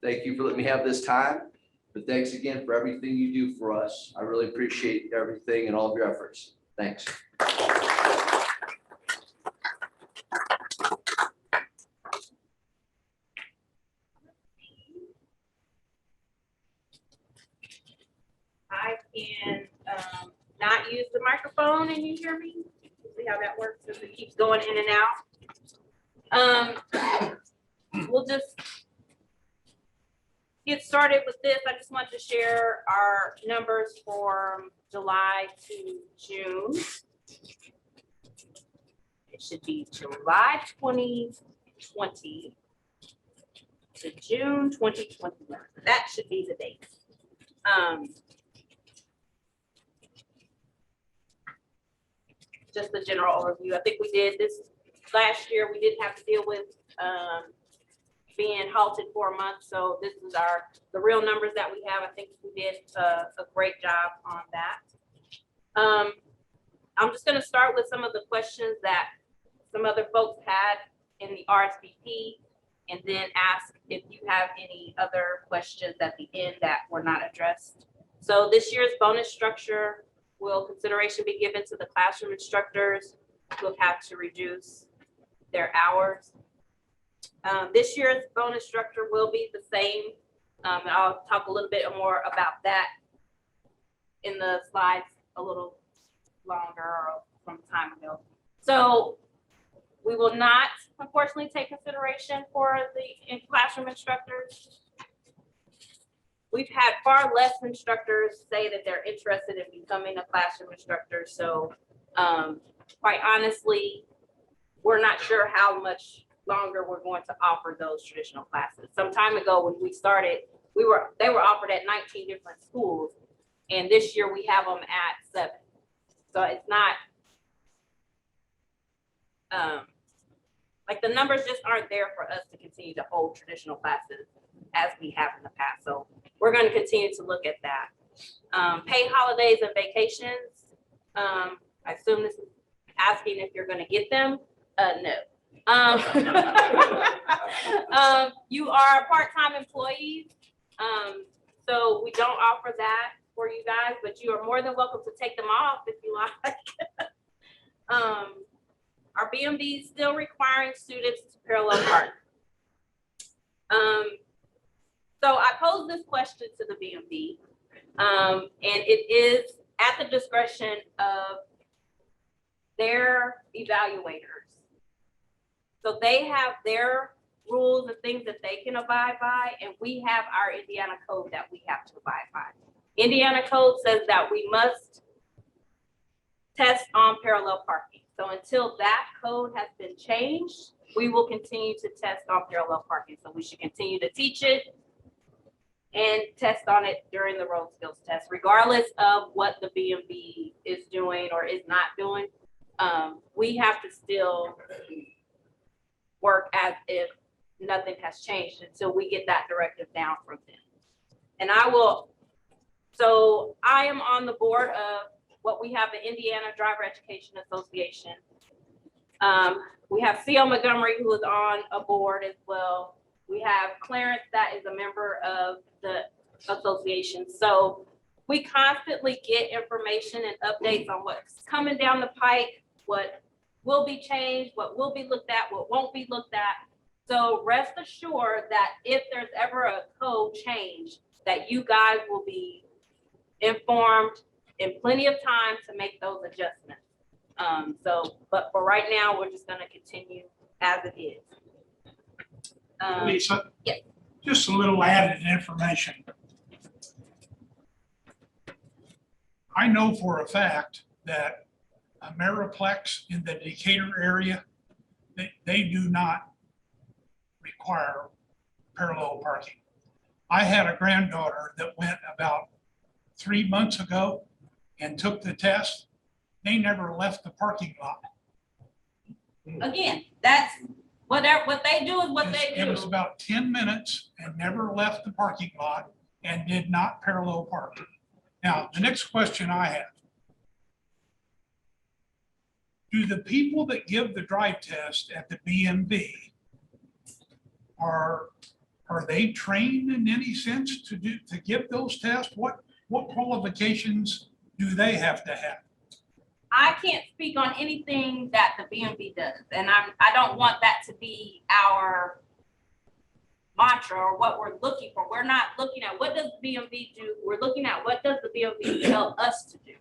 Thank you for letting me have this time. But thanks again for everything you do for us. I really appreciate everything and all of your efforts. Thanks. I can not use the microphone and you hear me. See how that works as it keeps going in and out. We'll just get started with this. I just want to share our numbers from July to June. It should be July 2020 to June 2021. That should be the date. Just the general overview. I think we did this last year. We didn't have to deal with being halted for a month. So this is the real numbers that we have. I think we did a great job on that. I'm just going to start with some of the questions that some other folks had in the RSVP, and then ask if you have any other questions at the end that were not addressed. So this year's bonus structure, will consideration be given to the classroom instructors who have had to reduce their hours? This year's bonus structure will be the same. And I'll talk a little bit more about that in the slides a little longer or from time ago. So we will not, unfortunately, take consideration for the classroom instructors. We've had far less instructors say that they're interested in becoming a classroom instructor. So quite honestly, we're not sure how much longer we're going to offer those traditional classes. Some time ago when we started, they were offered at 19 different schools, and this year we have them at 7. So it's not like the numbers just aren't there for us to continue to hold traditional classes as we have in the past. So we're going to continue to look at that. Paid holidays and vacations. I assume this is asking if you're going to get them. No. You are part-time employees. So we don't offer that for you guys, but you are more than welcome to take them off if you like. Our BMV is still requiring students to parallel park. So I posed this question to the BMV, and it is at the discretion of their evaluators. So they have their rules and things that they can abide by, and we have our Indiana code that we have to abide by. Indiana code says that we must test on parallel parking. So until that code has been changed, we will continue to test on parallel parking. So we should continue to teach it and test on it during the road skills test, regardless of what the BMV is doing or is not doing. We have to still work as if nothing has changed until we get that directive down from them. And so I am on the board of what we have, the Indiana Driver Education Association. We have C.O. Montgomery, who is on a board as well. We have Clarence, that is a member of the association. So we constantly get information and updates on what's coming down the pike, what will be changed, what will be looked at, what won't be looked at. So rest assured that if there's ever a code change, that you guys will be informed in plenty of time to make those adjustments. But for right now, we're just going to continue as it is. Lisa, yes. Just a little added information. I know for a fact that Ameriplex in the Decatur area, they do not require parallel parking. I had a granddaughter that went about 3 months ago and took the test. They never left the parking lot. Again, that's what they do is what they do. It was about 10 minutes and never left the parking lot and did not parallel park. Now, the next question I have. Do the people that give the drive test at the BMV are are they trained in any sense to give those tests? What qualifications do they have to have? I can't speak on anything that the BMV does, and I don't want that to be our mantra or what we're looking for. We're not looking at what does the BMV do. We're looking at what does the BMV tell us to do.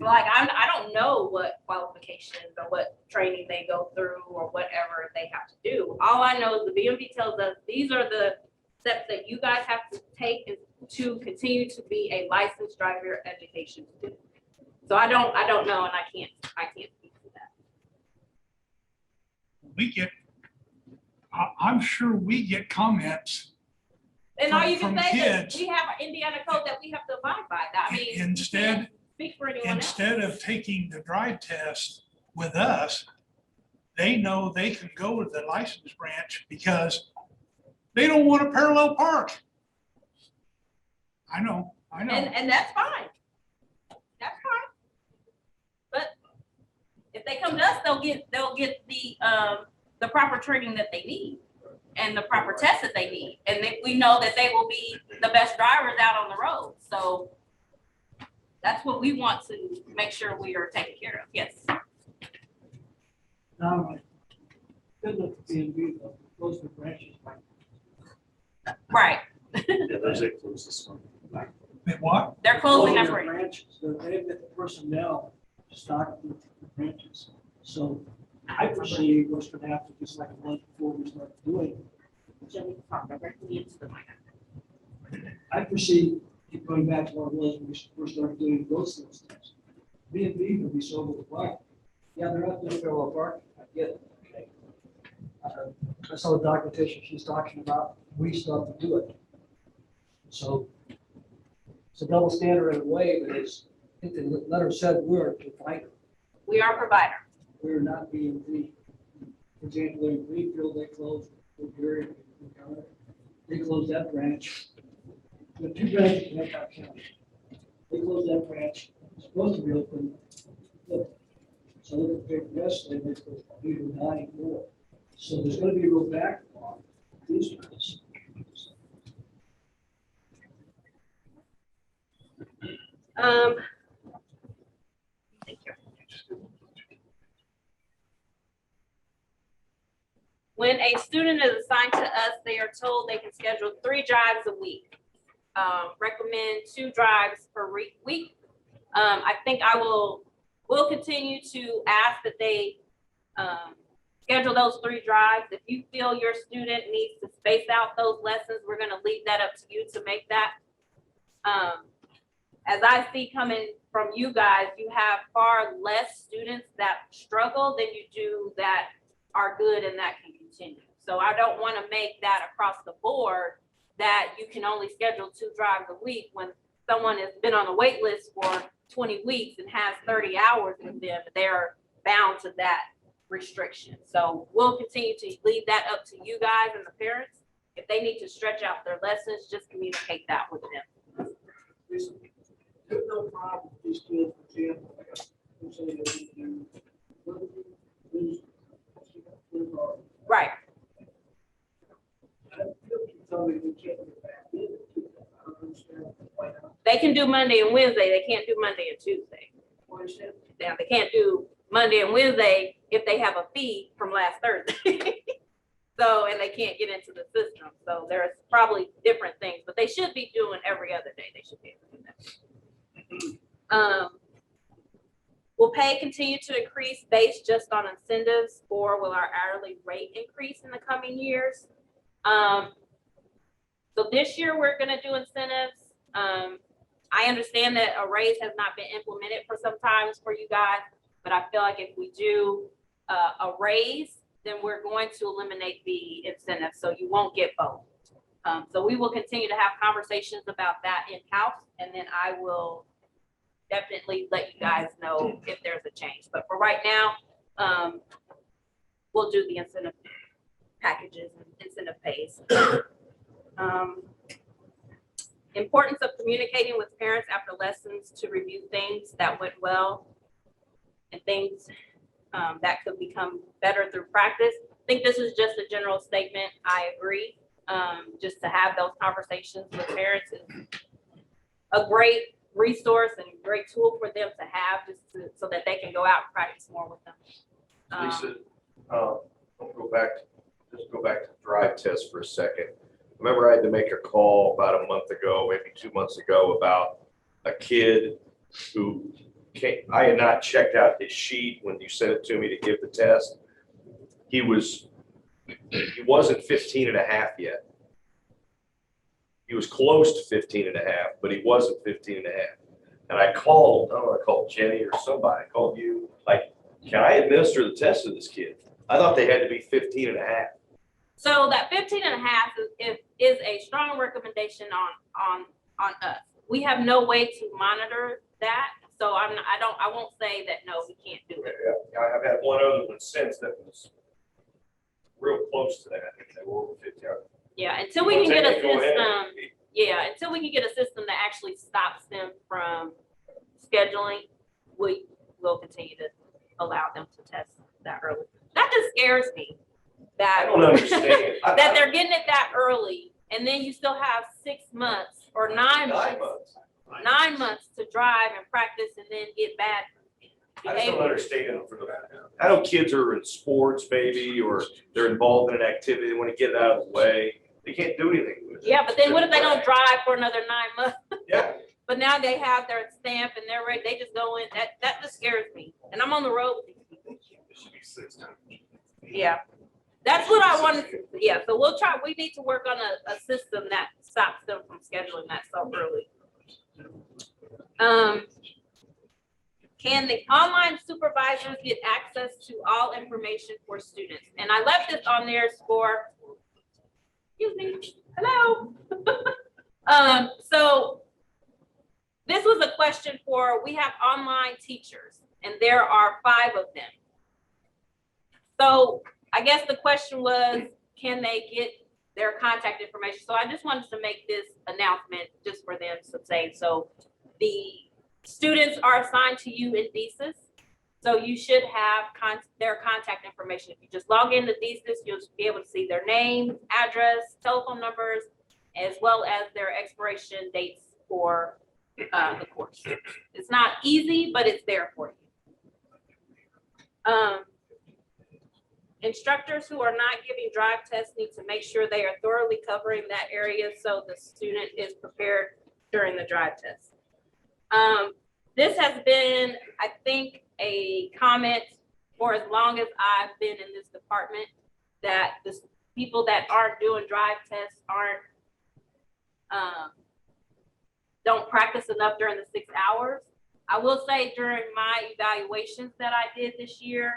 Like I don't know what qualifications or what training they go through or whatever they have to do. All I know is the BMV tells us these are the steps that you guys have to take to continue to be a licensed driver education student. So I don't know, and I can't speak to that. I'm sure we get comments. And all you can from say kids, is we have our Indiana code that we have to abide by. I mean, instead speak for anyone instead else. of taking the drive test with us, they know they can go to the license branch because they don't want to parallel park. I know. And that's fine. That's fine. But if they come to us, they'll get the proper training that they need and the proper tests that they need. And we know that they will be the best drivers out on the road. So that's what we want to make sure we are taken care of. Yes. Good look at BMV, close the branches. Right. Yeah, those are close this one. What? They're closing that Their branch. branches, they've got the personnel stocked with the branches. So I foresee what's gonna happen, just like a month before we start doing. I foresee it going back to what it was when we first started doing those things. BMV will be sold with the block. Yeah, they're not doing parallel parking, I get it. Okay. I saw the documentation she's talking about, we still have to do it. So it's a double standard in a way, but it's, I think the letter said we're a provider. We are a provider. We're not BMV. For example, in Greenfield, they closed, they closed that branch. The two branches in Hancock County. They closed that branch, it's supposed to be open. So look at the paper yesterday, they closed 8 or 9 more. So there's gonna be a real backlog. These guys. Thank you. When a student is assigned to us, they are told they can schedule 3 drives a week. Recommend 2 drives per week. I think we'll continue to ask that they schedule those 3 drives. If you feel your student needs to space out those lessons, we're gonna leave that up to you to make that. As I see coming from you guys, you have far less students that struggle than you do that are good and that can continue. So I don't want to make that across the board that you can only schedule 2 drives a week when someone has been on the wait list for 20 weeks and has 30 hours with them. They're bound to that restriction. So we'll continue to leave that up to you guys and the parents. If they need to stretch out their lessons, just communicate that with them. There's no problem with these kids, for example, Right. They can do Monday and Wednesday. They can't do Monday and Tuesday. Now, they can't do Monday and Wednesday if they have a fee from last Thursday. So, and they can't get into the system. So there's probably different things, but they should be doing every other day. They should be able to do that. Will pay continue to increase based just on incentives, or will our hourly rate increase in the coming years? So this year we're going to do incentives. I understand that a raise has not been implemented for some times for you guys, but I feel like if we do a raise, then we're going to eliminate the incentive, so you won't get both. So we will continue to have conversations about that in-house, and then I will definitely let you guys know if there's a change. But for right now, we'll do the incentive packages and incentive pays. Importance of communicating with parents after lessons to review things that went well and things that could become better through practice. I think this is just a general statement. I agree. just to have those conversations with parents is a great resource and great tool for them to have so that they can go out and practice more with them. Lisa, just go back to the drive test for a second. Remember, I had to make a call about a month ago, maybe 2 months ago, about a kid who I had not checked out his sheet when you sent it to me to give the test. He wasn't 15 and a half yet. He was close to 15 and a half, but he wasn't 15 and a half. And I called, I don't know, I called Jenny or somebody, I called you, like, can I administer the test to this kid? I thought they had to be 15 and a half. So that 15 and a half is a strong recommendation on us. We have no way to monitor that. So I won't say that, no, we can't do it. Yeah, I've had one other one since that was real close to that. They were over 50. Yeah, until we can get a Go ahead. system, until we can get a system that actually stops them from scheduling, we will continue to allow them to test that early. That just scares me. I That don't understand. that they're getting it that early, and then you still have 6 months or 9 months. 9 months. 9 months to drive and practice and then get bad I just don't behavior. understand. I know kids are in sports maybe, or they're involved in an activity, they want to get it out of the way. They can't do anything with it. Yeah, but then what if they don't drive for another 9 months? Yeah. But now they have their stamp and they're ready, they just go in, that just scares me. And I'm on the road with these people. Yeah, that's what I wanted, yeah, so we need to work on a system that stops them from scheduling that so early. Can the online supervisors get access to all information for students? And I left this on there for, excuse me, hello. So this was a question we have online teachers and there are 5 of them. So I guess the question was, can they get their contact information? So I just wanted to make this announcement just for them to say, so the students are assigned to you in DSIS. So you should have their contact information. If you just log into DSIS, you'll be able to see their name, address, telephone numbers, as well as their expiration dates for the course. It's not easy, but it's there for you. Instructors who are not giving drive tests need to make sure they are thoroughly covering that area so the student is prepared during the drive test. This has been, I think, a comment for as long as I've been in this department, that the people that aren't doing drive tests don't practice enough during the 6 hours. I will say during my evaluations that I did this year,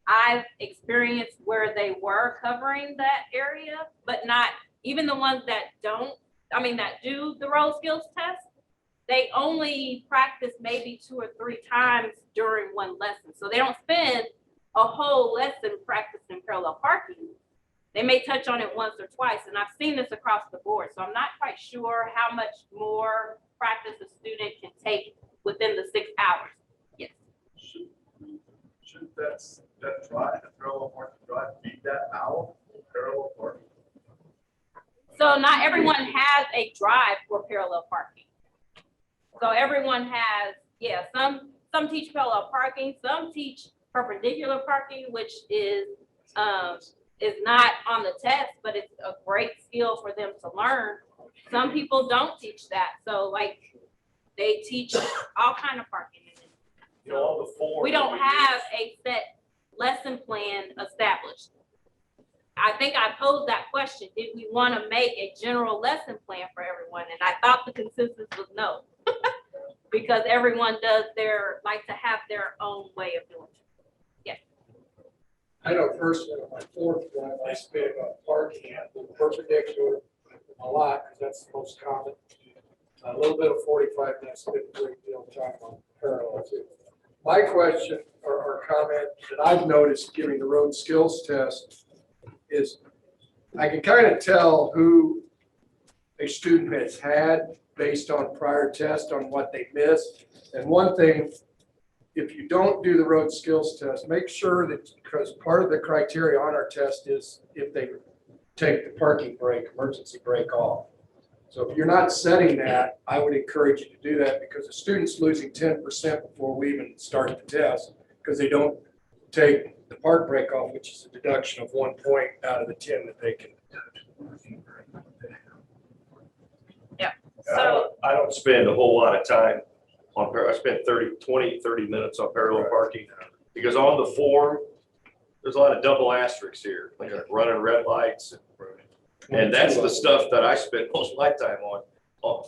I've experienced where they were covering that area, but not even the ones that that do the role skills test. They only practice maybe 2 or 3 times during one lesson. So they don't spend a whole lesson practicing parallel parking. They may touch on it once or twice, and I've seen this across the board. So I'm not quite sure how much more practice a student can take within the 6 hours. Yes. Should that drive, the parallel parking drive, be that hour parallel parking? So not everyone has a drive for parallel parking. So everyone has, some teach parallel parking, some teach perpendicular parking, which is not on the test, but it's a great skill for them to learn. Some people don't teach that. So like they teach all kind of parking. All the forms. We don't have a set lesson plan established. I think I posed that question. Did we want to make a general lesson plan for everyone? And I thought the consensus was no. Because everyone like to have their own way of doing it. Yes. I know personally, on my 4th drive, I spent about parking at the perpendicular a lot, because that's the most common. A little bit of 45 minutes, spent a great deal of time on parallel too. My question or comment that I've noticed giving the road skills test is I can kind of tell who a student has had based on prior tests on what they missed. And one thing, if you don't do the road skills test, make sure that, because part of the criteria on our test is if they take the parking brake, emergency brake off. So if you're not setting that, I would encourage you to do that because the student's losing 10% before we even start the test because they don't take the park brake off, which is a deduction of 1 point out of the 10 that they can. So, I don't spend a whole lot of time on, I spend 30 minutes on parallel parking. Because on the form, there's a lot of double asterisks here, like running red lights. And that's the stuff that I spend most of my time on.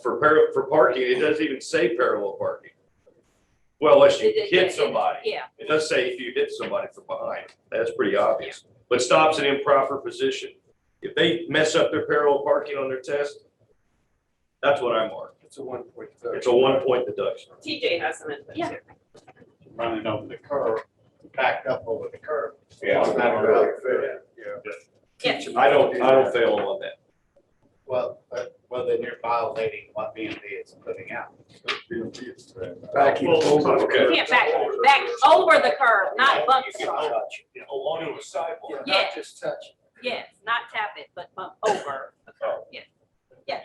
For parking, it doesn't even say parallel parking. Well, unless you hit somebody. Yeah, It does say if you hit somebody from behind, that's pretty obvious. But stops in improper position. If they mess up their parallel parking on their test, that's what I mark. It's a 1 point. It's a 1 point deduction. TJ has some input. Yeah. Running over the curb, backed up over the curb. Yeah. It's not really fair. Yes. I don't fail on that. Well, then you're violating what B&B is putting out. Backing over. Okay. You can't back over the curb, not bump. Along the sidewalk. Yeah. Not just touch. Yes, not tap it, but bump over the curb. Yes.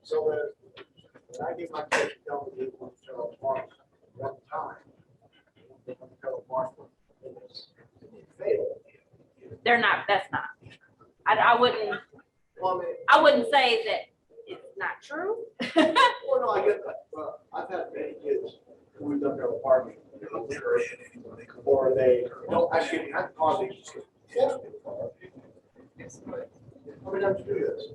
So when I get my kids going to do one time, they come to park, they fail. They're not, that's not. I wouldn't say that it's not true. Well, no, I get that. I've had many kids who've done their parking. Or they don't actually have parking. How many times do this?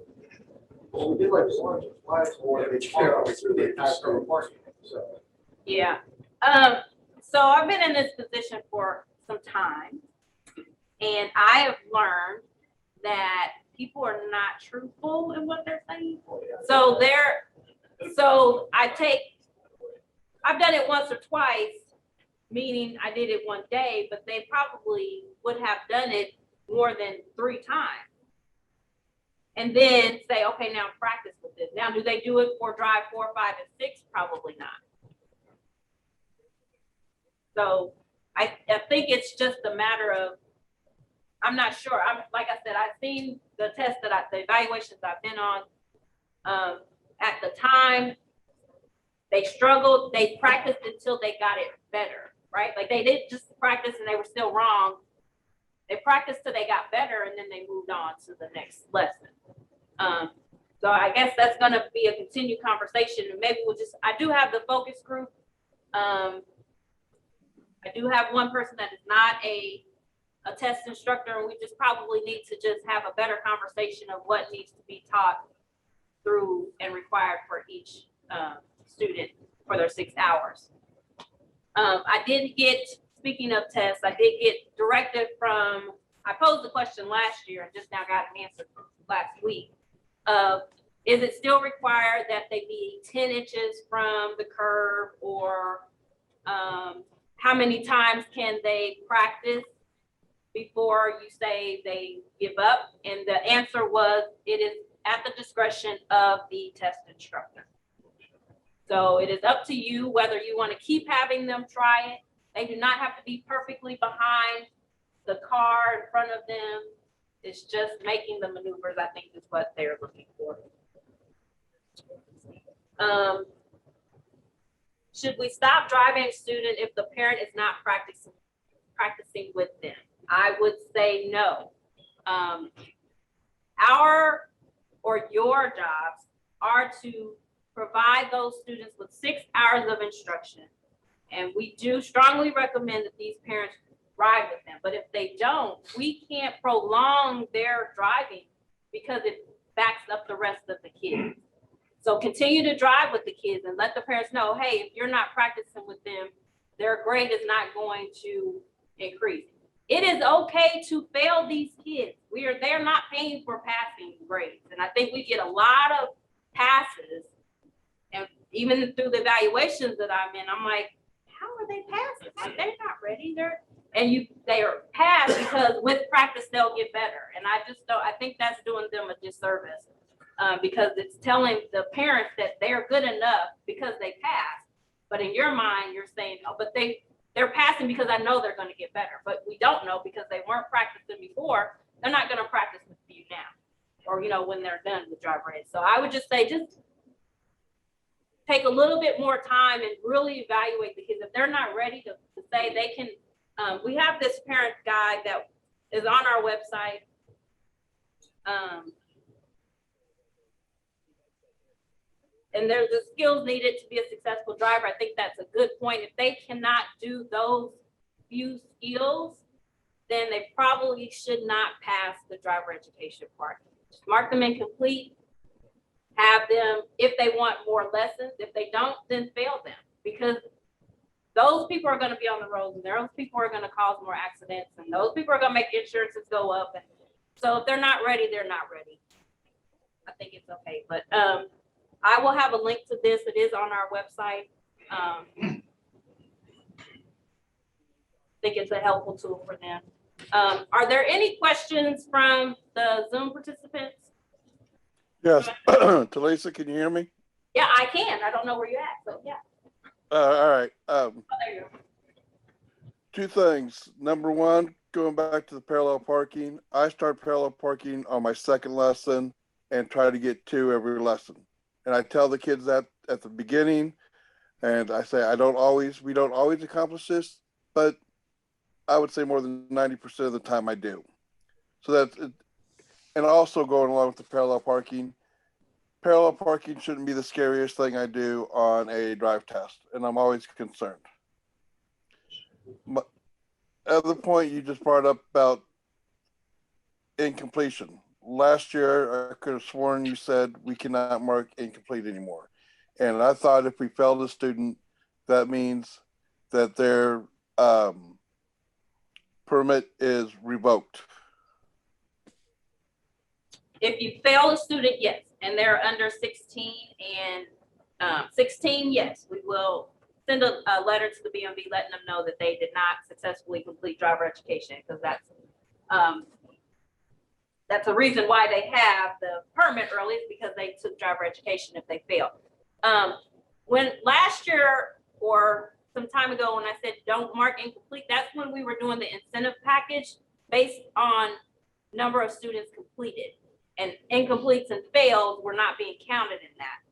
Well, we did like once or twice, or they park through the entire parking. So. Yeah. So I've been in this position for some time, and I have learned that people are not truthful in what they're saying. So I've done it once or twice, meaning I did it one day, but they probably would have done it more than 3 times. And then say, okay, now practice with this. Now, do they do it for drive 4, 5, and 6? Probably not. So I think it's just a matter of, I'm not sure. Like I said, I've seen the tests the evaluations I've been on. At the time, they struggled. They practiced until they got it better, right? Like they didn't just practice and they were still wrong. They practiced till they got better, and then they moved on to the next lesson. So I guess that's going to be a continued conversation. And maybe I do have the focus group. I do have one person that is not a test instructor, and we just probably need to just have a better conversation of what needs to be taught through and required for each student for their 6 hours. Speaking of tests, I did get directive I posed the question last year and just now got an answer last week. Is it still required that they be 10 inches from the curb, or how many times can they practice before you say they give up? And the answer was, it is at the discretion of the test instructor. So it is up to you whether you want to keep having them try it. They do not have to be perfectly behind the car in front of them. It's just making the maneuvers, I think, is what they're looking for. Should we stop driving a student if the parent is not practicing with them? I would say no. Your jobs are to provide those students with 6 hours of instruction. And we do strongly recommend that these parents ride with them. But if they don't, we can't prolong their driving because it backs up the rest of the kids. So continue to drive with the kids and let the parents know, hey, if you're not practicing with them, their grade is not going to increase. It is okay to fail these kids. They're not paying for passing grades. And I think we get a lot of passes, and even through the evaluations that I'm in, I'm like, how are they passing? Like, they're not ready. They are passed because with practice they'll get better. And I think that's doing them a disservice because it's telling the parents that they're good enough because they passed. But in your mind, you're saying, oh, but they're passing because I know they're going to get better. But we don't know because they weren't practicing before. They're not going to practice with you now. or, when they're done with driver ed. So I would just say, just take a little bit more time and really evaluate the kids. If they're not ready to say they can, we have this parent guide that is on our website. And there's the skills needed to be a successful driver. I think that's a good point. If they cannot do those few skills, then they probably should not pass the driver education part. Just mark them incomplete, have them, if they want more lessons. If they don't, then fail them, because those people are going to be on the roads, and those people are going to cause more accidents, and those people are going to make insurances go up. And so if they're not ready, they're not ready. I think it's okay. But I will have a link to this. It is on our website. I think it's a helpful tool for them. Are there any questions from the Zoom participants? Yes, Talisa, can you hear me? Yeah, I can. I don't know where you're at, so yeah. All right. Oh, there you go. Two things. Number one, going back to the parallel parking, I start parallel parking on my second lesson and try to get 2 every lesson. And I tell the kids that at the beginning, and I say we don't always accomplish this, but I would say more than 90% of the time I do. So that's it. And also going along with the parallel parking shouldn't be the scariest thing I do on a drive test, and I'm always concerned. My other point you just brought up about incompletion. Last year, I could have sworn you said we cannot mark incomplete anymore. And I thought if we failed a student, that means that their permit is revoked. If you fail a student, yes, and they're under 16 and 16, yes, we will send a letter to the BMV letting them know that they did not successfully complete driver education, because that's a reason why they have the permit early, is because they took driver education if they failed. When last year or some time ago, when I said don't mark incomplete, that's when we were doing the incentive package based on number of students completed, and incompletes and fails were not being counted in that.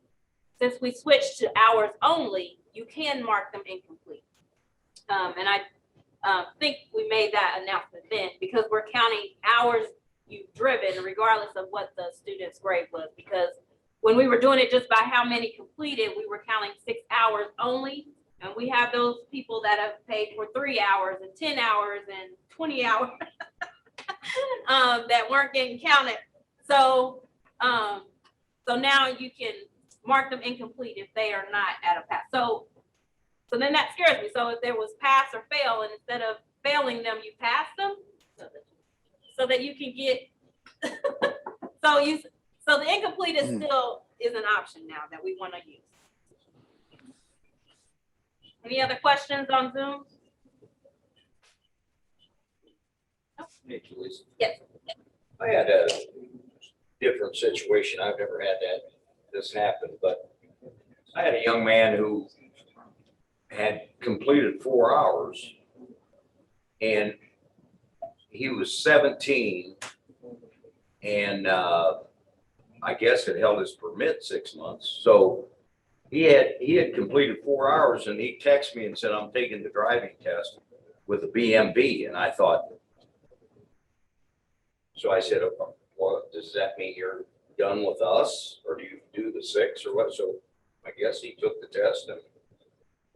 Since we switched to hours only, you can mark them incomplete. And I think we made that announcement then, because we're counting hours you've driven regardless of what the student's grade was. Because when we were doing it just by how many completed, we were counting 6 hours only. And we have those people that have paid for 3 hours and 10 hours and 20 hours that weren't getting counted. So, so now you can mark them incomplete if they are not at a pass. So then that scares me. So if there was pass or fail, and instead of failing them, you pass them, so that you can get, so the incomplete is still an option now that we want to use. Any other questions on Zoom? Hey, Lisa. Yes. I had a different situation. I've never had this happen, but I had a young man who had completed 4 hours, and he was 17, and I guess had held his permit 6 months. So he had completed 4 hours, and he texted me and said, "I'm taking the driving test with a BMB," and I thought. So I said, "Well, does that mean you're done with us, or do you do the 6 or what?" So I guess he took the test, and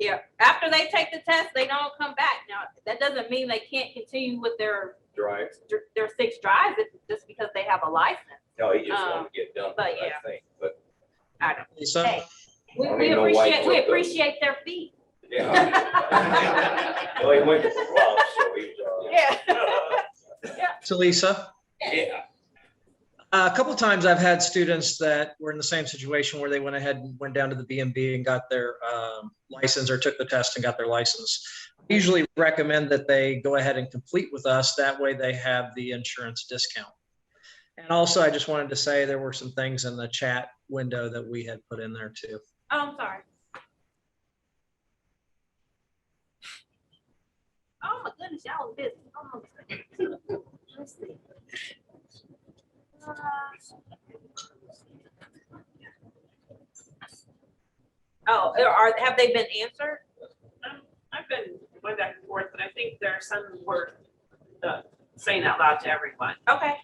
Yeah, after they take the test, they don't come back. Now, that doesn't mean they can't continue with their drive. 6 drives. It's just because they have a license. No, he just wanted to get done with but it, yeah. I think, but I don't. Lisa? Hey, I don't even know why he we took appreciate their fee. yeah. Well, he went to the club, so he's, Yeah. To Lisa? yeah. A couple of times I've had students that were in the same situation where they went ahead and went down to the BMB and got their license, or took the test and got their license. I usually recommend that they go ahead and complete with us. That way they have the insurance discount. And also, I just wanted to say there were some things in the chat window that we had put in there too. Oh, I'm sorry. Oh my goodness, y'all are busy. Oh, let's see. Oh, have they been answered? I've been going back and forth, but I think there are some worth saying out loud to everyone. Okay,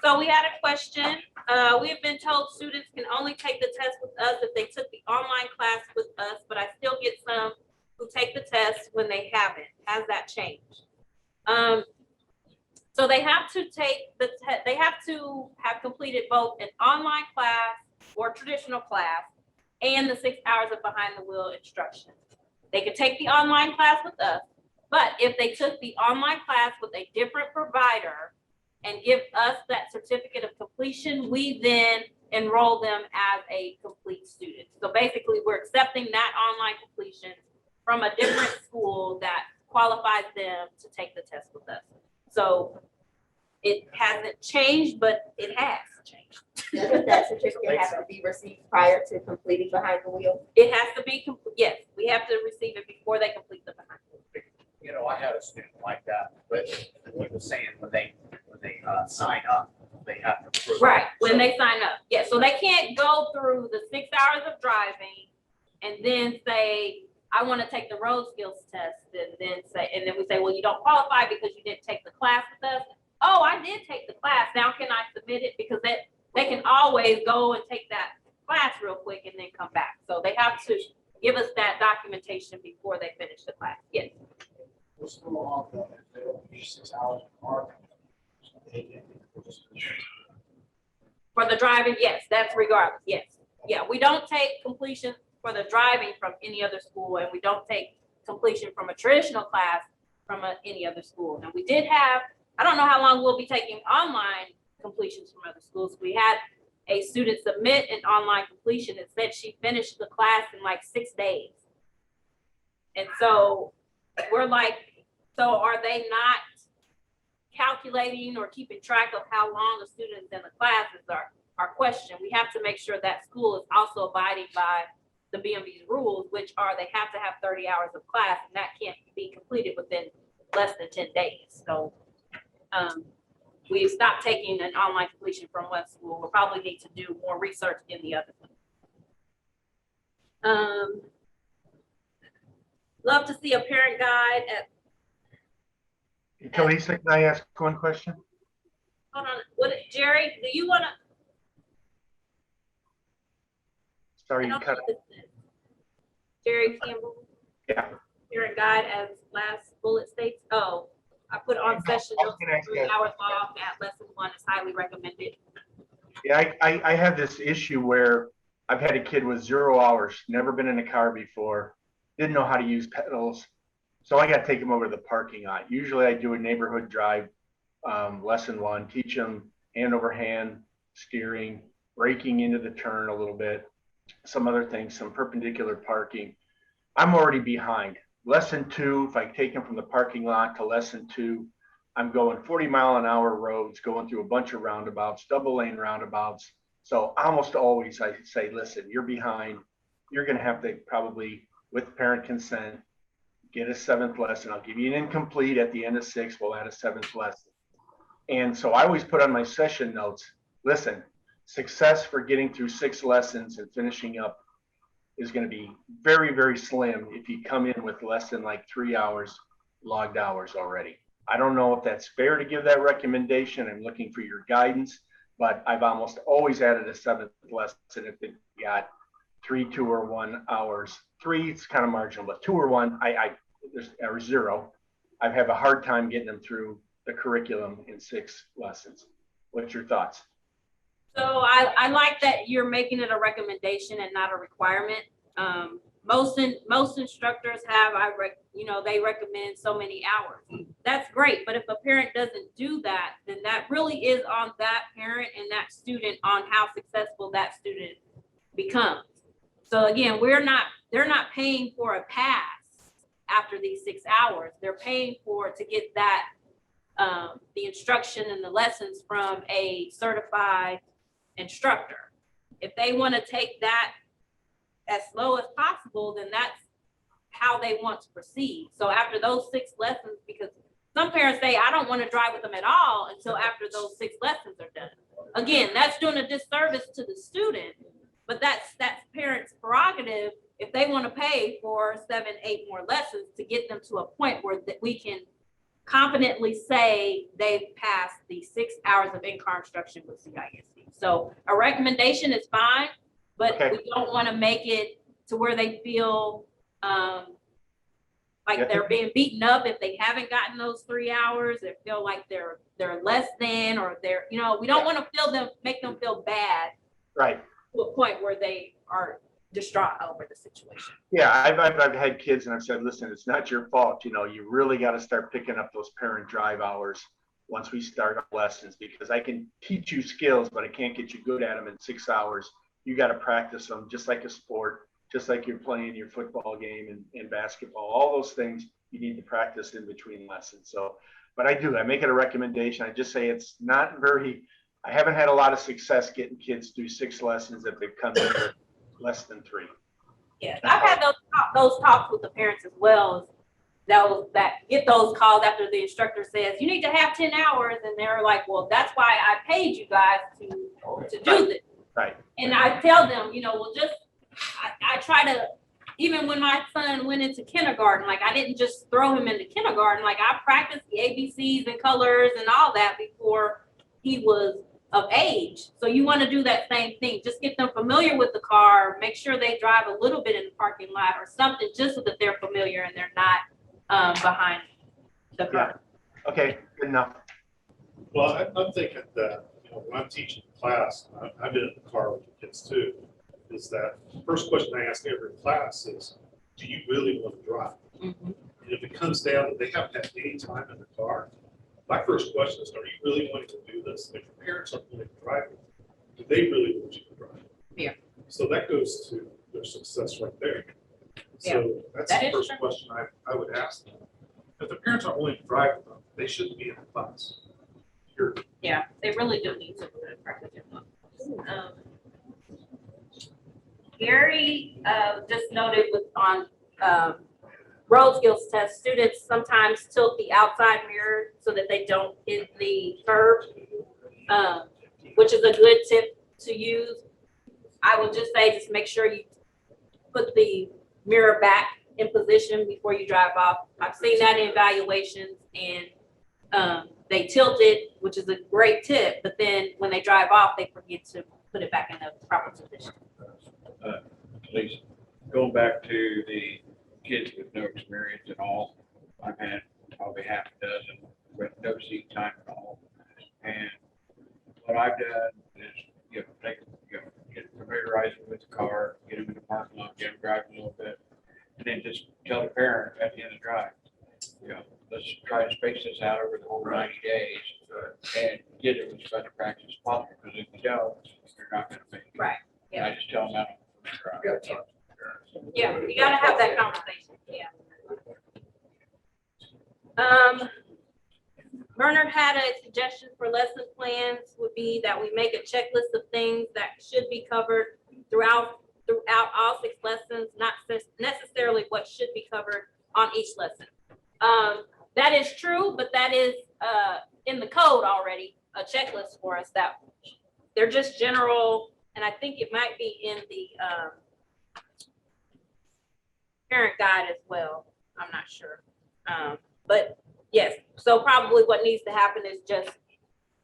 so we had a question. We have been told students can only take the test with us if they took the online class with us, but I still get some who take the test when they haven't. Has that changed? So they have to take the test. They have to have completed both an online class or traditional class and the 6 hours of behind the wheel instruction. They could take the online class with us, but if they took the online class with a different provider and give us that certificate of completion, we then enroll them as a complete student. So basically, we're accepting that online completion from a different school that qualifies them to take the test with us. So it hasn't changed, but it has changed. Does that certificate have to be received prior to completing behind the wheel? It has to be, yes, we have to receive it before they complete the behind the wheel. You know, I had a student like that, but he was saying when they sign up, they have to prove. Right, when they sign up, yeah, so they can't go through the 6 hours of driving and then say, I want to take the road skills test, and then we say, well, you don't qualify because you didn't take the class with us. Oh, I did take the class, now can I submit it? Because they can always go and take that class real quick and then come back. So they have to give us that documentation before they finish the class, yes. We're still on the, if they don't use 6 hours of parking. For the driving, yes, that's regardless, yes. Yeah, we don't take completion for the driving from any other school, and we don't take completion from a traditional class from any other school. And we did have, I don't know how long we'll be taking online completions from other schools. We had a student submit an online completion and said she finished the class in like 6 days. And so we're like, so are they not calculating or keeping track of how long the students in the class is our question? We have to make sure that school is also abiding by the BMV's rules, which are they have to have 30 hours of class, and that can't be completed within less than 10 days. So we stopped taking an online completion from one school. We'll probably need to do more research in the other one. Love to see a parent guide at. Lisa, can I ask one question? Hold on, Jerry, do you want to? Sorry, you cut. Jerry Campbell. Yeah. Parent guide as last bullet states. Oh, I put on session notes 3 hours long at lesson 1 is highly recommended. Yeah, I have this issue where I've had a kid with 0 hours, never been in a car before, didn't know how to use pedals. So I got to take them over to the parking lot. Usually I do a neighborhood drive, lesson 1, teach them hand over hand, steering, braking into the turn a little bit, some other things, some perpendicular parking. I'm already behind. Lesson 2, if I take them from the parking lot to lesson 2, I'm going 40-mile-an-hour roads, going through a bunch of roundabouts, double lane roundabouts. So almost always I say, listen, you're behind. You're going to have to probably, with parent consent, get a 7th lesson. I'll give you an incomplete at the end of 6. We'll add a 7th lesson. And so I always put on my session notes, listen, success for getting through 6 lessons and finishing up is going to be very, very slim if you come in with less than like 3 hours logged hours already. I don't know if that's fair to give that recommendation. I'm looking for your guidance, but I've almost always added a 7th lesson if they got 3, 2, or 1 hours. 3, it's kind of marginal, but 2 or 1, or 0. I have a hard time getting them through the curriculum in 6 lessons. What's your thoughts? So I like that you're making it a recommendation and not a requirement. Most instructors have, they recommend so many hours. That's great, but if a parent doesn't do that, then that really is on that parent and that student on how successful that student becomes. So again, they're not paying for a pass after these 6 hours. They're paying to get that the instruction and the lessons from a certified instructor. If they want to take that as slow as possible, then that's how they want to proceed. So after those 6 lessons, because some parents say, I don't want to drive with them at all until after those 6 lessons are done. again, that's doing a disservice to the student, but that's parents' prerogative if they want to pay for 7, 8 more lessons to get them to a point where that we can confidently say they've passed the 6 hours of in-car instruction with CISD. So a recommendation is fine, but Okay. we don't want to make it to where they feel like Yeah. they're being beaten up if they haven't gotten those 3 hours, or feel like they're less than, or they're, you know, we don't want to make them feel bad Right. to a point where they are distraught over the situation. Yeah, I've had kids and I've said, listen, it's not your fault. You know, you really got to start picking up those parent drive hours once we start our lessons, because I can teach you skills, but I can't get you good at them in 6 hours. You got to practice them just like a sport, just like you're playing your football game and basketball. All those things you need to practice in between lessons. So, but I make it a recommendation. I just say it's not very, I haven't had a lot of success getting kids through 6 lessons if they've come in here less than 3. Yeah, I've had those talks with the parents as well. That get those calls after the instructor says you need to have 10 hours, and they're like, well, that's why I paid you guys to do this. Right. And I tell them, you know, well, just I try to, even when my son went into kindergarten, like I didn't just throw him into kindergarten. Like I practiced the ABCs and colors and all that before he was of age. So you want to do that same thing. Just get them familiar with the car, make sure they drive a little bit in the parking lot or something, just so that they're familiar and they're not behind the car. Yeah. Okay, good enough. Well, I'm thinking that, you know, when I'm teaching class, I've been in the car with the kids too, is that first question I ask every class is, do you really want to drive? Mm-hmm. And if it comes down that they haven't had any time in the car, my first question is, are you really wanting to do this? If your parents aren't willing to drive, do they really want you to drive? Yeah. So that goes to their success right there. Yeah. So that's That the is first true. question I would ask them. If the parents aren't willing to drive with them, they shouldn't be in the class. Yeah, they really do need to practice. Gary just noted on road skills test, students sometimes tilt the outside mirror so that they don't hit the curb, which is a good tip to use. I would just say, just make sure you put the mirror back in position before you drive off. I've seen that in evaluations, and they tilt it, which is a great tip, but then when they drive off, they forget to put it back in the proper position. Please, going back to the kids with no experience at all, I've had probably half a dozen with no seat time at all. And what I've done is, get familiarized with the car, get them in the parking lot, get them driving a little bit, and then just tell the parent at the end of the drive, let's try to space this out over the whole 90 days and get it as much practice as possible, because if you don't, you're not going to make it. Right. And I just tell them that. Yeah, you gotta have that conversation, yeah. Bernard had a suggestion for lesson plans would be that we make a checklist of things that should be covered throughout all 6 lessons, not necessarily what should be covered on each lesson. That is true, but that is in the code already, a checklist for us that they're just general, and I think it might be in the parent guide as well. I'm not sure. But yes, so probably what needs to happen is just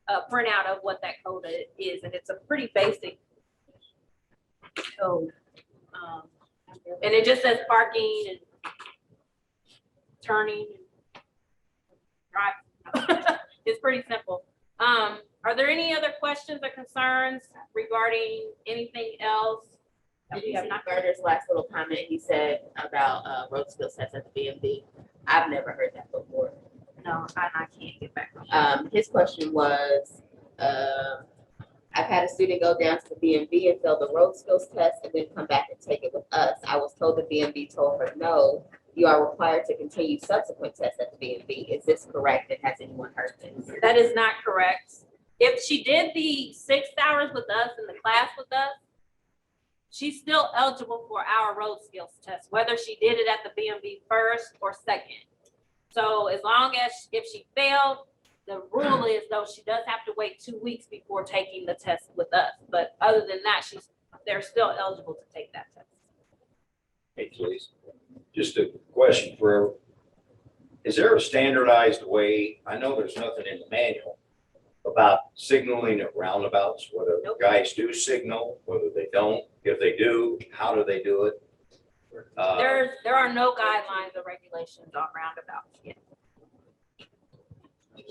a printout of what that code is, and it's a pretty basic code. And it just says parking and turning and drive. It's pretty simple. Are there any other questions or concerns regarding anything else? Did you see Bernard's last little comment he said about road skills tests at the BMV? I've never heard that before. No, I can't get back on. His question was, I've had a student go down to the BMV and fail the road skills test and then come back and take it with us. I was told the BMV told her, no, you are required to continue subsequent tests at the BMV. Is this correct? And has anyone heard this? That is not correct. If she did the 6 hours with us in the class with us, she's still eligible for our road skills test, whether she did it at the BMV first or second. So as long as if she failed the rule is though, she does have to wait 2 weeks before taking the test with us. But other than that, they're still eligible to take that test. Hey, please, just a question for, is there a standardized way, I know there's nothing in the manual about signaling at roundabouts, whether Nope. guys do signal, whether they don't, if they do, how do they do it? There are no guidelines or regulations on roundabouts yet.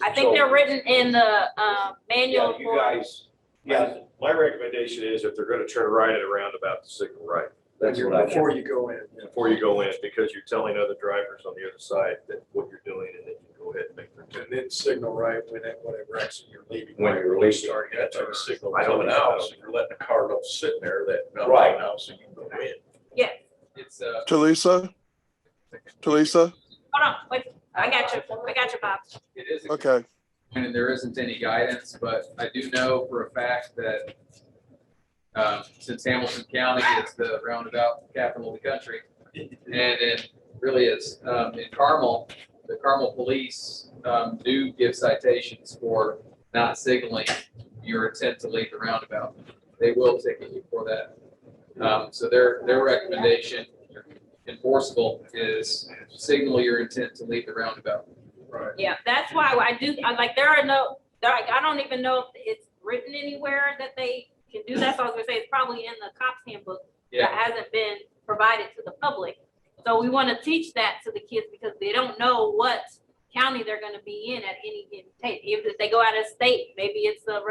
I think they're written in the manual Yeah, you for. guys, yeah, my recommendation is if they're gonna turn right at a roundabout, to signal right. That's what I. Before you go in. Before you go in, because you're telling other drivers on the other side that what you're doing, and then you go ahead and make their turn. And then signal right when whatever exit you're leaving. When you're leaving. Start, you have to have a signal. I don't coming know. out, so you're letting the car go sitting there that. Right. Now, so you can go in. Yes, It's, Talisa? Talisa? hold on, wait, I got you, Bob. it is. Okay. And there isn't any guidance, but I do know for a fact that since Hamilton County is the roundabout capital of the country, and it really is, in Carmel, the Carmel police do give citations for not signaling your intent to leave the roundabout. They will ticket you for that. So their recommendation, enforceable, is signal your intent to leave the roundabout. Right. Yeah, that's why I don't even know if it's written anywhere that they can do that. So I was gonna say, it's probably in the cops handbook that hasn't been provided to the public. So we want to teach that to the kids because they don't know what county they're gonna be in at any given time. Even if they go out of state, maybe it's a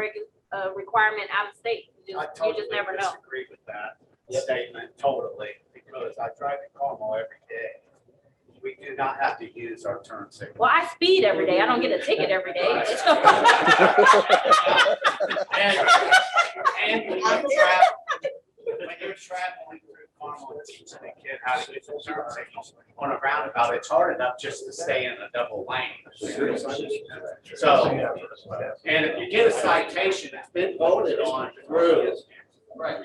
requirement out of state. You I just totally never know. disagree with that statement, totally, because I drive in Carmel every day. We do not have to use our turn signal. Well, I speed every day. I don't get a ticket every day. And when you're traveling through Carmel and teaching a kid how to use a turn signal on a roundabout, it's hard enough just to stay in a double lane. So, and if you get a citation, it's been voted on through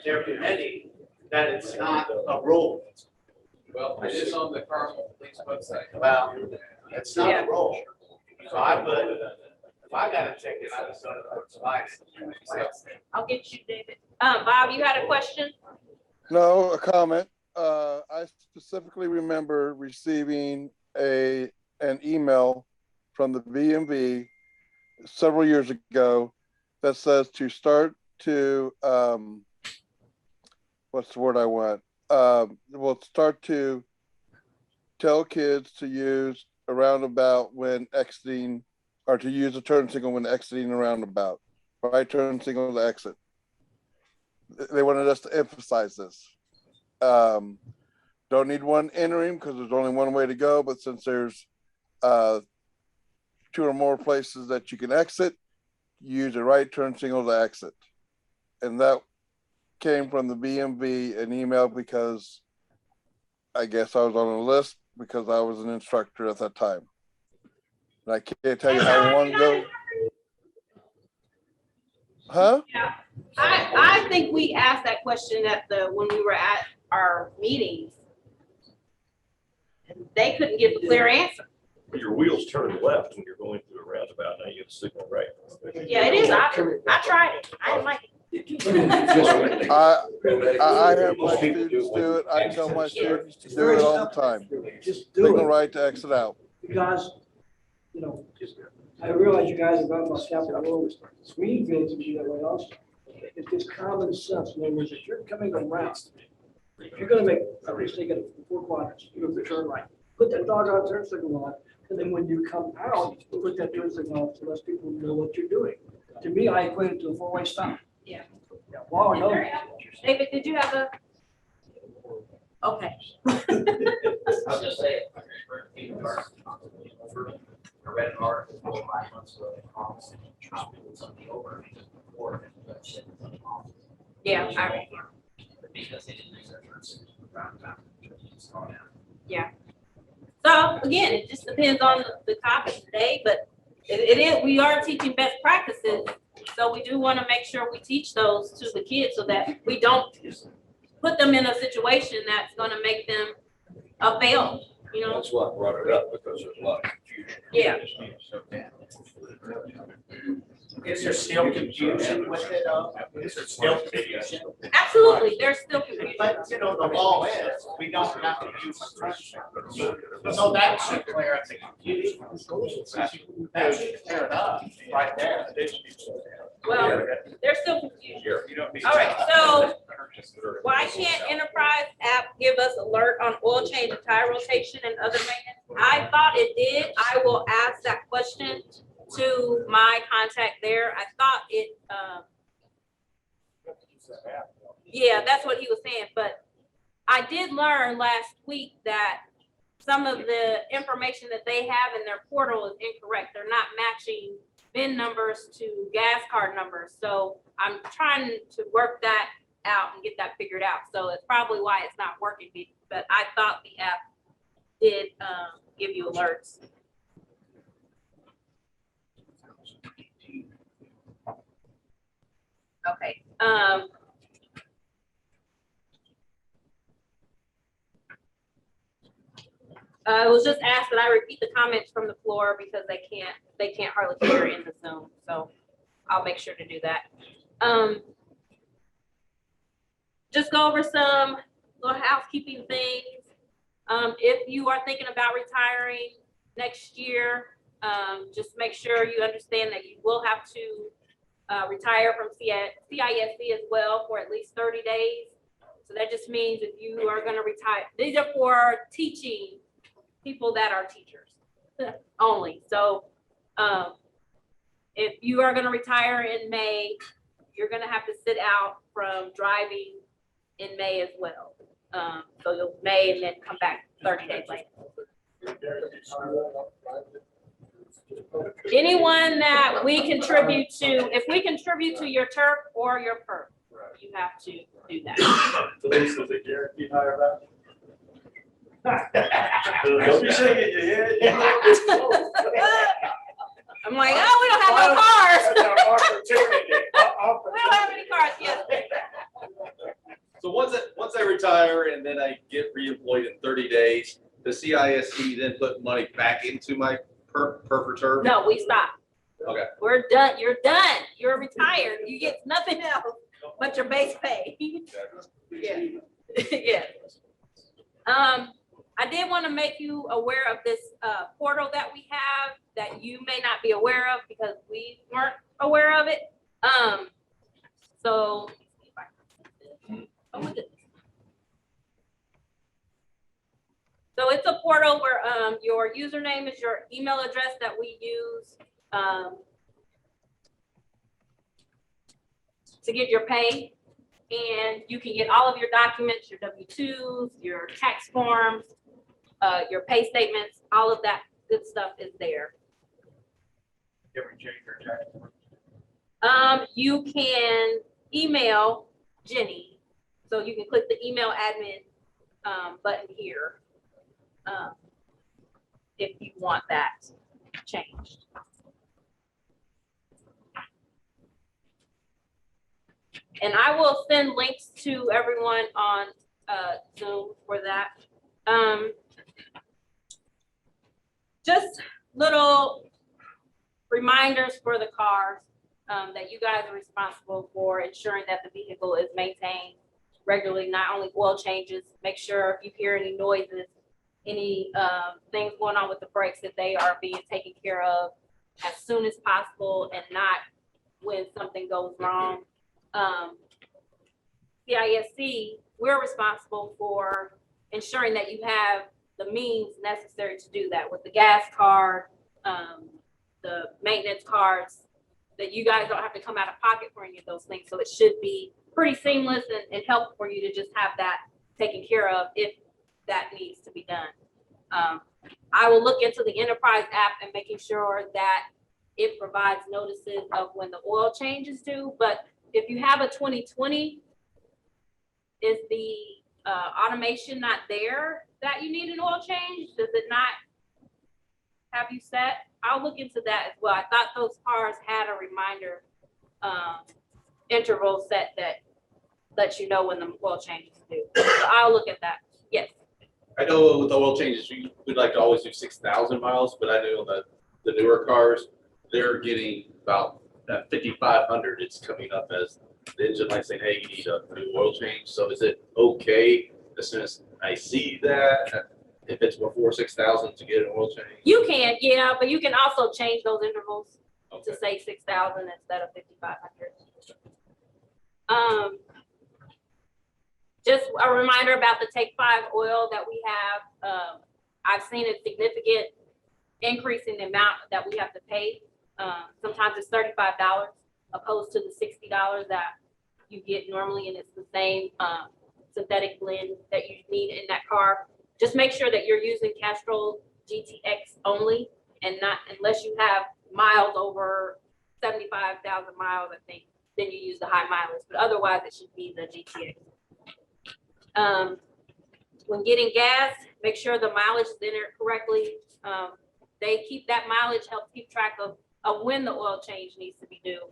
their committee that it's not a rule. Well, it is on the Carmel Police website. Well, it's not Yeah. a rule. So I would, if I got a ticket, I just would I'll get you, David. Bob, you had a question? No, a comment. I specifically remember receiving an email from the BMV several years ago that says to start to, what's the word I want? We'll start to tell kids to use a roundabout when exiting, or to use a turn signal when exiting a roundabout. Right turn signal to exit. They wanted us to emphasize this. Don't need one entering because there's only one way to go, but since there's 2 or more places that you can exit, use a right turn signal to exit. And that came from the BMV, an email, because I guess I was on a list because I was an instructor at that time. And I can't tell you how long ago. Huh? Yeah, I think we asked that question when we were at our meetings. And they couldn't give a clear answer. Your wheels turn left when you're going through a roundabout, now you have to signal right. Yeah, it is. I tried it. I didn't like it. I have my students do it. I tell my students to do it all the time. Just do Signal it, right to exit out. because, you know, I realize you guys are talking about Capitol Road, Greenfield, and you that way also. It's just common sense, in other words, if you're coming around, if you're gonna make a mistake at 4 quadrants, you have to turn right, put that doggone turn signal on, and then when you come out, put that turn signal on to let people know what you're doing. To me, I equate it to a 4-way stop. Yeah. Yeah, well, no. David, did you have a? Okay. I'll just say it. I read an article 4 or 5 months ago that promised something over before. Yeah, I read. Because they didn't use their turns around town. Yeah. So again, it just depends on the topic today, but it is, we are teaching best practices. So we do want to make sure we teach those to the kids so that we don't put them in a situation that's going to make them fail you know? That's what brought it up, because there's a lot of confusion. Yeah. Is there still confusion with it? Is there still confusion? Absolutely, there's still confusion. But, you know, the law is, we don't have to use instruction. So that should clear up the confusion. That should clear it up right there. Well, there's still confusion. You don't need. All right, so why can't Enterprise app give us alert on oil change, and tire rotation, and other maintenance? I thought it did. I will ask that question to my contact there. I thought it, yeah, that's what he was saying, but I did learn last week that some of the information that they have in their portal is incorrect. They're not matching VIN numbers to gas card numbers. So I'm trying to work that out and get that figured out. So it's probably why it's not working, but I thought the app did give you alerts. Okay. It was just asked that I repeat the comments from the floor because they can't hardly hear in the Zoom. So I'll make sure to do that. Just go over some little housekeeping things. If you are thinking about retiring next year, just make sure you understand that you will have to retire from CISC as well for at least 30 days. So that just means if you are going to retire, these are for teaching people that are teachers only. So if you are going to retire in May, you're going to have to sit out from driving in May as well. So you'll May and then come back 30 days later. Anyone that we contribute to, if we contribute to your turf or your perf, you have to do that. Denise, is it guaranteed higher value? Don't be shaking your head. I'm like, oh, we don't have no cars. We don't have any cars yet. So once I retire and then I get reemployed in 30 days, the CISC then put money back into my perf or turf? No, we stopped. Okay. We're done. You're done. You're retired. You get nothing else but your base pay. Yeah. Yeah. I did want to make you aware of this portal that we have that you may not be aware of because we weren't aware of it. So, oh, look at this. So it's a portal where your username is your email address that we use to get your pay. And you can get all of your documents, your W-2s, your tax forms, your pay statements, all of that good stuff is there. You can email Jenny. So you can click the email admin button here if you want that changed. And I will send links to everyone on Zoom for that. Just little reminders for the cars that you guys are responsible for ensuring that the vehicle is maintained regularly, not only oil changes. Make sure if you hear any noises, any things going on with the brakes, that they are being taken care of as soon as possible and not when something goes wrong. CISC, we're responsible for ensuring that you have the means necessary to do that with the gas card, the maintenance cards, that you guys don't have to come out of pocket for any of those things. So it should be pretty seamless and helpful for you to just have that taken care of if that needs to be done. I will look into the Enterprise app and making sure that it provides notices of when the oil change is due. But if you have a 2020, is the automation not there that you need an oil change? Does it not have you set? I'll look into that as well. I thought those cars had a reminder interval set that lets you know when the oil change is due. So I'll look at that. Yes. I know with the oil changes, we'd like to always do 6,000 miles, but I know that the newer cars, they're getting about that 5,500. It's coming up as the engine light saying, hey, you need a new oil change. So is it okay as soon as I see that, if it's before 6,000 to get an oil change? You can, yeah, but you can also change those intervals Okay. to say 6,000 instead of 5,500. Just a reminder about the Take 5 oil that we have. I've seen a significant increase in the amount that we have to pay. Sometimes it's $35 opposed to the $60 that you get normally, and it's the same synthetic blend that you need in that car. Just make sure that you're using Castrol GTX only, and not unless you have miles over 75,000 miles, I think, then you use the high mileage, but otherwise it should be the GTX. When getting gas, make sure the mileage is entered correctly. They keep that mileage, helps keep track of when the oil change needs to be due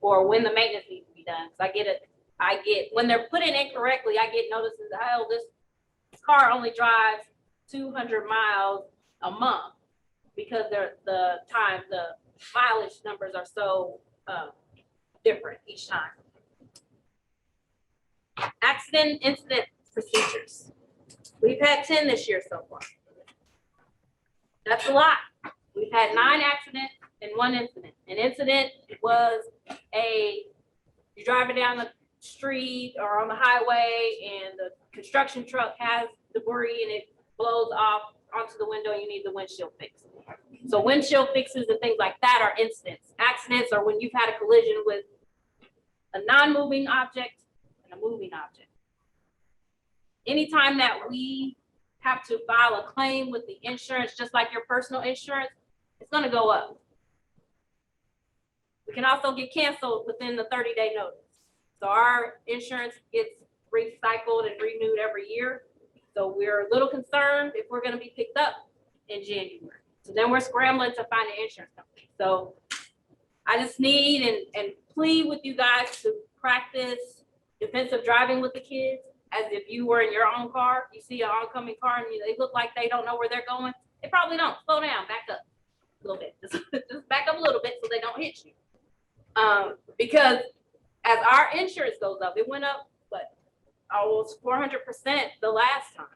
or when the maintenance needs to be done. So I get when they're put in incorrectly, I get notices, oh, this car only drives 200 miles a month because the mileage numbers are so different each time. Accident incident procedures. We've had 10 this year so far. That's a lot. We've had 9 accidents and 1 incident. An incident was you're driving down the street or on the highway and the construction truck has debris and it blows off onto the window and you need the windshield fixed. So windshield fixes and things like that are incidents. Accidents are when you've had a collision with a non-moving object and a moving object. Anytime that we have to file a claim with the insurance, just like your personal insurance, it's going to go up. We can also get canceled within the 30-day notice. So our insurance gets recycled and renewed every year. So we're a little concerned if we're going to be picked up in January. So then we're scrambling to find an insurance company. So I just need and plead with you guys to practice defensive driving with the kids as if you were in your own car. You see an oncoming car and they look like they don't know where they're going. They probably don't. Slow down, back up a little bit. Just back up a little bit so they don't hit you. Because as our insurance goes up, it went up, but almost 400% the last time.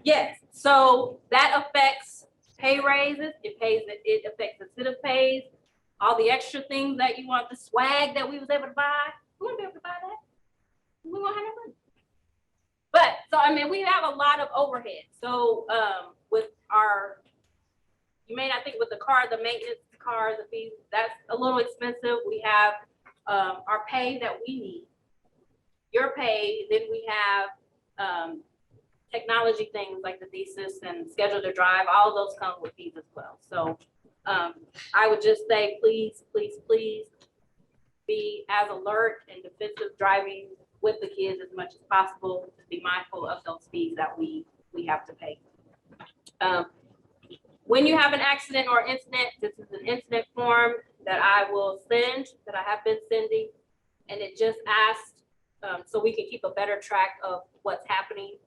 Yes, so that affects pay raises. It affects incentive pays, all the extra things that you want, the swag that we was able to buy. We won't be able to buy that. We won't have that money. But so I mean, we have a lot of overhead. So with our, you may not think with the car, the maintenance car, the fees, that's a little expensive. We have our pay that we need. Your pay, then we have technology things like the thesis and schedule to drive, all of those come with fees as well. So I would just say, please, please, please be as alert and defensive driving with the kids as much as possible to be mindful of those fees that we have to pay. When you have an accident or incident, this is an incident form that I will send, that I have been sending, and it just asked so we can keep a better track of what's happening,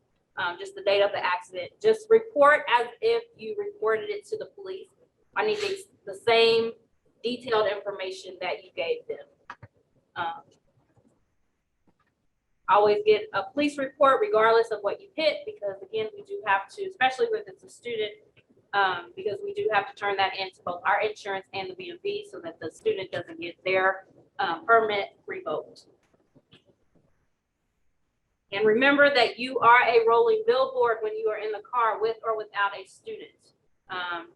just the date of the accident. Just report as if you reported it to the police. I need the same detailed information that you gave them. Always get a police report regardless of what you hit, because again, we do have to, especially if it's a student, because we do have to turn that into both our insurance and the BMV so that the student doesn't get their permit revoked. And remember that you are a rolling billboard when you are in the car with or without a student.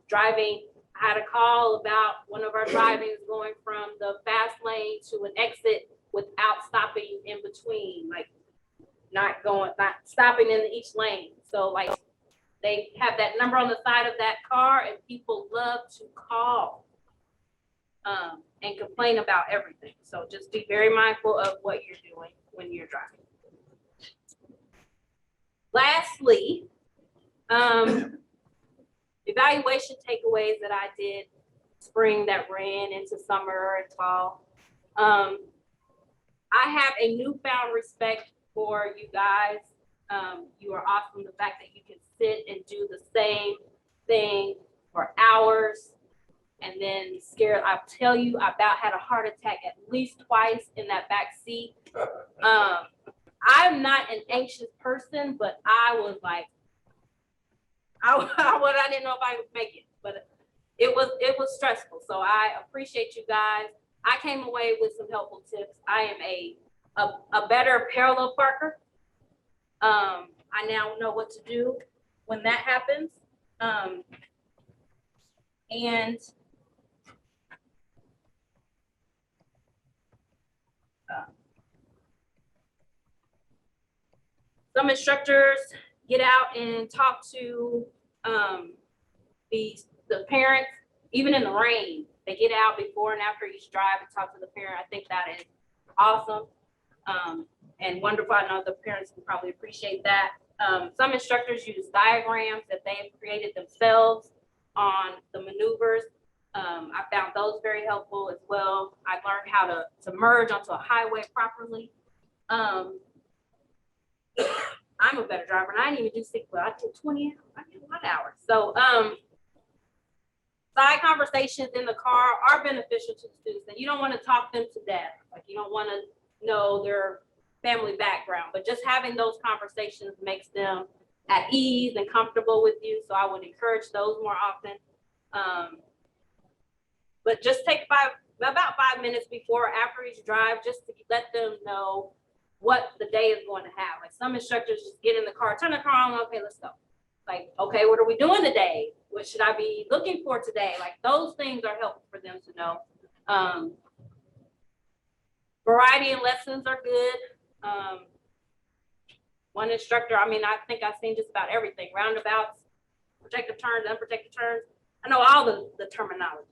Driving, I had a call about one of our drivings going from the fast lane to an exit without stopping in between, like not stopping in each lane. So like they have that number on the side of that car and people love to call and complain about everything. So just be very mindful of what you're doing when you're driving. Lastly, evaluation takeaways that I did spring that ran into summer and fall. I have a newfound respect for you guys. You are awesome. The fact that you can sit and do the same thing for hours and then scared. I'll tell you, I about had a heart attack at least twice in that back seat. I'm not an anxious person, but I was like, I didn't know if I would make it, but it was stressful. So I appreciate you guys. I came away with some helpful tips. I am a better parallel parker. I now know what to do when that happens. And some instructors get out and talk to the parents, even in the rain. They get out before and after each drive and talk to the parent. I think that is awesome and wonderful. I know the parents can probably appreciate that. Some instructors use diagrams that they have created themselves on the maneuvers. I found those very helpful as well. I learned how to merge onto a highway properly. I'm a better driver, and I didn't even do 6, but I did 20 hours. I did a lot of hours. So side conversations in the car are beneficial to the students, and you don't want to talk them to death. Like, you don't want to know their family background, but just having those conversations makes them at ease and comfortable with you. So I would encourage those more often. But just take about 5 minutes before or after each drive, just to let them know what the day is going to have. Like, some instructors just get in the car, turn the car on, okay, let's go. Like, okay, what are we doing today? What should I be looking for today? Like, those things are helpful for them to know. Variety in lessons are good. One instructor, I mean, I think I've seen just about everything. Roundabouts, protective turns, unprotected turns. I know all the terminology.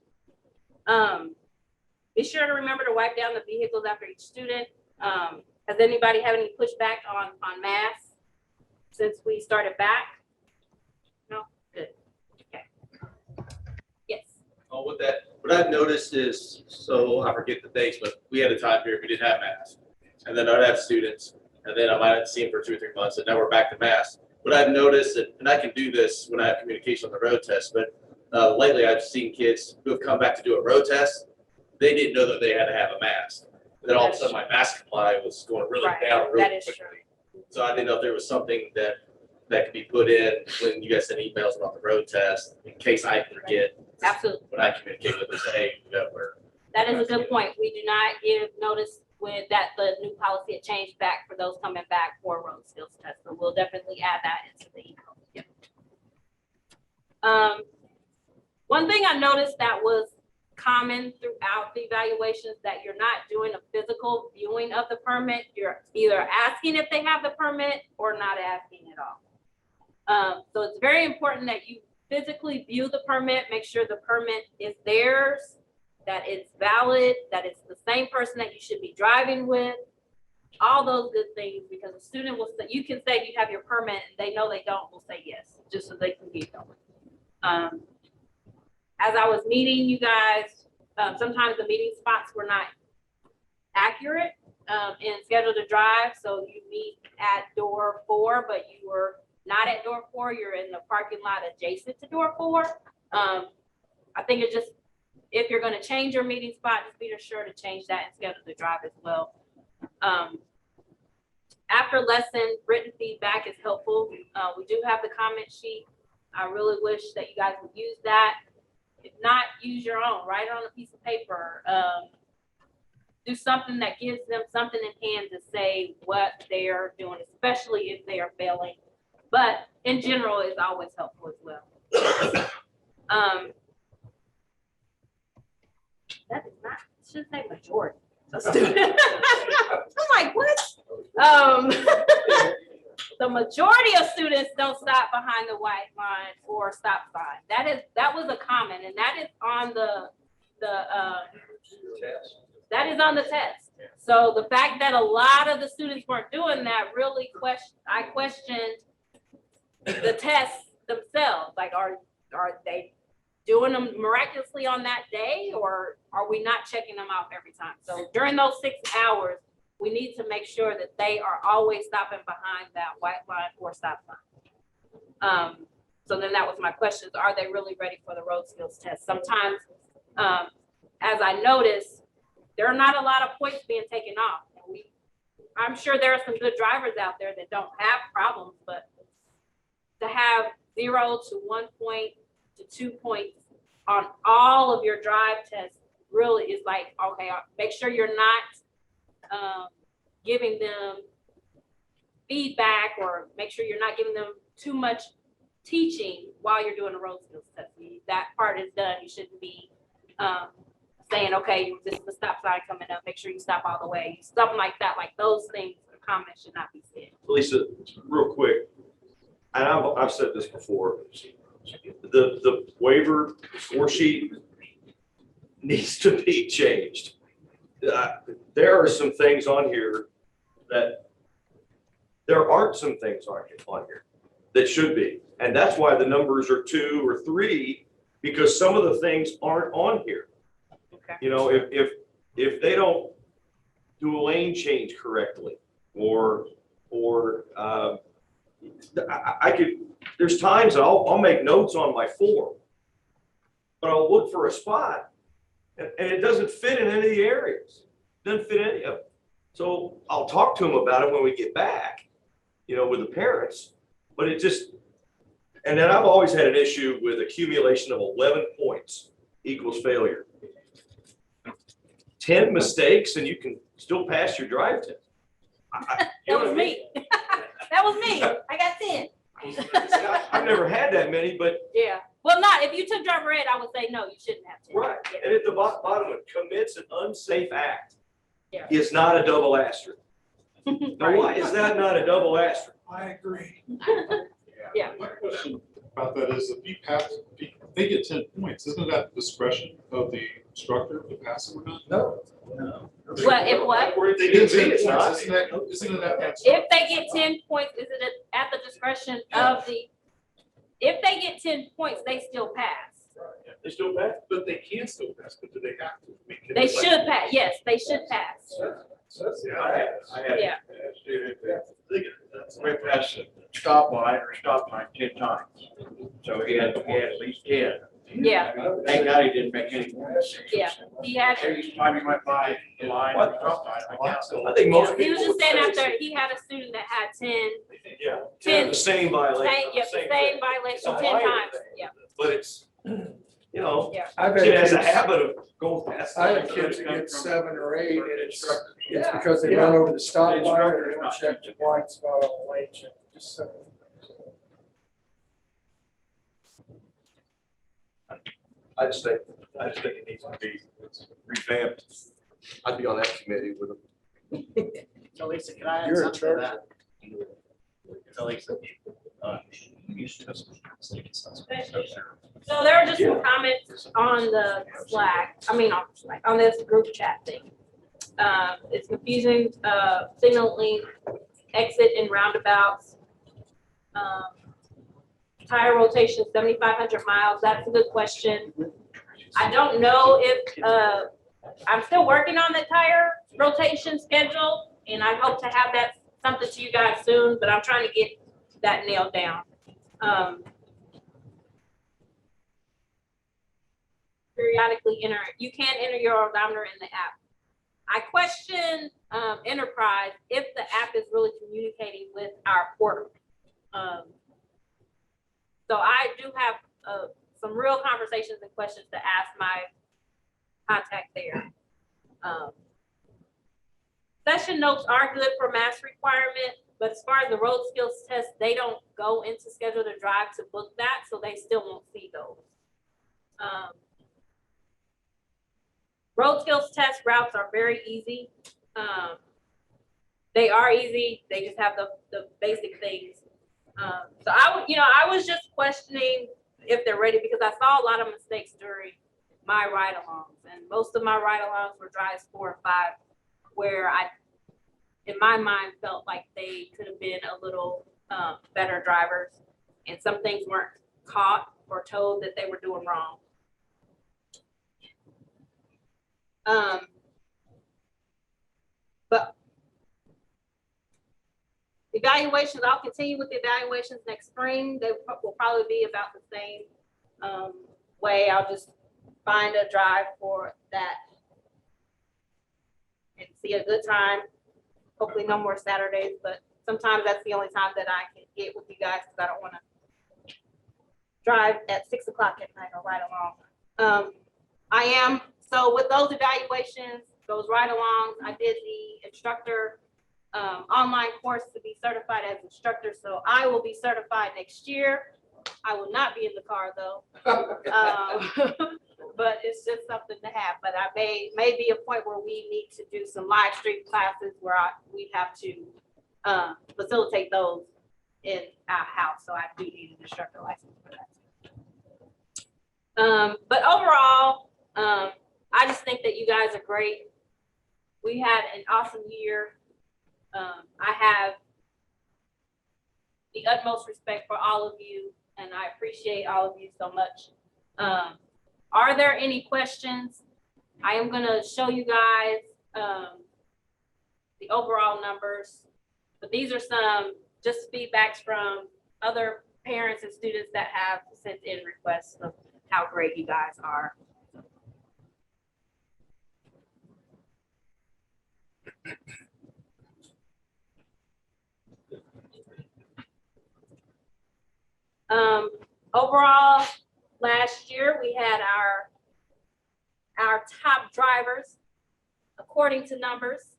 Be sure to remember to wipe down the vehicles after each student. Has anybody had any pushback on masks since we started back? No? Good. Okay. Yes. Oh, with that, what I've noticed is, so I forget the dates, but we had a time period we didn't have masks. And then I'd have students, and then I might not see them for 2 or 3 months, and now we're back to masks. What I've noticed, and I can do this when I have communication on the road test, but lately I've seen kids who have come back to do a road test. They didn't know that they had to have a mask. Then all of a sudden my mask supply was going really down really quickly. So I didn't know if there was something that could be put in when you guys send emails about the road test, in case I forget. Absolutely. When I communicate with them, say, hey, we got where. That is a good point. We do not give notice with that the new policy had changed back for those coming back for road skills test. So we'll definitely add that into the email. Yep. One thing I noticed that was common throughout the evaluations, that you're not doing a physical viewing of the permit. You're either asking if they have the permit or not asking at all. So it's very important that you physically view the permit, make sure the permit is theirs, that it's valid, that it's the same person that you should be driving with, all those good things, because a student will say, you can say you have your permit and they know they don't, will say yes, just so they can get going. As I was meeting you guys, sometimes the meeting spots were not accurate and scheduled to drive. So you meet at door 4, but you were not at door 4. You're in the parking lot adjacent to door 4. I think it's just, if you're going to change your meeting spot, just be sure to change that and schedule the drive as well. After lesson, written feedback is helpful. We do have the comment sheet. I really wish that you guys would use that. If not, use your own. Write it on a piece of paper. Do something that gives them something in hand to say what they are doing, especially if they are failing. But in general, it's always helpful as well. That is not, it should say majority. I'm like, what? The majority of students don't stop behind the white line or stop sign. That was a comment, and that is on that is on the test. So the fact that a lot of the students weren't doing that really I questioned the tests themselves. Like, are they doing them miraculously on that day, or are we not checking them out every time? So during those 6 hours, we need to make sure that they are always stopping behind that white line or stop sign. So then that was my question, are they really ready for the road skills test? Sometimes, as I noticed, there are not a lot of points being taken off. I'm sure there are some good drivers out there that don't have problems, but to have 0 to 1 point to 2 points on all of your drive tests really is like, okay, make sure you're not giving them feedback, or make sure you're not giving them too much teaching while you're doing a road skills test. That part is done. You shouldn't be saying, okay, this is the stop sign coming up, make sure you stop all the way, something like that. Like those things, comments should not be said. Lisa, real quick, and I've said this before, the waiver score sheet needs to be changed. There are some things on here that there aren't some things on here that should be. And that's why the numbers are 2 or 3, because some of the things aren't on here. Okay. You know, if they don't do a lane change correctly, or I could, there's times that I'll make notes on my form, but I'll look for a spot and it doesn't fit in any of the areas. Doesn't fit any of them. So I'll talk to them about it when we get back, you know, with the parents, but it just, and then I've always had an issue with accumulation of 11 points equals failure. 10 mistakes and you can still pass your drive test. That was me. That was me. I got 10. I've never had that many, but. Yeah. Well, not if you took driver ed, I would say no, you shouldn't have 10. Right. Yeah. And at the bottom, it commits an unsafe act. Yeah. Is not a double asterisk. Now, why is that not a double asterisk? I agree. Yeah. My question about that is, if they get 10 points, isn't that the discretion of the instructor to pass them or not? No. What, if what? They get 10 points, isn't it that? If they get 10 points, is it at the discretion of the, if they get 10 points, they still pass. They still pass? But they can still pass, but do they have to? I mean, can They should pass, yes, they should pass. Yeah. I had Yeah. a student that That's went past the stop line 10 times. So he had at least 10. Yeah, Thank God he didn't make any more mistakes. yeah, he had, Every time he went by the line, or stop line, I counted. I think most he people. was just would saying say- after, he had a student that had 10, Yeah, 10 the same violation. same violation 10 times, yeah. But it's, you know, Yeah. I've had kid has a kids, habit of going past. I had that. kids that get 7 or 8, and it's Yeah. because they run over the stop line, or they don't check the blind spot on the lane check. Just so. I just think it needs to be revamped. I'd be on that committee with them. So Lisa, can I add You're in something to charge. that? So Lisa. So there are just some comments on the Slack, on this group chat thing. It's confusing, signaling exit and roundabouts. Tire rotation, 7,500 miles, that's a good question. I don't know if, I'm still working on the tire rotation schedule, and I hope to have that something to you guys soon, but I'm trying to get that nailed down. Periodically enter, you can enter your odometer in the app. I question Enterprise if the app is really communicating with our portal. So I do have some real conversations and questions to ask my contact there. Session notes are good for mass requirement, but as far as the road skills test, they don't go into schedule to drive to book that, so they still won't see those. Road skills test routes are very easy. They are easy. They just have the basic things. So I was just questioning if they're ready, because I saw a lot of mistakes during my ride-alongs, and most of my ride-alongs were drives 4 and 5, where I, in my mind, felt like they could have been a little better drivers, and some things weren't caught or told that they were doing wrong. But Evaluations, I'll continue with the evaluations next spring. They will probably be about the same way. I'll just find a drive for that and see a good time. Hopefully no more Saturdays, but sometimes that's the only time that I can get with you guys because I don't want to drive at 6 o'clock at night or ride along. So with those evaluations, those ride-alongs, I did the instructor online course to be certified as instructor. So I will be certified next year. I will not be in the car though. But it's just something to have. But I may be a point where we need to do some live stream classes where we have to facilitate those in our house. So I do need an instructor license for that. But overall, I just think that you guys are great. We had an awesome year. I have the utmost respect for all of you, and I appreciate all of you so much. Are there any questions? I am going to show you guys the overall numbers, but these are some just feedbacks from other parents and students that have sent in requests of how great you guys are. Overall, last year we had our top drivers according to numbers.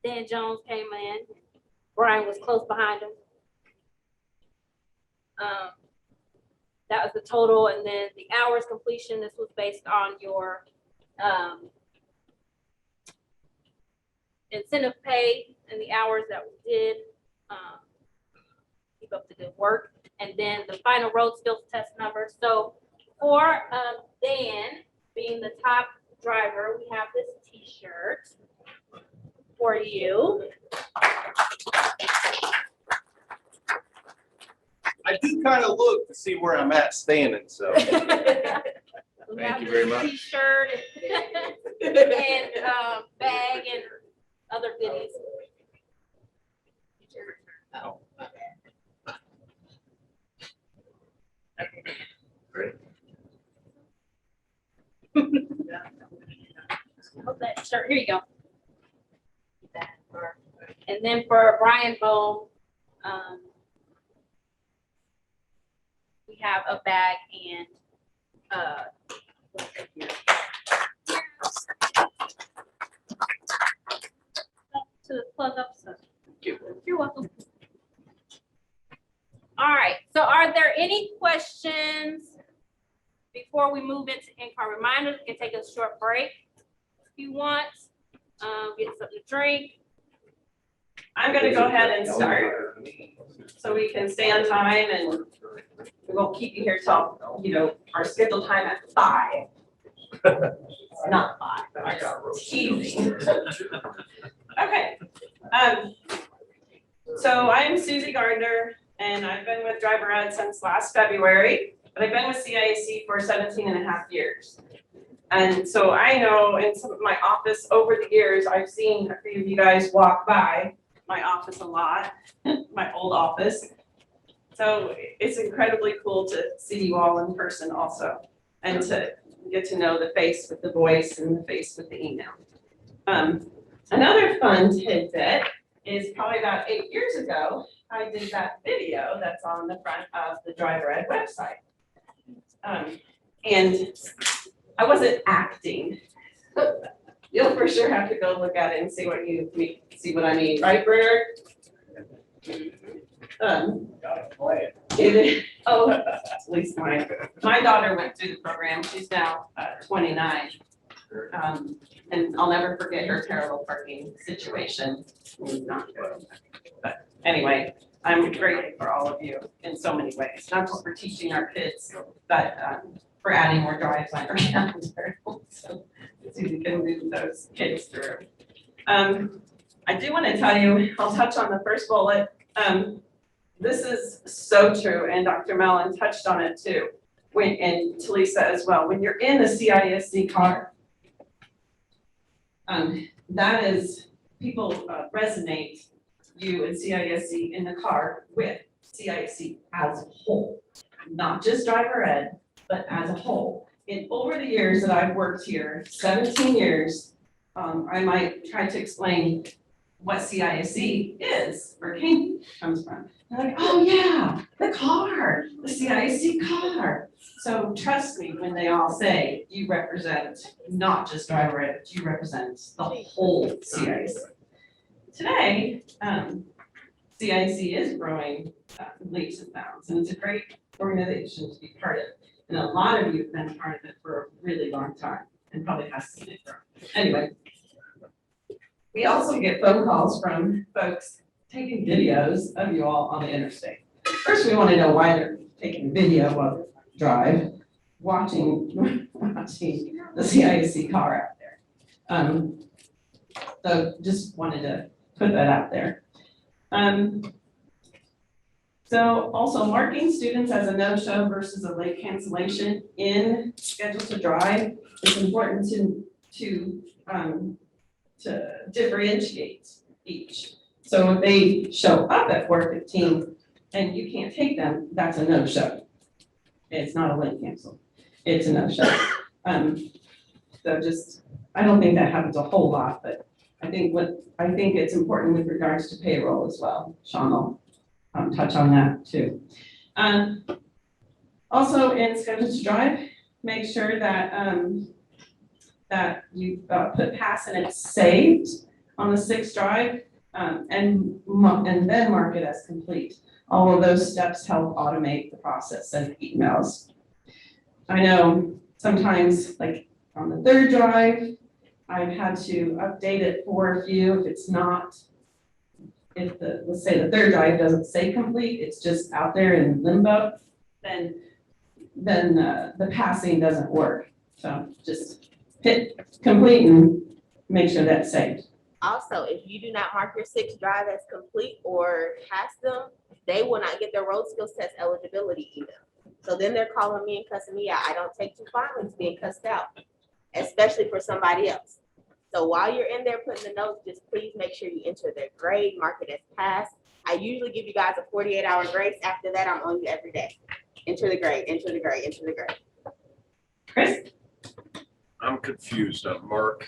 Dan Jones came in. Brian was close behind him. That was the total, and then the hours completion. This was based on your incentive pay and the hours that we did. Keep up the good work. And then the final road skills test number. So for Dan being the top driver, we have this t-shirt for you. I do kind of look to see where I'm at standing, so. We Thank have you very this much. T-shirt and bag and other goodies. Oh. Great. Hope that shirt. Here you go. And then for Brian Bohm, we have a bag and what's it here? To plug up some. You're welcome. All right. So are there any questions before we move into in-car reminders? We can take a short break if you want. Get something to drink. I'm gonna go ahead and start so we can stay on time and we won't keep you here till, our scheduled time at 5. Not 5. Teasing. Okay. So I'm Susie Gardner and I've been with Driver Ed since last February, but I've been with CIAC for 17 and a half years. And so I know in some of my office over the years, I've seen a few of you guys walk by my office a lot, my old office. So it's incredibly cool to see you all in person also, and to get to know the face with the voice and the face with the email. Another fun tidbit is probably about 8 years ago, I did that video that's on the front of the Driver Ed website. And I wasn't acting. You'll for sure have to go look at it and see what I mean, right, Bernard? At least my daughter went through the program. She's now 29. And I'll never forget her parallel parking situation. But anyway, I'm grateful for all of you in so many ways, not just for teaching our kids, but for adding more drives on our calendar. So we can move those kids through. I do want to tell you, I'll touch on the first bullet. This is so true, and Dr. Mellon touched on it too, and Talisa as well. When you're in the CISC car, that is people resonate you and CISC in the car with CISC as a whole, not just driver ed, but as a whole. In over the years that I've worked here, 17 years, I might try to explain what CISC is or comes from. They're like, oh yeah, the car, the CISC car. So trust me when they all say you represent not just driver ed, but you represent the whole CISC. Today, CIC is growing leaps and bounds, and it's a great organization to be part of. And a lot of you have been part of it for a really long time, and probably has seen it grow. Anyway, we also get phone calls from folks taking videos of you all on the interstate. First, we want to know why they're taking video of the drive, watching the CISC car out there. So just wanted to put that out there. So also marking students as a no-show versus a late cancellation in schedule to drive is important to differentiate each. So if they show up at 4:15 and you can't take them, that's a no-show. It's not a late cancel, it's a no-show. So just, I don't think that happens a whole lot, but I think it's important with regards to payroll as well. Sean will touch on that too. Also in schedule to drive, make sure that that you put pass and it's saved on the 6th drive, and then mark it as complete. All of those steps help automate the process and emails. I know sometimes, like on the 3rd drive, I've had to update it for a few. If it's not, let's say the 3rd drive doesn't say complete, it's just out there in limbo, then the passing doesn't work. So just hit complete and make sure that's saved. Also, if you do not mark your 6th drive as complete or pass them, they will not get their road skills test eligibility email. So then they're calling me and cussing me out. I don't take too fondly to being cussed out, especially for somebody else. So while you're in there putting the notes, just please make sure you enter their grade, mark it as passed. I usually give you guys a 48-hour grace. After that, I'm on you every day. Enter the grade, enter the grade, enter the grade. Chris? I'm confused on mark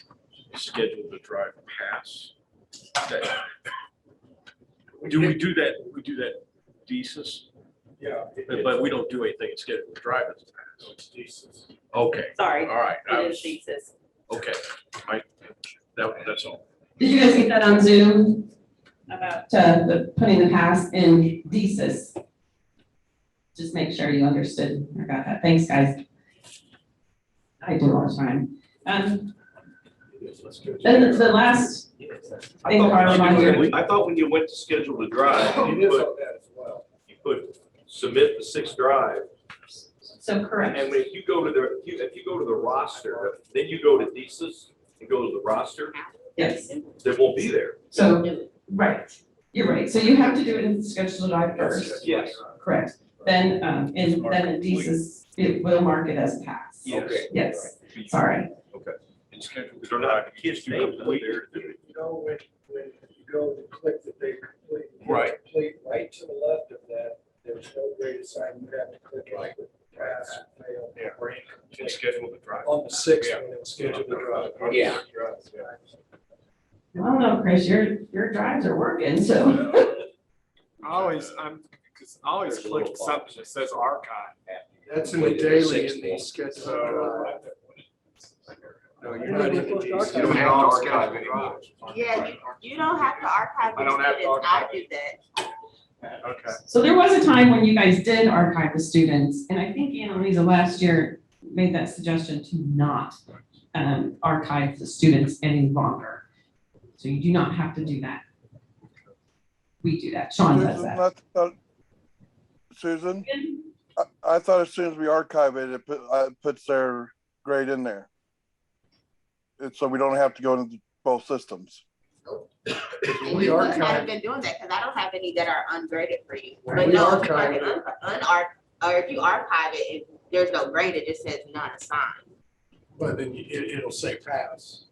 scheduled to drive pass. Do we do that? We do that thesis, Yeah. but we don't do anything in scheduled to drive as pass. It's thesis. Okay, Sorry, all right. it is thesis. Okay, that's all. Did you guys get that on Zoom about putting the pass in thesis? Just make sure you understood or got that. Thanks, guys. I do all the time. Then the last thing, Carly, I thought when you went to schedule to drive, It is on that as well. you put submit the 6th drive. so correct. And if you go to the roster, then you go to thesis and go to the roster, Yes, they won't be there. so, right, you're right. So you have to do it in schedule to drive first. Yes. Correct. Then, in thesis, it will mark it as pass. Okay. Yes, sorry. Okay. It's scheduled to drive. Kids do not play there. You know, when you go to click that they complete. Right. Complete right to the left of that, there's no grade assignment. You have to click right with pass and fail. Yeah, it's scheduled to drive. On the 6th one, it's scheduled to drive. Yeah. I don't know, Chris, your drives are working, so. Because I always click something that says archive. That's in the daily in the schedule. No, you're not in the You don't have to archive anymore. Yeah, you don't have to archive I your don't have to students. I archive do that. Okay. So there was a time when you guys did archive the students, and I think Annalisa last year made that suggestion to not archive the students any longer. So you do not have to do that. We do that. Sean does that. Susan, I thought as soon as we archive it, it puts their grade in there. It's so we don't have to go into both systems. And you haven't been doing that because I don't have any that are ungraded for you. When But we no, if you archive mark it or if you archive it, there's no grade, it just says not assigned. But then it'll say pass.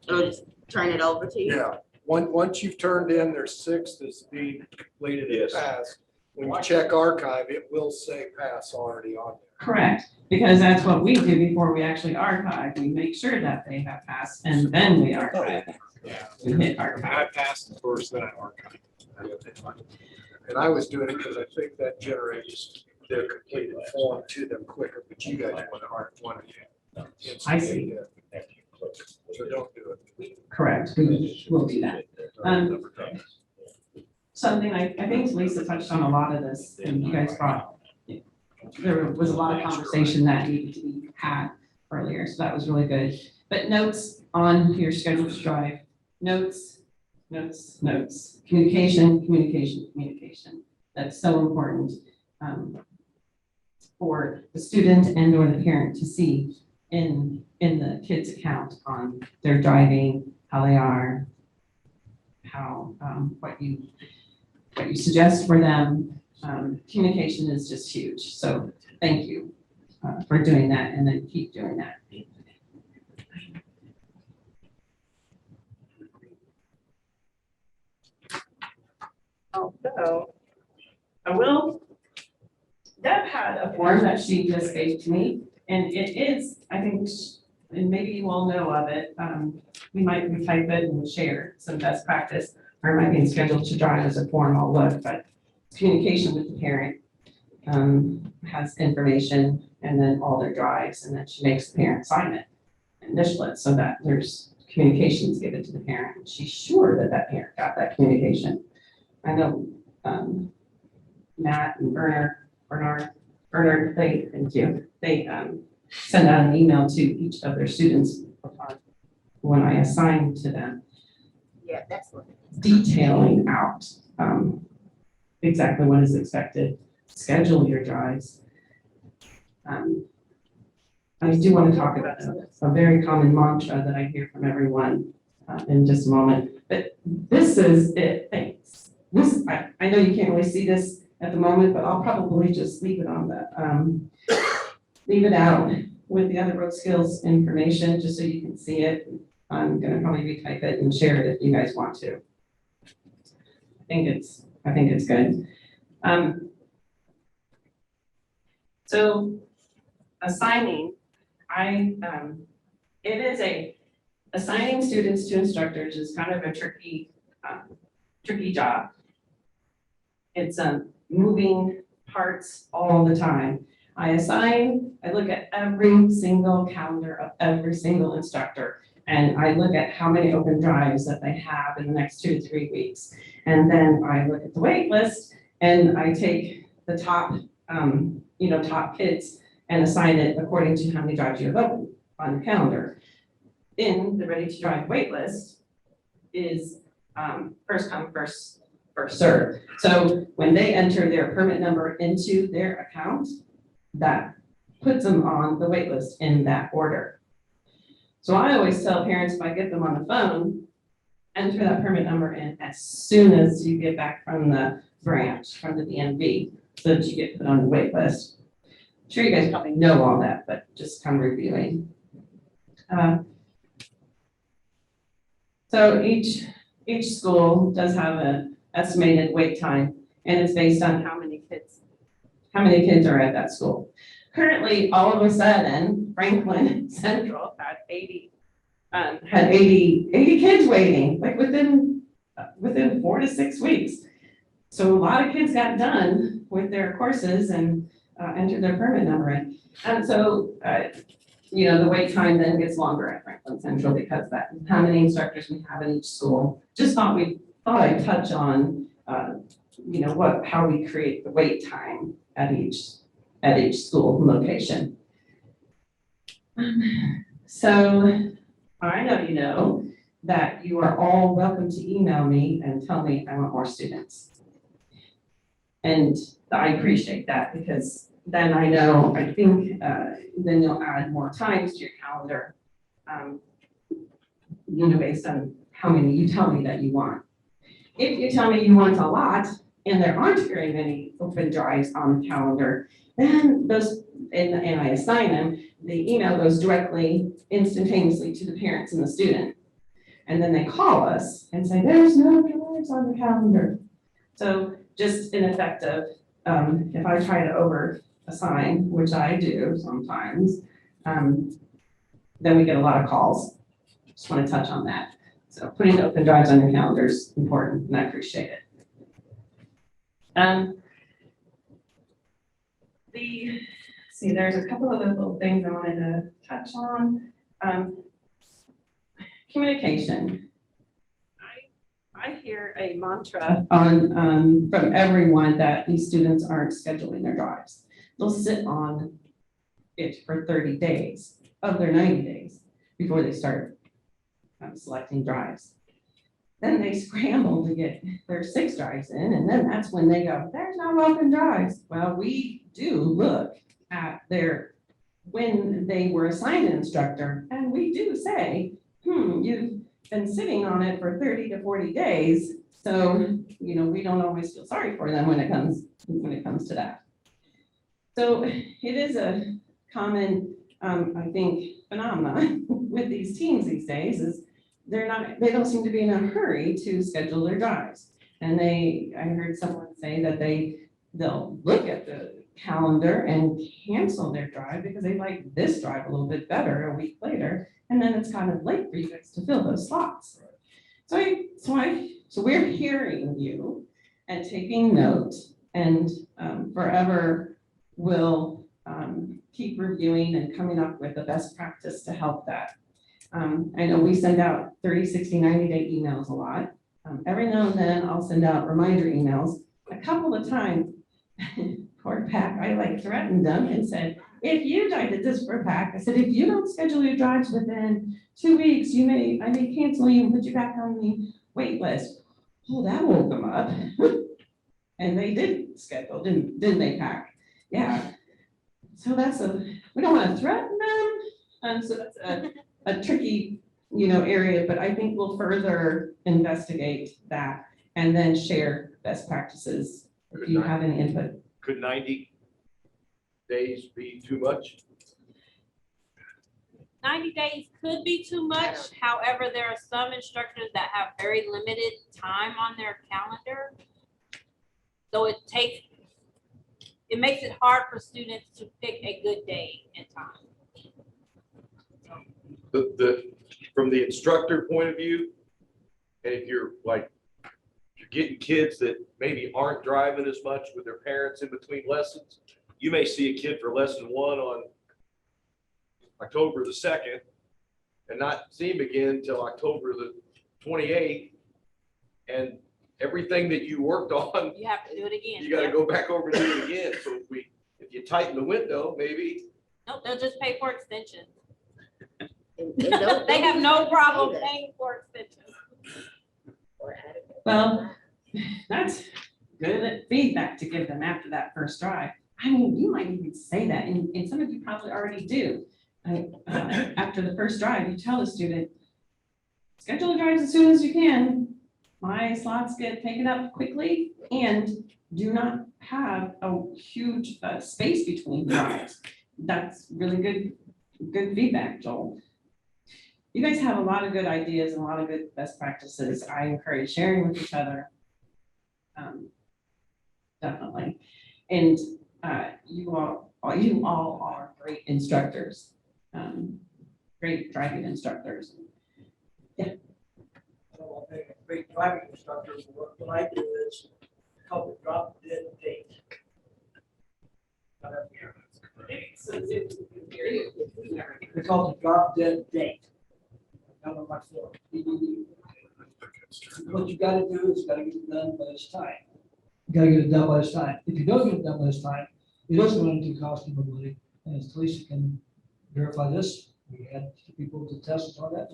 It'll just turn it over to you. Yeah, once you've turned in their sixth is being completed and Yes. passed, when you check archive, it will say pass already on there. Correct, because that's what we do before we actually archive. We make sure that they have passed and then we archive. Yeah. We hit archive. I passed the first, then I archived. And I was doing it because I think that generates their completed form to them quicker, but you guys want to. I see. So don't do it. Correct, we will do that. Something I think Lisa touched on a lot of this, and you guys brought, there was a lot of conversation that needed to be had earlier, so that was really good. But notes on your scheduled drive, notes, communication. That's so important for the student and or the parent to see in the kid's account on their driving, how they are, how, what you suggest for them. Communication is just huge. So thank you for doing that, and then keep doing that. Also, Deb had a form that she just gave to me, and it is, I think, and maybe you all know of it. We might retype it and share some best practice, or it might be scheduled to drive as a form, I'll look, but communication with the parent has information and then all their drives, and then she makes the parent sign it, initial it, so that there's communications given to the parent, and she's sure that that parent got that communication. I know Matt and Bernard, they, thank you, they send out an email to each of their students when I assign to them. Yeah, that's what. Detailing out exactly what is expected, schedule your drives. I do want to talk about a very common mantra that I hear from everyone in just a moment, but this is it, thanks. This, I know you can't really see this at the moment, but I'll probably just leave it on the, leave it out with the other road skills information, just so you can see it. I'm gonna probably retype it and share it if you guys want to. I think it's good. So assigning, assigning students to instructors is kind of a tricky job. It's moving parts all the time. I look at every single calendar of every single instructor, and I look at how many open drives that they have in the next 2 to 3 weeks. And then I look at the wait list, and I take the top, top kids and assign it according to how many drives you have open on your calendar. In the ready to drive wait list is first come, first serve. So when they enter their permit number into their account, that puts them on the wait list in that order. So I always tell parents, if I get them on the phone, enter that permit number in as soon as you get back from the branch, from the DMV, so that you get put on the wait list. I'm sure you guys probably know all that, but just kind of reviewing. So each school does have an estimated wait time, and it's based on how many kids are at that school. Currently, all of a sudden, Franklin Central had 80 kids waiting, like within 4 to 6 weeks. So a lot of kids got done with their courses and entered their permit number in. And so, the wait time then gets longer at Franklin Central because that how many instructors we have in each school. Just thought I'd touch on, how we create the wait time at each school location. So I know you know that you are all welcome to email me and tell me I want more students. And I appreciate that, because then I know, I think, then you'll add more times to your calendar, based on how many you tell me that you want. If you tell me you want a lot and there aren't very many open drives on the calendar, then and I assign them, the email goes directly, instantaneously to the parents and the student. And then they call us and say, there's no drives on the calendar. So just ineffective, if I try to over assign, which I do sometimes, then we get a lot of calls. Just want to touch on that. So putting open drives on your calendar is important, and I appreciate it. There's a couple other little things I wanted to touch on. Communication. I hear a mantra on from everyone that these students aren't scheduling their drives. They'll sit on it for 30 days of their 90 days before they start selecting drives. Then they scramble to get their 6 drives in, and then that's when they go, there's no open drives. Well, we do look at when they were assigned an instructor, and we do say, you've been sitting on it for 30 to 40 days. So, we don't always feel sorry for them when it comes to that. So it is a common, I think, phenomenon with these teams these days is they don't seem to be in a hurry to schedule their drives. And I heard someone say that they'll look at the calendar and cancel their drive because they like this drive a little bit better a week later. And then it's kind of late for you guys to fill those slots. So we're hearing you and taking note, and forever will keep reviewing and coming up with the best practice to help that. I know we send out 30, 60, 90-day emails a lot. Every now and then I'll send out reminder emails. A couple of times, poor Pat, I threatened them and said, I did this for Pat. I said, if you don't schedule your drives within 2 weeks, I may cancel you and put you back on the wait list. Oh, that woke them up. And they did schedule, didn't they, Pat? Yeah. So we don't want to threaten them. So that's a tricky, area, but I think we'll further investigate that and then share best practices if you have any input. Could 90 days be too much? 90 days could be too much. However, there are some instructors that have very limited time on their calendar. So it makes it hard for students to pick a good day and time. From the instructor point of view, and if you're getting kids that maybe aren't driving as much with their parents in between lessons, you may see a kid for lesson 1 on October the 2nd and not see him again until October the 28th. And everything that you worked on, You have to do it again. you got to go back over and do it again. So if you tighten the window, maybe. Nope, they'll just pay for extensions. And They have no problem paying for extensions. Well, that's good feedback to give them after that first drive. I mean, you might even say that, and some of you probably already do. After the first drive, you tell the student, schedule the drives as soon as you can. My slots get taken up quickly, and do not have a huge space between drives. That's really good feedback, Joel. You guys have a lot of good ideas and a lot of good best practices. I encourage sharing with each other. Definitely. And you all are great instructors, great driving instructors. Yeah. I don't want to make a great driving instructor. What I do is called the drop dead date. It's called the drop dead date. Down on my floor. What you gotta do is you gotta get it done by this time. You gotta get it done by this time. If you don't get it done by this time, it is going to cost you money. And as Lisa can verify this, we had people to test on that.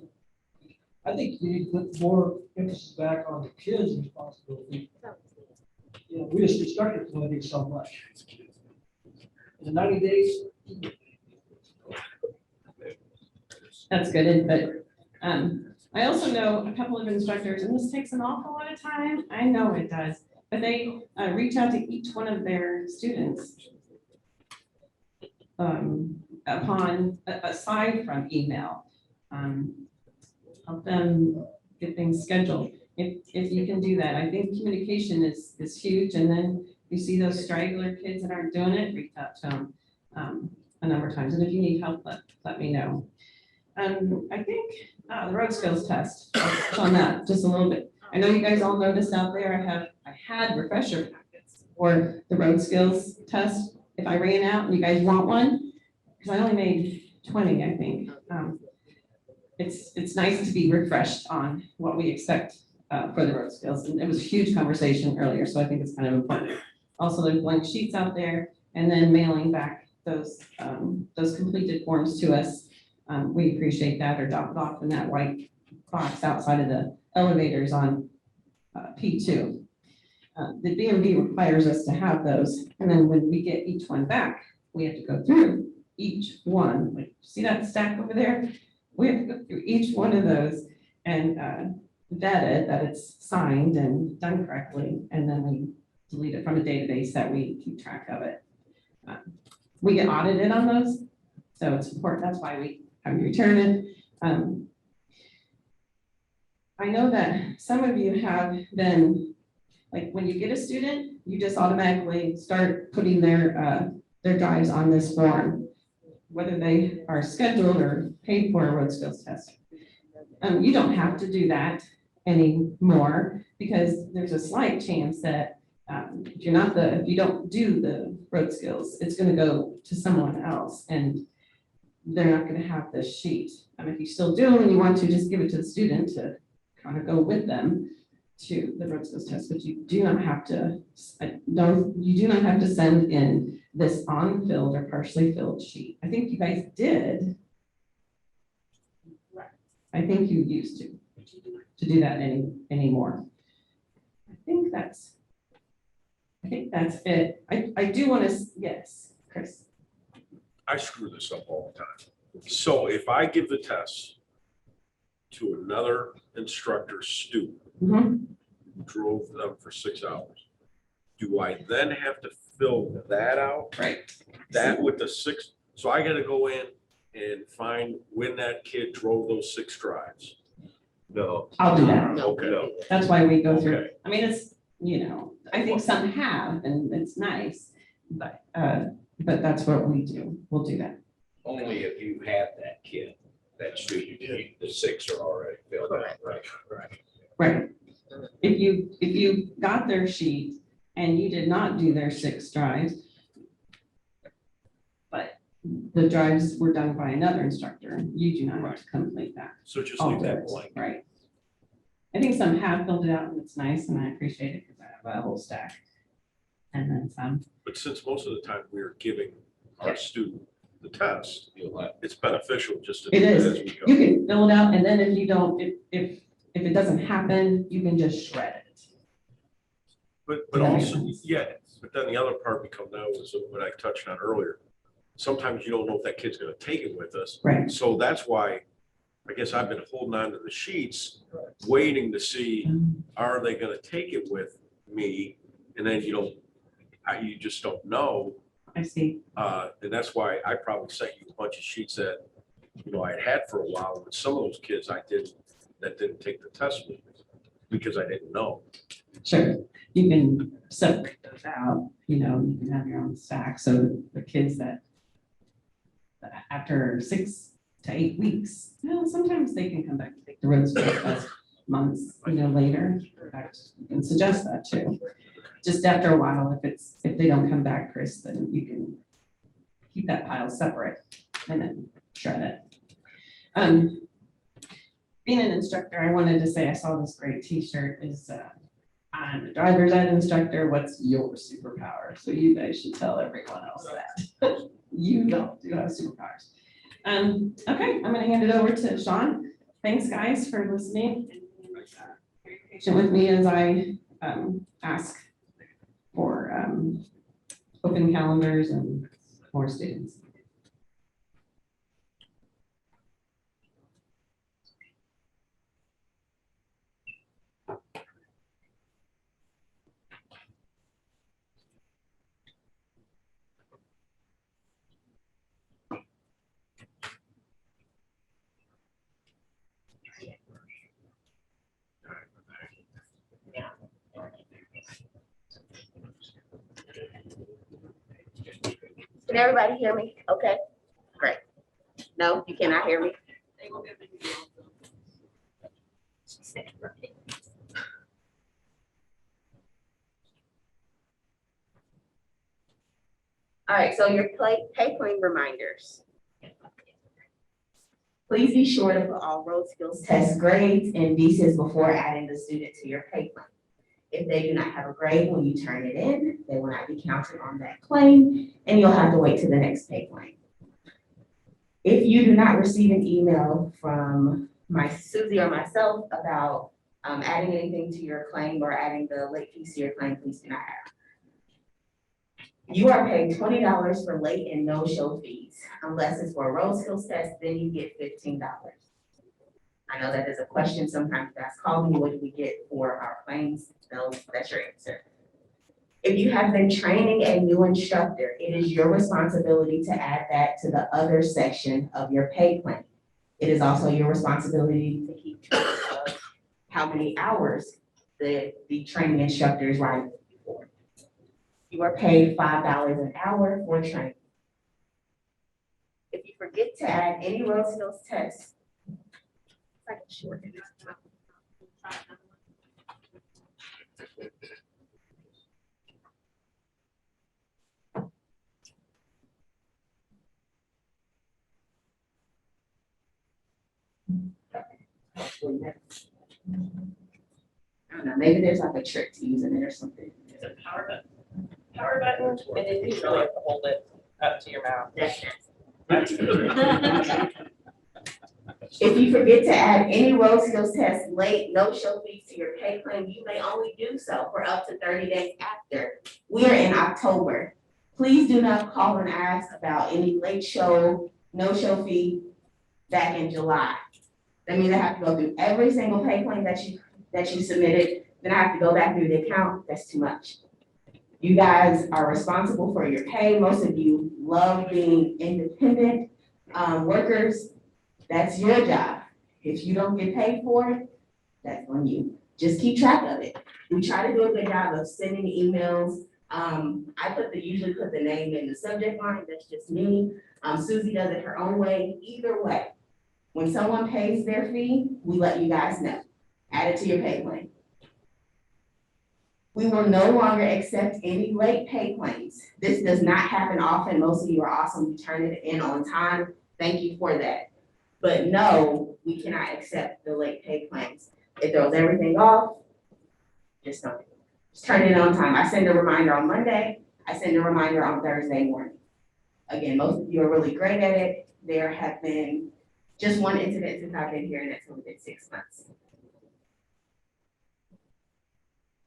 I think you need to put more emphasis back on the kids' responsibility. We as instructors can only do so much. In the 90 days. That's good input. I also know a couple of instructors, and this takes an awful lot of time. I know it does, but they reach out to each one of their students aside from email. Help them get things scheduled. If you can do that, I think communication is huge, and then you see those straggler kids that aren't doing it, reach out to them, a number of times, and if you need help, let me know. I think, the road skills test, I'll touch on that just a little bit. I know you guys all noticed out there, I had refresher packets for the road skills test. If I ran out and you guys want one, because I only made 20, I think. It's nice to be refreshed on what we expect for the road skills. And it was a huge conversation earlier, so I think it's kind of important. Also, there's blank sheets out there, and then mailing back those completed forms to us. We appreciate that, or drop it off in that white box outside of the elevators on P2. The BMV requires us to have those, and then when we get each one back, we have to go through each one. Like, see that stack over there? We have to go through each one of those and vet it, that it's signed and done correctly, and then we delete it from a database that we keep track of it. We get audited on those, so it's important. That's why we have you return it. I know that some of you have been, like, when you get a student, you just automatically start putting their drives on this form, whether they are scheduled or paid for a road skills test. You don't have to do that anymore, because there's a slight chance that if you don't do the road skills, it's gonna go to someone else and they're not gonna have this sheet. If you still do and you want to, just give it to the student to kind of go with them to the road skills test, but you do not have to, send in this unfilled or partially filled sheet. I think you guys did. I think you used to do that anymore. I think that's it. I do want to, yes, Chris. I screw this up all the time. So if I give the test to another instructor's student who drove them for 6 hours, do I then have to fill that out? Right. That with the 6, so I gotta go in and find when that kid drove those 6 drives? No. I'll do that. Okay. That's why we go through. Okay. I mean, it's, I think some have, and it's nice, but that's what we do. We'll do that. Only if you have that kid, that student, the 6 are already filled out. Right. If you got their sheet and you did not do their 6 drives, but the drives were done by another instructor, you do not have to complete that. So just leave that Alters, blank. right. I think some have filled it out and it's nice and I appreciate it because I have a whole stack. And then some. But since most of the time we're giving our student the test, it's beneficial just to do It it is. as we go. You can fill it out and then if you don't, if it doesn't happen, you can just shred it. But Does that make also, sense? yeah, but then the other part become now is what I touched on earlier. Sometimes you don't know if that kid's gonna take it with us. Right. So that's why, I guess I've been holding on to the sheets, waiting to see, are they gonna take it with me? And then you just don't know. I see. And that's why I probably sent you a bunch of sheets that, I had for a while, but some of those kids that didn't take the test with me because I didn't know. Sure. You can separate those out, you can have your own stack. So the kids that after 6 to 8 weeks, sometimes they can come back and take the road skills test months, later. In fact, you can suggest that too. Just after a while, if they don't come back, Chris, then you can keep that pile separate and then shred it. Being an instructor, I wanted to say I saw this great T-shirt. I'm a driver's ed instructor. What's your superpower? So you guys should tell everyone else that. You don't have superpowers. Okay, I'm going to hand it over to Sean. Thanks, guys, for listening. Very patient with me as I ask for open calendars and more students. Can everybody hear me? Okay, great. No, you cannot hear me? All right, so your pay claim reminders. Please be sure to put all road skills test grades and VSIS before adding the student to your pay claim. If they do not have a grade when you turn it in, they will not be counted on that claim, and you'll have to wait to the next pay claim. If you do not receive an email from Susie or myself about adding anything to your claim or adding the late fees to your claim, please do not ask. You are paid $20 for late and no-show fees. Unless it's for a road skills test, then you get $15. I know that is a question sometimes you guys call me, what do we get for our claims? No, that's your answer. If you have been training a new instructor, it is your responsibility to add that to the other section of your pay plan. It is also your responsibility to keep track of how many hours the training instructor is riding with you for. You are paid $5 an hour for training. If you forget to add any road skills tests, I can shorten it. I don't know, maybe there's like a trick to using it or something. It's a power button, and then you really have to hold it up to your mouth. If you forget to add any road skills tests late, no-show fees to your pay claim, you may only do so for up to 30 days after. We are in October. Please do not call and ask about any late show, no-show fee back in July. That means I have to go through every single pay claim that you submitted, then I have to go back through the account. That's too much. You guys are responsible for your pay. Most of you love being independent workers. That's your job. If you don't get paid for it, that's on you. Just keep track of it. We try to do a good job of sending emails. I usually put the name in the subject line. That's just me. Susie does it her own way. Either way, when someone pays their fee, we let you guys know. Add it to your pay claim. We will no longer accept any late pay claims. This does not happen often. Most of you are awesome. You turn it in on time. Thank you for that. But no, we cannot accept the late pay claims. It throws everything off. Just don't. Just turn it in on time. I send a reminder on Monday. I send a reminder on Thursday morning. Again, most of you are really great at it. There have been just one incident since I've been here, and that's only been 6 months.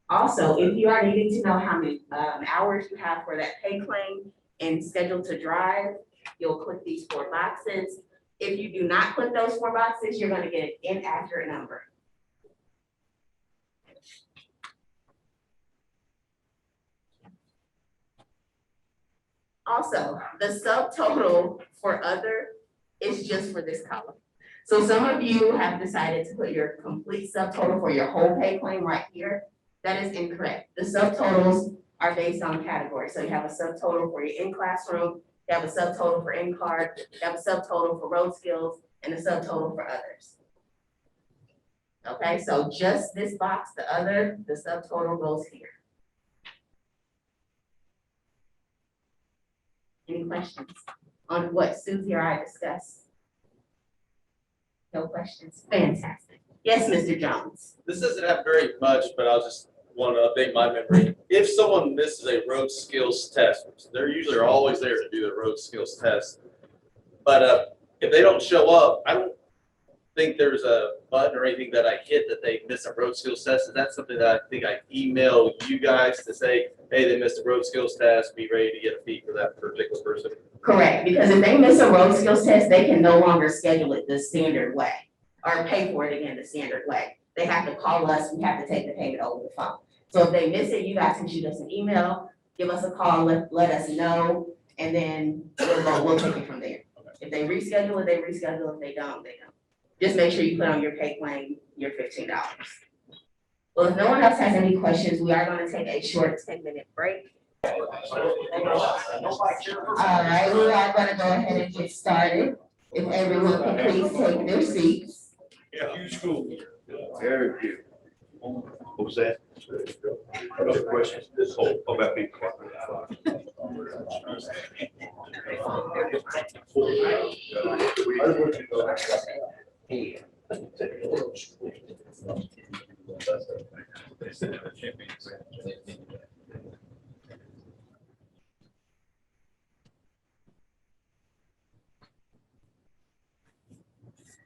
Also, if you are needing to know how many hours you have for that pay claim and scheduled to drive, you'll click these 4 boxes. If you do not click those 4 boxes, you're going to get an inaccurate number. Also, the subtotal for other is just for this column. So some of you have decided to put your complete subtotal for your whole pay claim right here. That is incorrect. The subtotals are based on category. So you have a subtotal for your in-classroom, you have a subtotal for in-card, you have a subtotal for road skills, and a subtotal for others. Okay, so just this box, the other, the subtotal goes here. Any questions on what Susie or I discussed? No questions? Fantastic. Yes, Mr. Jones. This doesn't have very much, but I'll just want to update my memory. If someone misses a road skills test, they're usually always there to do the road skills test. But if they don't show up, I don't think there's a button or anything that I hit that they missed a road skills test. Is that something that I think I email you guys to say, hey, they missed a road skills test, be ready to get a fee for that particular person? Correct, because if they miss a road skills test, they can no longer schedule it the standard way or pay for it again the standard way. They have to call us, we have to take the payment over the phone. So if they miss it, you guys can shoot us an email, give us a call, let us know, and then we'll take it from there. If they reschedule it, they reschedule. If they don't, they don't. Just make sure you put on your pay claim your $15. Well, if no one else has any questions, we are going to take a short 10-minute break. right, we are gonna go ahead and get started. If everyone could please take their seats. Yeah, huge school. Very few. What was that? Other questions? Oh, about me.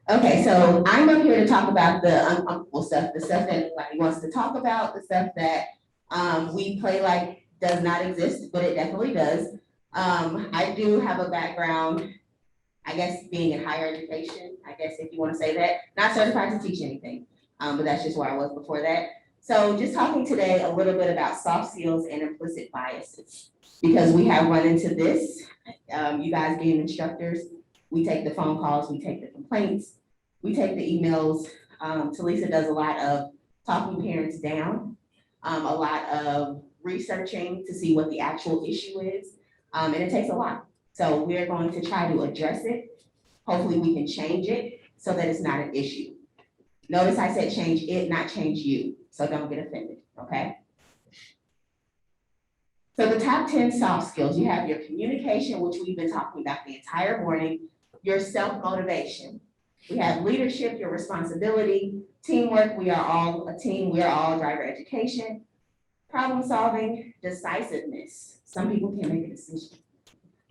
Okay, so I'm up here to talk about the uncomfortable stuff, the stuff that nobody wants to talk about, the stuff that we play like does not exist, but it definitely does. I do have a background, I guess, being in higher education, I guess if you want to say that, not certified to teach anything, but that's just where I was before that. So just talking today a little bit about soft skills and implicit biases, because we have run into this, you guys being instructors, we take the phone calls, we take the complaints, we take the emails. Talisa does a lot of talking parents down, a lot of researching to see what the actual issue is, and it takes a lot. So we're going to try to address it. Hopefully we can change it so that it's not an issue. Notice I said change it, not change you, so don't get offended, okay? So the top 10 soft skills, you have your communication, which we've been talking about the entire morning, your self-motivation. We have leadership, your responsibility, teamwork, we are all a team, we are all driver education, problem solving, decisiveness. Some people can't make a decision.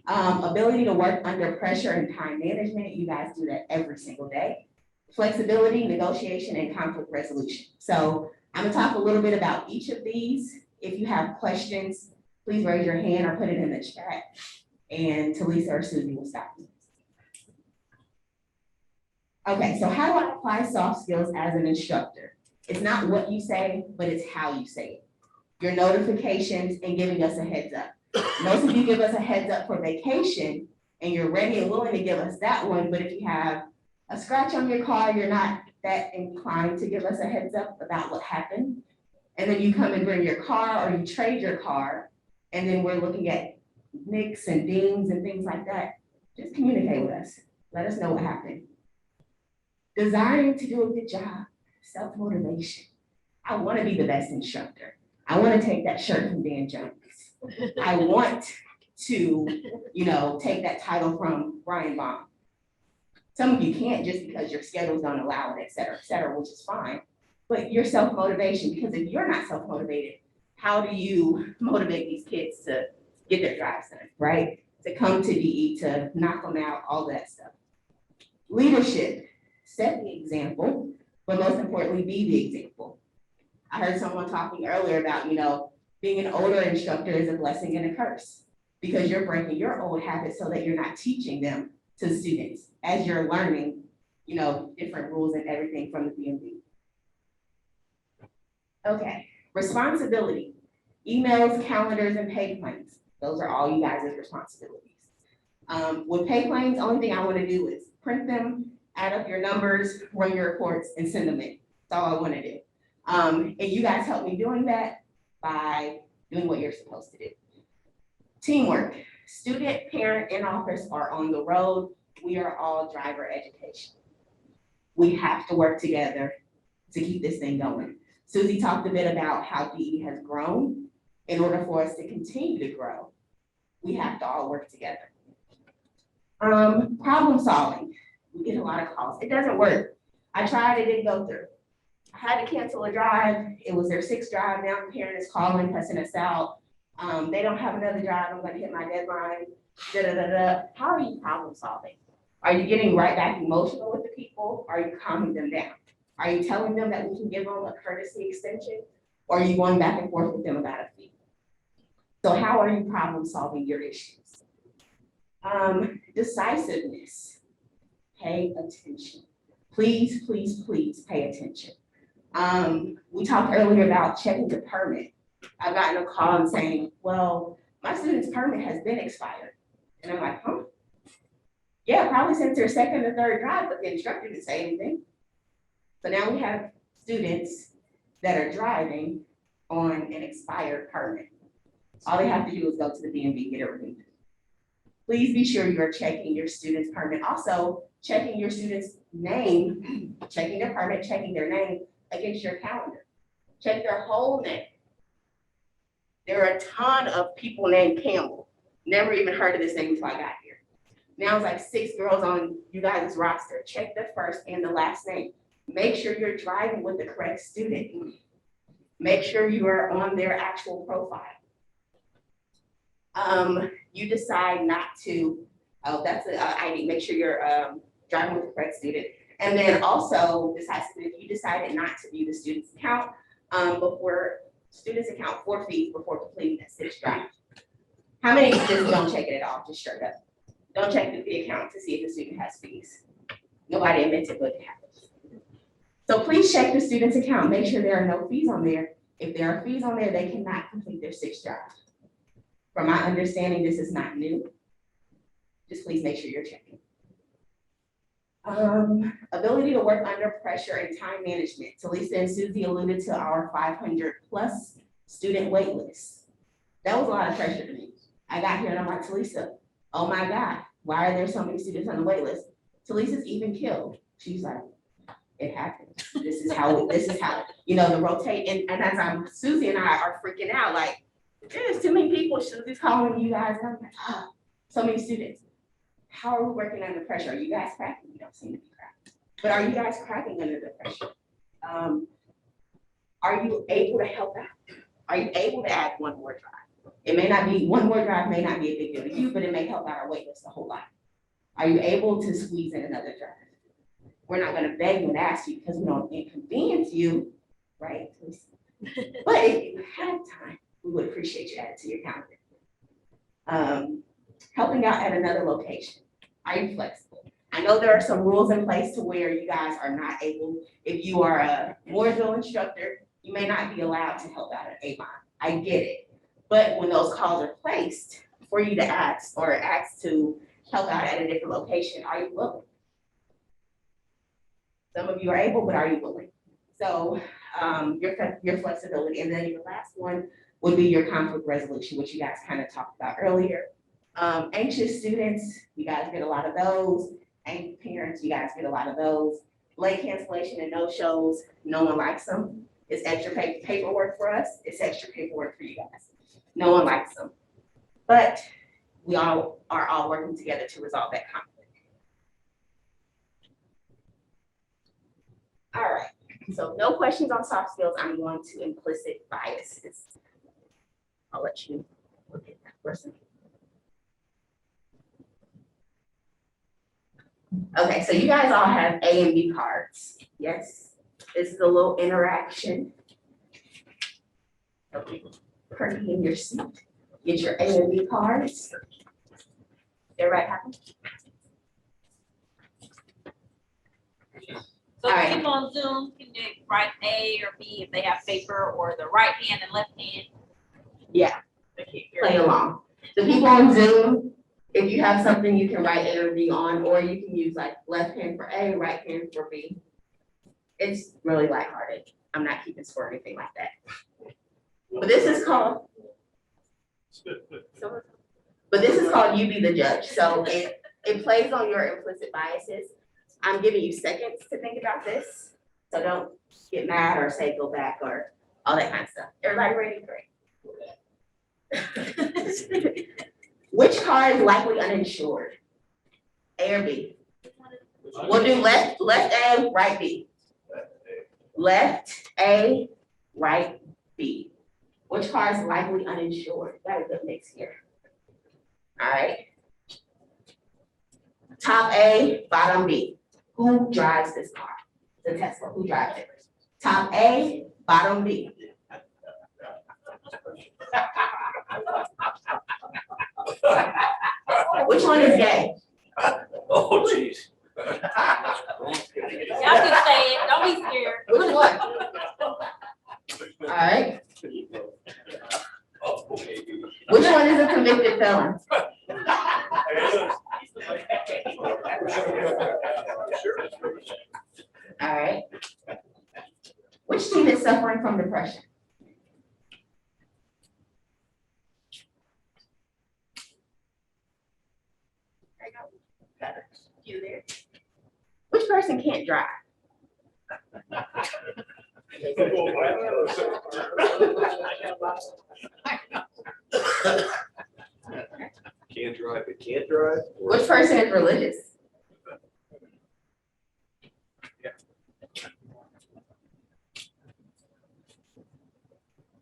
Ability to work under pressure and time management, you guys do that every single day. Flexibility, negotiation, and conflict resolution. So I'm gonna talk a little bit about each of these. If you have questions, please raise your hand or put it in the chat, and Talisa or Susie will stop me. Okay, so how do I apply soft skills as an instructor? It's not what you say, but it's how you say it. Your notifications and giving us a heads up. Most of you give us a heads up for vacation and you're ready and willing to give us that one, but if you have a scratch on your car, you're not that inclined to give us a heads up about what happened. And then you come and bring your car or you trade your car, and then we're looking at nicks and dings and things like that. Just communicate with us. Let us know what happened. Desiring to do a good job, self-motivation. I want to be the best instructor. I want to take that shirt from Dan Jones. I want to, take that title from Brian Baum. Some of you can't just because your schedules don't allow it, et cetera, which is fine. But your self-motivation, because if you're not self-motivated, how do you motivate these kids to get their drives done, right? To come to DE, to knock them out, all that stuff. Leadership, set the example, but most importantly, be the example. I heard someone talking earlier about, being an older instructor is a blessing and a curse because you're breaking your old habits so that you're not teaching them to students as you're learning, different rules and everything from the BMV. Okay, responsibility, emails, calendars, and pay plans. Those are all you guys' responsibilities. With pay plans, only thing I want to do is print them, add up your numbers, run your reports, and send them in. That's all I want to do. And you guys help me doing that by doing what you're supposed to do. Teamwork, student, parent, and office are on the road. We are all driver education. We have to work together to keep this thing going. Susie talked a bit about how DE has grown. In order for us to continue to grow, we have to all work together. Problem solving, we get a lot of calls. It doesn't work. I tried, it didn't go through. I had to cancel a drive. It was their 6th drive. Now the parent is calling, cussing us out. They don't have another drive. I'm gonna hit my deadline. How are you problem solving? Are you getting right back emotional with the people? Are you calming them down? Are you telling them that we can give them a courtesy extension? Or are you going back and forth with them about a fee? So how are you problem solving your issues? Decisiveness, pay attention. Please, please, please pay attention. We talked earlier about checking the permit. I've gotten a call and saying, well, my student's permit has been expired. And I'm like, huh? Yeah, probably since their 2nd or 3rd drive, but the instructor didn't say anything. So now we have students that are driving on an expired permit. All they have to do is go to the DMV, get it removed. Please be sure you are checking your student's permit. Also, checking your student's name, checking their permit, checking their name against your calendar. Check their whole name. There are a ton of people named Campbell. Never even heard of this name before I got here. Now it's like 6 girls on you guys' roster. Check the first and the last name. Make sure you're driving with the correct student. Make sure you are on their actual profile. You decide not to, oh, that's an ID. Make sure you're driving with the correct student. And then also, if you decided not to view the student's account students account for fees before completing that 6 drive. How many students don't check it at all? Just straight up. Don't check the account to see if the student has fees. Nobody admits it, but it happens. So please check the student's account. Make sure there are no fees on there. If there are fees on there, they cannot complete their 6 drive. From my understanding, this is not new. Just please make sure you're checking. Ability to work under pressure and time management. Talisa and Susie alluded to our 500+ student wait list. That was a lot of pressure to me. I got here and I'm like, Talisa, oh my God, why are there so many students on the wait list? Talisa's even killed. She's like, it happens. This is how, the rotate. And as Susie and I are freaking out, like, there's too many people. Susie's calling you guys. And I'm like, oh, so many students. How are we working under pressure? Are you guys cracking? You don't seem to be cracking. But are you guys cracking under the pressure? Are you able to help out? Are you able to add one more drive? It may not be, one more drive may not be a big deal to you, but it may help out our wait list a whole lot. Are you able to squeeze in another drive? We're not gonna beg you and ask you because we don't inconvenience you, right? But if you have time, we would appreciate you adding to your calendar. Helping out at another location. Are you flexible? I know there are some rules in place to where you guys are not able, if you are a Mooresville instructor, you may not be allowed to help out at Avon. I get it. But when those calls are placed for you to ask to help out at a different location, are you willing? Some of you are able, but are you willing? So your flexibility. And then your last one would be your conflict resolution, which you guys kind of talked about earlier. Anxious students, you guys get a lot of those. Angry parents, you guys get a lot of those. Late cancellation and no-shows, no one likes them. It's extra paperwork for us. It's extra paperwork for you guys. No one likes them. But we all are all working together to resolve that conflict. All right, so no questions on soft skills. I'm going to implicit biases. I'll let you look at that person. Okay, so you guys all have A and B cards. Yes, this is a little interaction. Okay, perky in your seat. Get your A and B cards. Everybody happy? So people on Zoom, can they write A or B if they have paper, or the right hand and left hand? Yeah, play along. The people on Zoom, if you have something you can write A or B on, or you can use like left hand for A, right hand for B. It's really lighthearted. I'm not keeping score or anything like that. But this is called, You Be the Judge. So it plays on your implicit biases. I'm giving you seconds to think about this. So don't get mad or say go back or all that kind of stuff. Everybody ready? Great. Which car is likely uninsured? A or B? We'll do left A, right B. Left A, right B. Which car is likely uninsured? Got a good mix here. All right. Top A, bottom B. Who drives this car? The Tesla. Who drives it? Top A, bottom B. Which one is gay? Oh, jeez. Y'all can say it. Don't be scared. Which one? All right. Which one is a convicted felon? All right. Which team is suffering from depression? You there? Which person can't drive? Can't drive, but can't drive? Or- Which person is religious?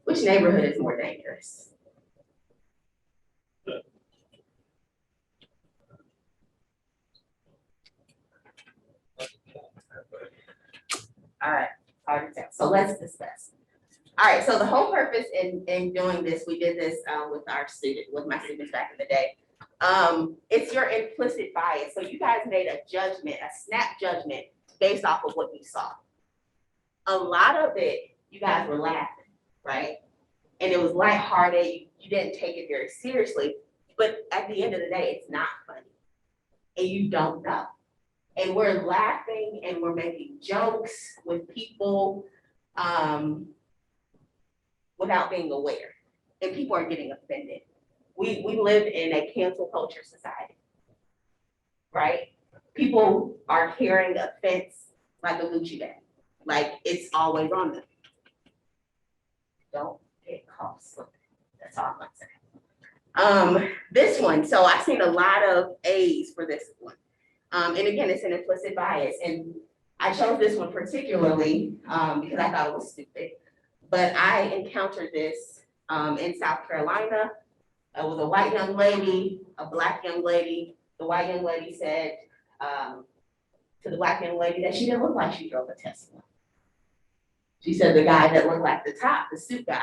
Which neighborhood is more dangerous? All right, hard to tell. So let's discuss. All right, so the whole purpose in doing this, we did this with my students back in the day. It's your implicit bias. So you guys made a judgment, a snap judgment based off of what you saw. A lot of it, you guys were laughing, right? And it was lighthearted. You didn't take it very seriously, but at the end of the day, it's not funny. And you don't know. And we're laughing and we're making jokes with people without being aware. And people are getting offended. We live in a cancel culture society, right? People are carrying offense like a Gucci bag. Like it's always on them. Don't get caught slipping. That's all I'm saying. This one, so I've seen a lot of A's for this one. And again, it's an implicit bias. And I chose this one particularly because I thought it was stupid. But I encountered this in South Carolina. It was a white young lady, a black young lady. The white young lady said to the black young lady that she didn't look like she drove a Tesla. She said the guy that looked like the top, the suit guy,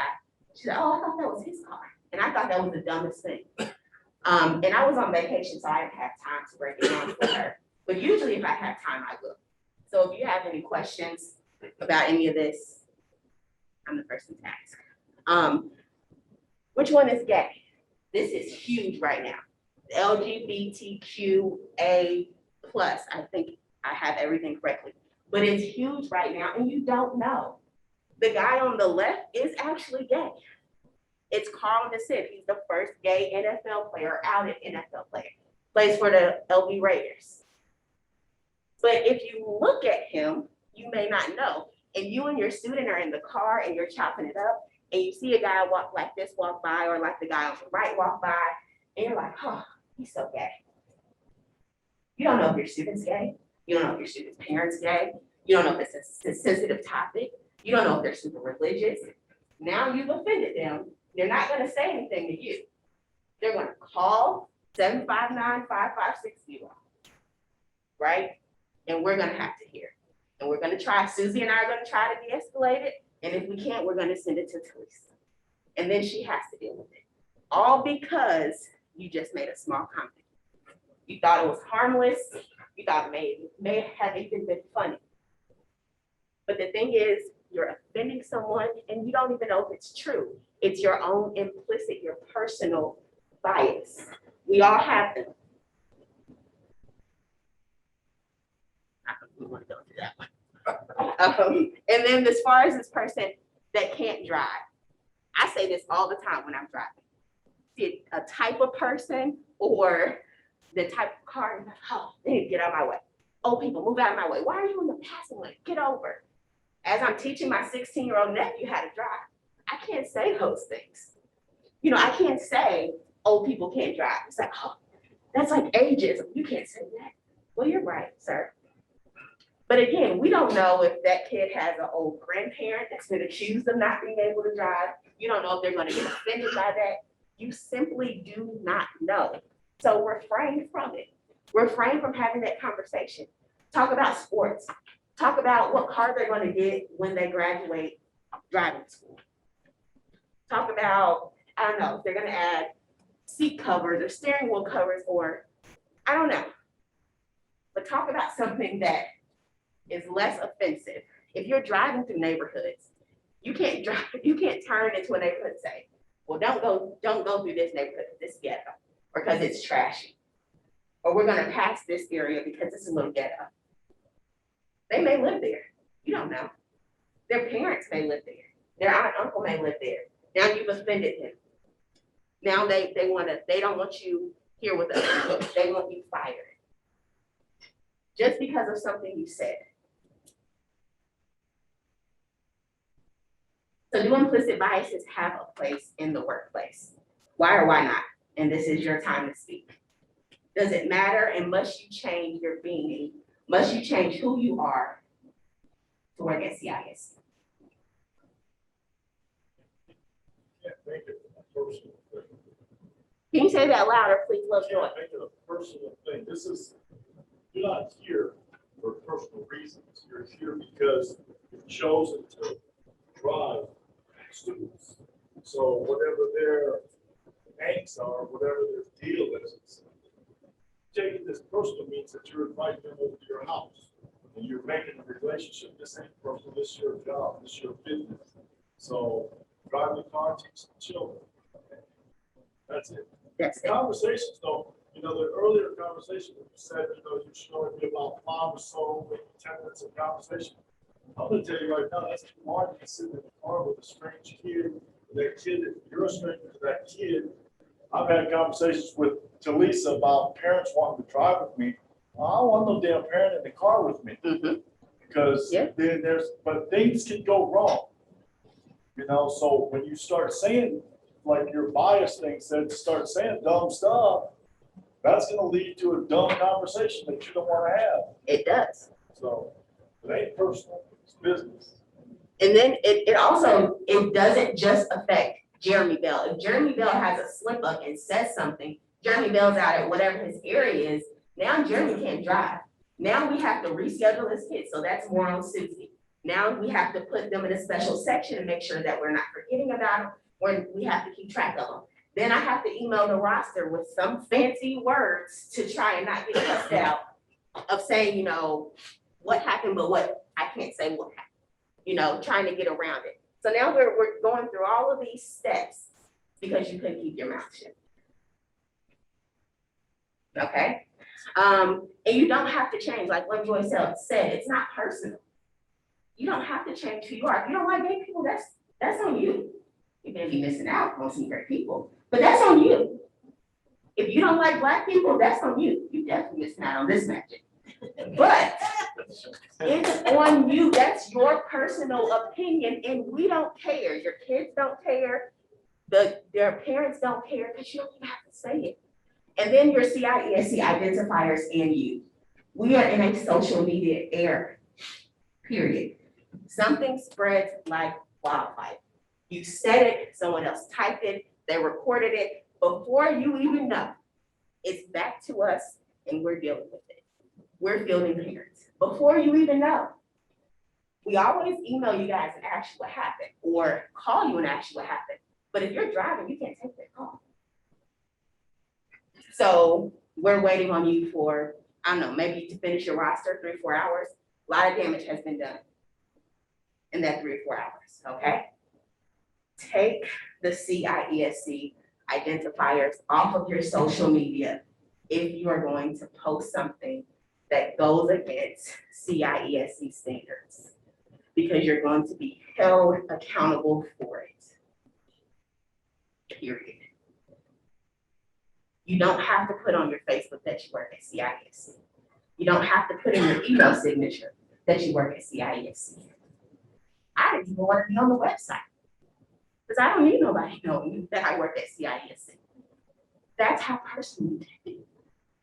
she said, oh, I thought that was his car. And I thought that was the dumbest thing. And I was on vacation, so I didn't have time to break it down for her. But usually if I have time, I will. So if you have any questions about any of this, I'm the person to ask. Which one is gay? This is huge right now. LGBTQA+, I think I have everything correctly. But it's huge right now and you don't know. The guy on the left is actually gay. It's Carl Nassib. He's the first gay NFL player, outed NFL player. Plays for the LV Raiders. But if you look at him, you may not know. And you and your student are in the car and you're chopping it up and you see a guy walk like this walk by or like the guy on the right walk by and you're like, oh, he's so gay. You don't know if your student's gay. You don't know if your student's parents gay. You don't know if it's a sensitive topic. You don't know if they're super religious. Now you've offended them. They're not going to say anything to you. They're going to call 759-5560, right? And we're going to have to hear. And we're going to try, Susie and I are going to try to de-escalate it. And if we can't, we're going to send it to Teresa. And then she has to deal with it. All because you just made a small comment. You thought it was harmless. You thought it may have even been funny. But the thing is, you're offending someone and you don't even know if it's true. It's your own implicit, your personal bias. We all have them. I don't want to go into that one. And then as far as this person that can't drive, I say this all the time when I'm driving. See a type of person or the type of car, oh, they need to get out of my way. Oh, people, move out of my way. Why are you in the passing lane? Get over. As I'm teaching my 16-year-old nephew how to drive, I can't say those things. You know, I can't say old people can't drive. It's like, oh, that's like ageism. You can't say that. Well, you're right, sir. But again, we don't know if that kid has an old grandparent that's been accused of not being able to drive. You don't know if they're going to get offended by that. You simply do not know. So refrain from it. Refrain from having that conversation. Talk about sports. Talk about what car they're going to get when they graduate driving school. Talk about, I don't know, if they're going to add seat covers or steering wheel covers or, I don't know. But talk about something that is less offensive. If you're driving through neighborhoods, you can't turn into a neighborhood and say, well, don't go through this neighborhood because it's ghetto or because it's trashy. Or we're going to pass this area because it's a little ghetto. They may live there. You don't know. Their parents may live there. Their aunt and uncle may live there. Now you've offended them. Now they don't want you here with us. They want you fired. just because of something you said. So do implicit biases have a place in the workplace? Why or why not? And this is your time to speak. Does it matter, and must you change your being? Must you change who you are to work at CIS? Can't make it a personal thing. Can you say that louder, please, Lovejoy? Can't make it a personal thing. This is, you're not here for personal reasons. You're here because you've chosen to drive students. So whatever their angst are, whatever their deal is, taking this personal means that you're inviting them over to your house and you're making a relationship. This ain't personal, this is your job, this is your business. So drive the car, teach the children. That's it. That's it. Conversations though, you know, the earlier conversation, you said, you know, you should only be about 5 or so, maybe 10 minutes of conversation. I'm gonna tell you right now, that's too hard to sit in the car with a strange kid. And that kid, if you're a stranger to that kid, I've had conversations with Talisa about parents wanting to drive with me. I don't want no damn parent in the car with me. Because then but things can go wrong. You know, so when you start saying, like your bias thing said, start saying dumb stuff, that's gonna lead to a dumb conversation that you don't wanna have. It does. So it ain't personal, it's business. And then it also, it doesn't just affect Jeremy Bell. If Jeremy Bell has a slip up and says something, Jeremy Bell's out at whatever his area is, now Jeremy can't drive. Now we have to reschedule his kids, so that's more on Susie. Now we have to put them in a special section and make sure that we're not forgetting about them, or we have to keep track of them. Then I have to email the roster with some fancy words to try and not get cussed out of saying, you know, what happened, but what, I can't say what happened, you know, trying to get around it. So now we're going through all of these steps because you couldn't keep your mouth shut. Okay? And you don't have to change, like what Joy said, it's not personal. You don't have to change who you are. If you don't like gay people, that's on you. You may be missing out on some great people, but that's on you. If you don't like Black people, that's on you. You definitely missing out on this magic. But it's on you. That's your personal opinion, and we don't care. Your kids don't care. Their parents don't care because you don't even have to say it. And then your CIESC identifiers and you. We are in a social media era, period. Something spreads like wildfire. You said it, someone else typed it, they recorded it. Before you even know, it's back to us and we're dealing with it. We're fielding parents. Before you even know, we always email you guys and ask you what happened or call you and ask you what happened. But if you're driving, you can't take that call. So we're waiting on you for, I don't know, maybe to finish your roster, 3 or 4 hours. A lot of damage has been done in that 3 or 4 hours, okay? Take the CIESC identifiers off of your social media if you are going to post something that goes against CIESC standards, because you're going to be held accountable for it, period. You don't have to put on your Facebook that you work at CIESC. You don't have to put in your email signature that you work at CIESC. I didn't even want to be on the website because I don't need nobody knowing that I work at CIESC. That's how personal you can be.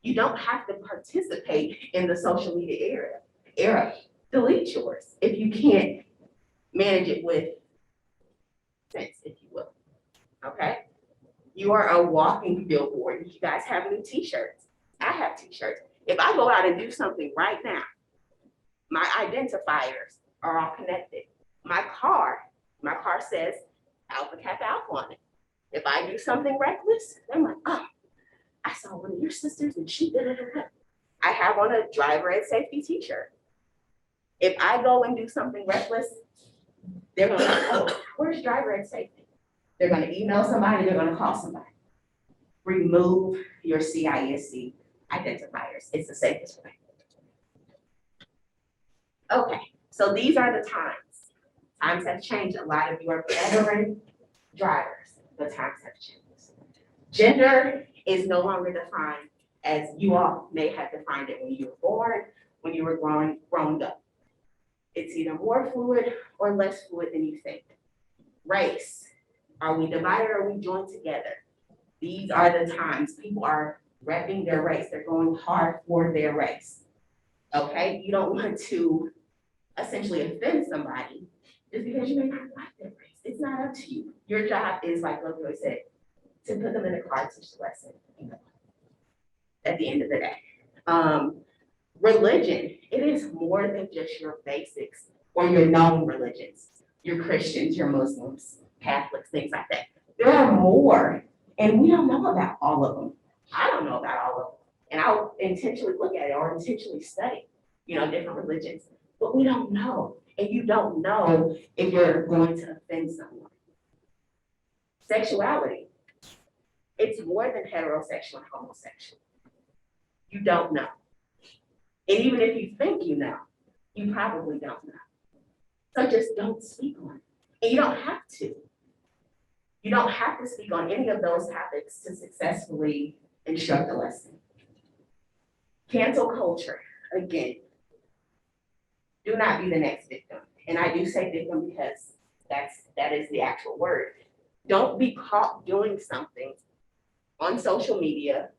You don't have to participate in the social media era. Delete yours if you can't manage it with sense, if you will. Okay? You are a walking billboard. You guys have new t-shirts. I have t-shirts. If I go out and do something right now, my identifiers are all connected. My car says Alpha Kappa Alpha on it. If I do something reckless, I'm like, oh, I saw one of your sisters and she did it. I have on a driver ed safety t-shirt. If I go and do something reckless, they're gonna like, oh, where's driver ed safety? They're gonna email somebody, they're gonna call somebody. Remove your CISC identifiers. It's the safest way. Okay, so these are the times. Times have changed. A lot of you are veteran drivers. The times have changed. Gender is no longer defined as you all may have defined it when you were born, when you were growing up. It's either more fluid or less fluid than you think. Race, are we divided or are we joined together? These are the times people are repping their race. They're going hard for their race. Okay, you don't want to essentially offend somebody just because you may not like their race. It's not up to you. Your job is, like Logan said, to put them in the car, teach the lesson. At the end of the day, religion, it is more than just your basics or your known religions, your Christians, your Muslims, Catholics, things like that. There are more, and we don't know about all of them. I don't know about all of them, and I'll intentionally look at it or intentionally study, different religions, but we don't know, and you don't know if you're going to offend someone. Sexuality, it's more than heterosexual and homosexual. You don't know. And even if you think you know, you probably don't know. So just don't speak on it. And you don't have to. You don't have to speak on any of those topics to successfully instruct a lesson. Cancel culture, again, do not be the next victim. And I do say victim because that is the actual word. Don't be caught doing something on social media,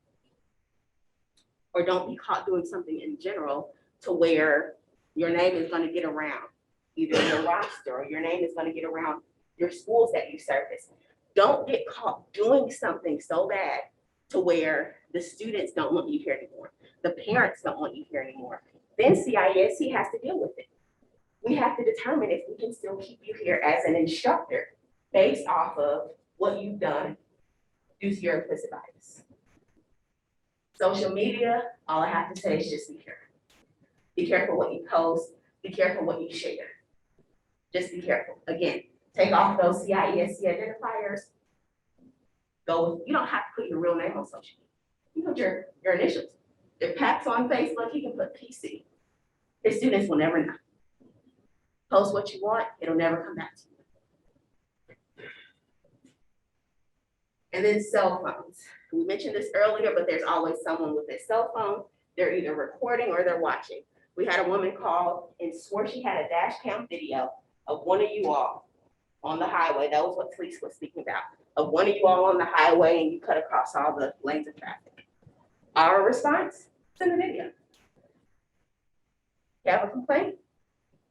or don't be caught doing something in general to where your name is going to get around either your roster or your name is going to get around your schools that you service. Don't get caught doing something so bad to where the students don't want you here anymore. The parents don't want you here anymore. Then CISC has to deal with it. We have to determine if we can still keep you here as an instructor based off of what you've done due to your implicit bias. Social media, all I have to say is just be careful. Be careful what you post. Be careful what you share. Just be careful. Again, take off those CISC identifiers. You don't have to put your real name on social media. You put your initials. If Pat's on Facebook, he can put PC. His students will never know. Post what you want, it'll never come back to you. And then cell phones. We mentioned this earlier, but there's always someone with a cell phone. They're either recording or they're watching. We had a woman call and swore she had a dash cam video of one of you all on the highway. That was what Talisa was speaking about. Of one of you all on the highway and you cut across all the lanes of traffic. Our response, send the video. You have a complaint?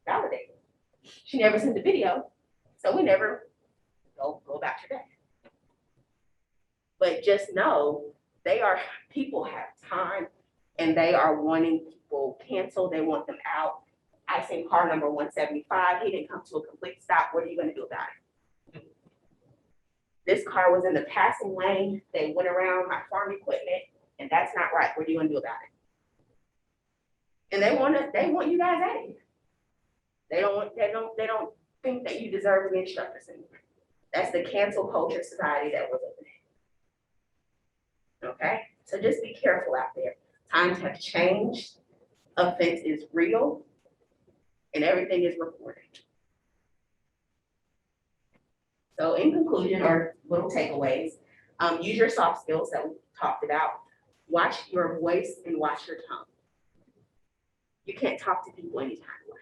Validate. She never sent the video, so we never go about your day. But just know people have time and they are wanting people canceled. They want them out. I seen car number 175. He didn't come to a complete stop. What are you going to do about it? This car was in the passing lane. They went around my farm equipment, and that's not right. What are you going to do about it? And they want you guys out of here. They don't think that you deserve to be instructors anymore. That's the cancel culture society that we're living in. Okay, so just be careful out there. Times have changed. Offense is real, and everything is recorded. So in conclusion, or little takeaways, use your soft skills that we talked about. Watch your voice and watch your tongue. You can't talk to people any kind of way.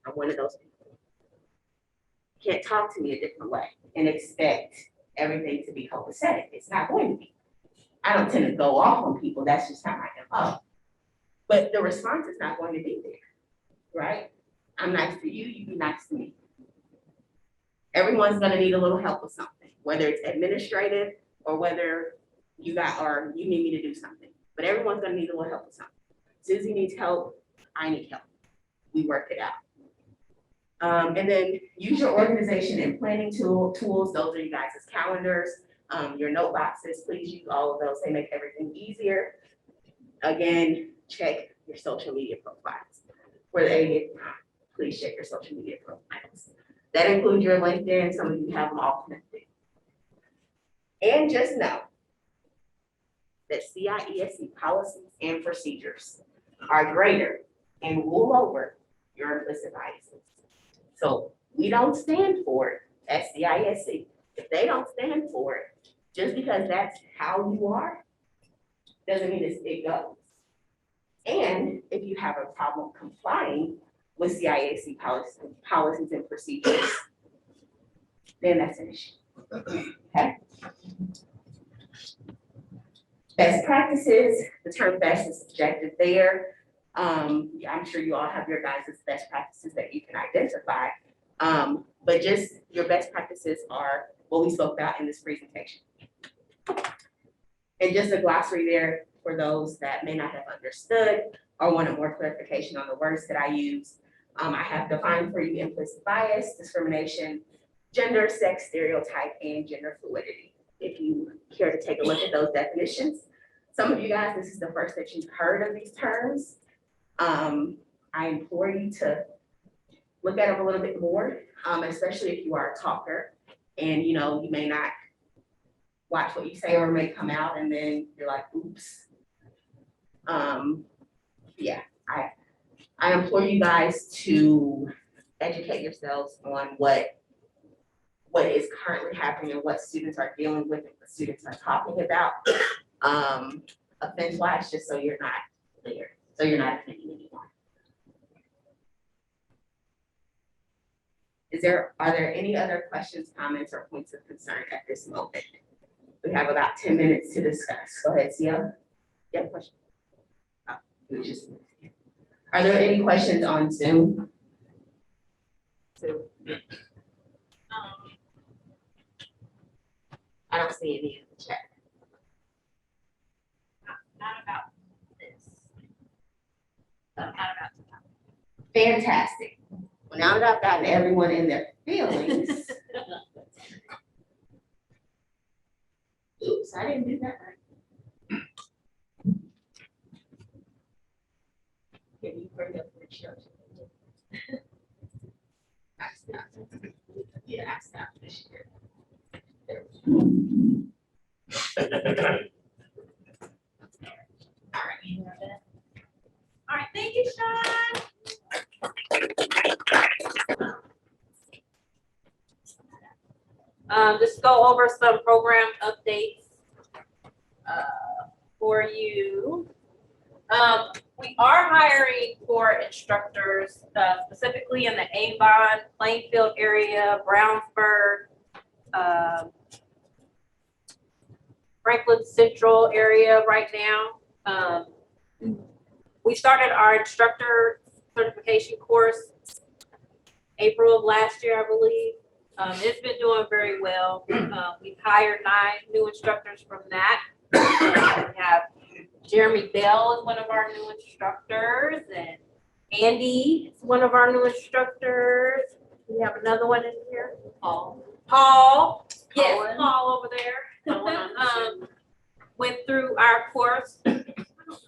I'm one of those people. You can't talk to me a different way and expect everything to be copacetic. It's not going to be. I don't tend to go off on people. That's just how I am. Oh, but the response is not going to be there, right? I'm nice to you, you be nice to me. Everyone's going to need a little help with something, whether it's administrative or whether you need me to do something. But everyone's going to need a little help with something. Susie needs help. I need help. We work it out. And then use your organization and planning tools. Those are you guys' calendars, your note boxes. Please use all of those. They make everything easier. Again, check your social media profiles. Where they please check your social media profiles. That includes your LinkedIn. Some of you have them all connected. And just know that CIESC policies and procedures are greater and rule over your implicit biases. So we don't stand for it at CISC. If they don't stand for it, just because that's how you are, doesn't mean it goes. And if you have a problem complying with CIAC policies and procedures, then that's an issue. Okay. Best practices, the term best is subjective there. I'm sure you all have your guys' best practices that you can identify. But just your best practices are what we spoke about in this presentation. And just a glossary there for those that may not have understood or wanted more clarification on the words that I use. I have defined for you implicit bias, discrimination, gender, sex stereotype, and gender fluidity. If you care to take a look at those definitions. Some of you guys, this is the first that you've heard of these terms. I implore you to look at them a little bit more, especially if you are a talker and you may not watch what you say or may come out and then you're like, oops. Yeah, I implore you guys to educate yourselves on what is currently happening and what students are dealing with and what students are talking about. Offense wise, just so you're not there, so you're not offending anyone. Are there any other questions, comments, or points of concern at this moment? We have about 10 minutes to discuss. Go ahead, Sia. You have a question? Oh, are there any questions on Zoom? I don't see any in the chat. Not about this. Not about Fantastic. Well, now that I've gotten everyone in their feelings. Oops, I didn't do that right. Can you bring up the show? I stopped. Yeah, I stopped this year. There we go. All right, thank you, Sean. Just go over some program updates for you. We are hiring for instructors, specifically in the Avon, Plainfield area, Brownsburg, Franklin Central area right now. We started our instructor certification course April of last year, I believe. It's been doing very well. We've hired 9 new instructors from that. We have Jeremy Bell is one of our new instructors, and Andy is one of our new instructors. We have another one in here. Paul. Yes, Paul over there. Went through our course.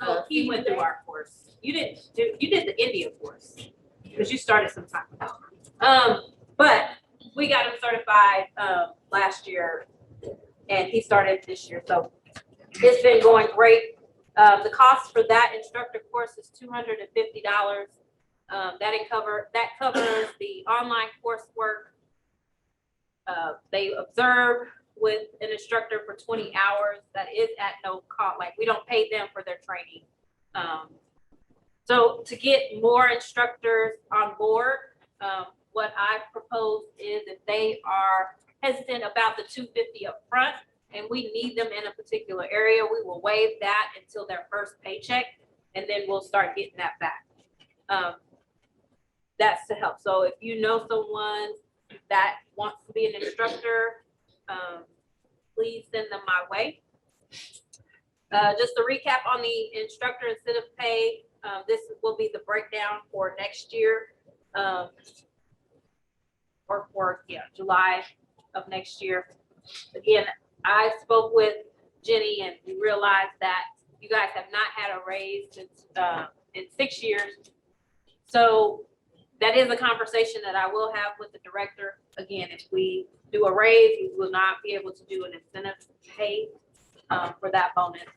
Oh, he went through our course. You did the India course because you started some time ago. But we got him certified last year, and he started this year. So it's been going great. The cost for that instructor course is $250. That covers the online coursework. They observe with an instructor for 20 hours. That is at no cost. Like, we don't pay them for their training. So to get more instructors on board, what I've proposed is if they are hesitant about the $250 up front and we need them in a particular area, we will waive that until their first paycheck, and then we'll start getting that back. That's to help. So if you know someone that wants to be an instructor, please send them my way. Just to recap on the instructor incentive pay, this will be the breakdown for next year, or for July of next year. Again, I spoke with Jenny and we realized that you guys have not had a raise since in 6 years. So that is a conversation that I will have with the director. Again, if we do a raise, we will not be able to do an incentive pay for that bonus.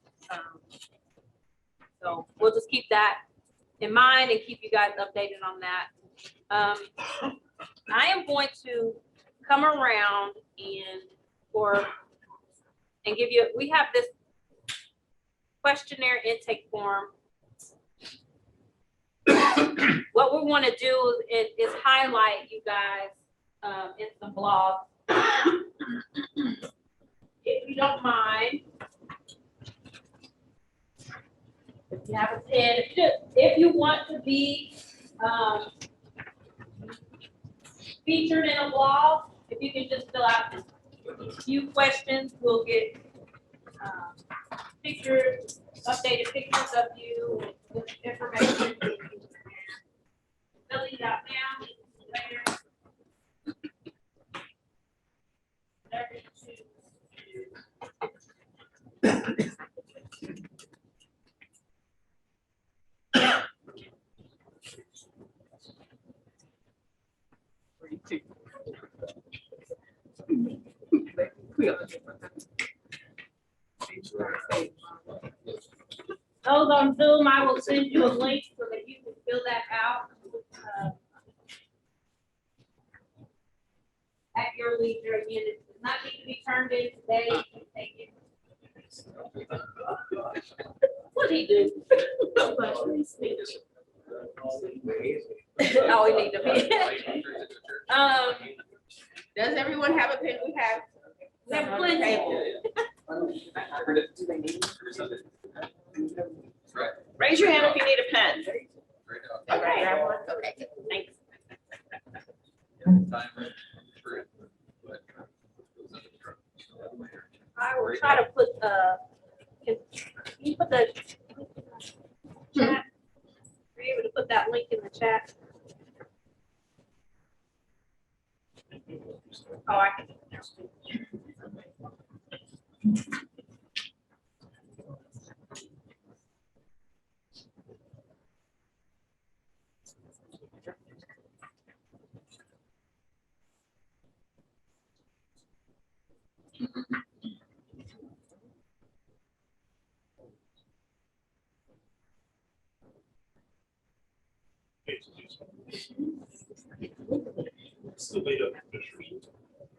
So we'll just keep that in mind and keep you guys updated on that. I am going to come around and give you, we have this questionnaire intake form what we want to do is highlight you guys in some blogs. If you don't mind. If you have a pen, if you want to be featured in a blog, if you can just fill out a few questions, we'll get pictures, updated pictures of you, with information. Fill it out now, later. Whatever you choose. Those on Zoom, I will send you a link so that you can fill that out. At your leisure, again, it does not need to be turned in today. You can take it. What'd he do? Oh, we need to be. Does everyone have a pen? We have. There's plenty. Raise your hand if you need a pen. Okay. Okay. Thanks. I will try to put, can you put the chat? Are you able to put that link in the chat? Oh, I can.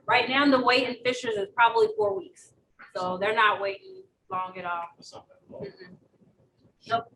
Right now, the wait in Fishers is probably 4 weeks, so they're not waiting long at all. Mm-mm. Nope.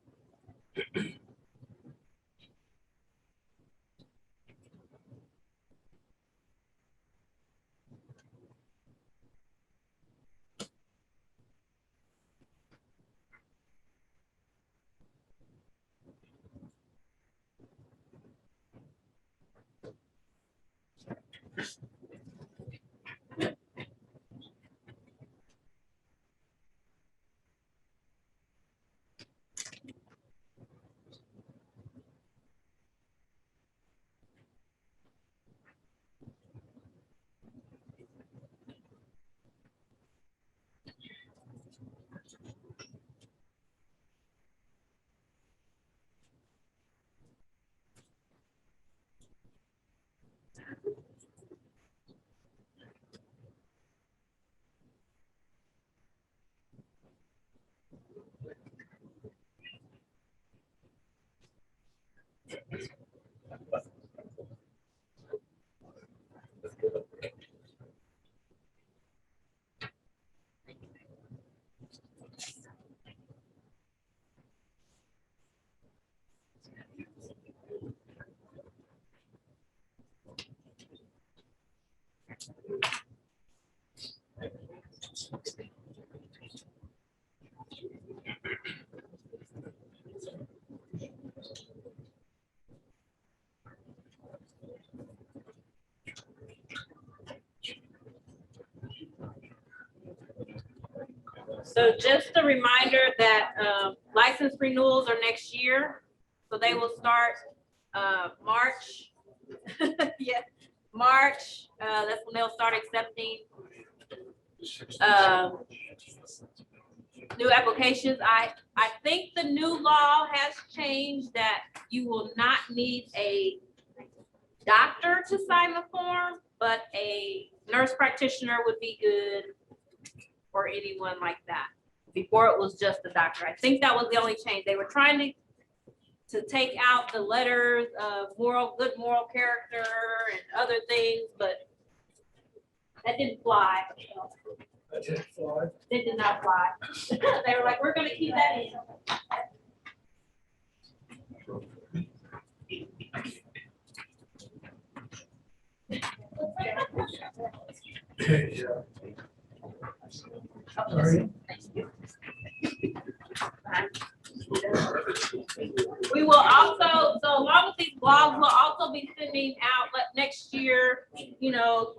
So just a reminder that license renewals are next year. So they will start March. Yeah, March. That's when they'll start accepting new applications. I think the new law has changed that you will not need a doctor to sign the form, but a nurse practitioner would be good, or anyone like that. Before it was just the doctor. I think that was the only change. They were trying to take out the letters of good moral character and other things, but that didn't fly. That didn't fly. It did not fly. They were like, we're gonna keep that in. Sorry. We will also, so along with these blogs, we'll also be sending out next year, you know,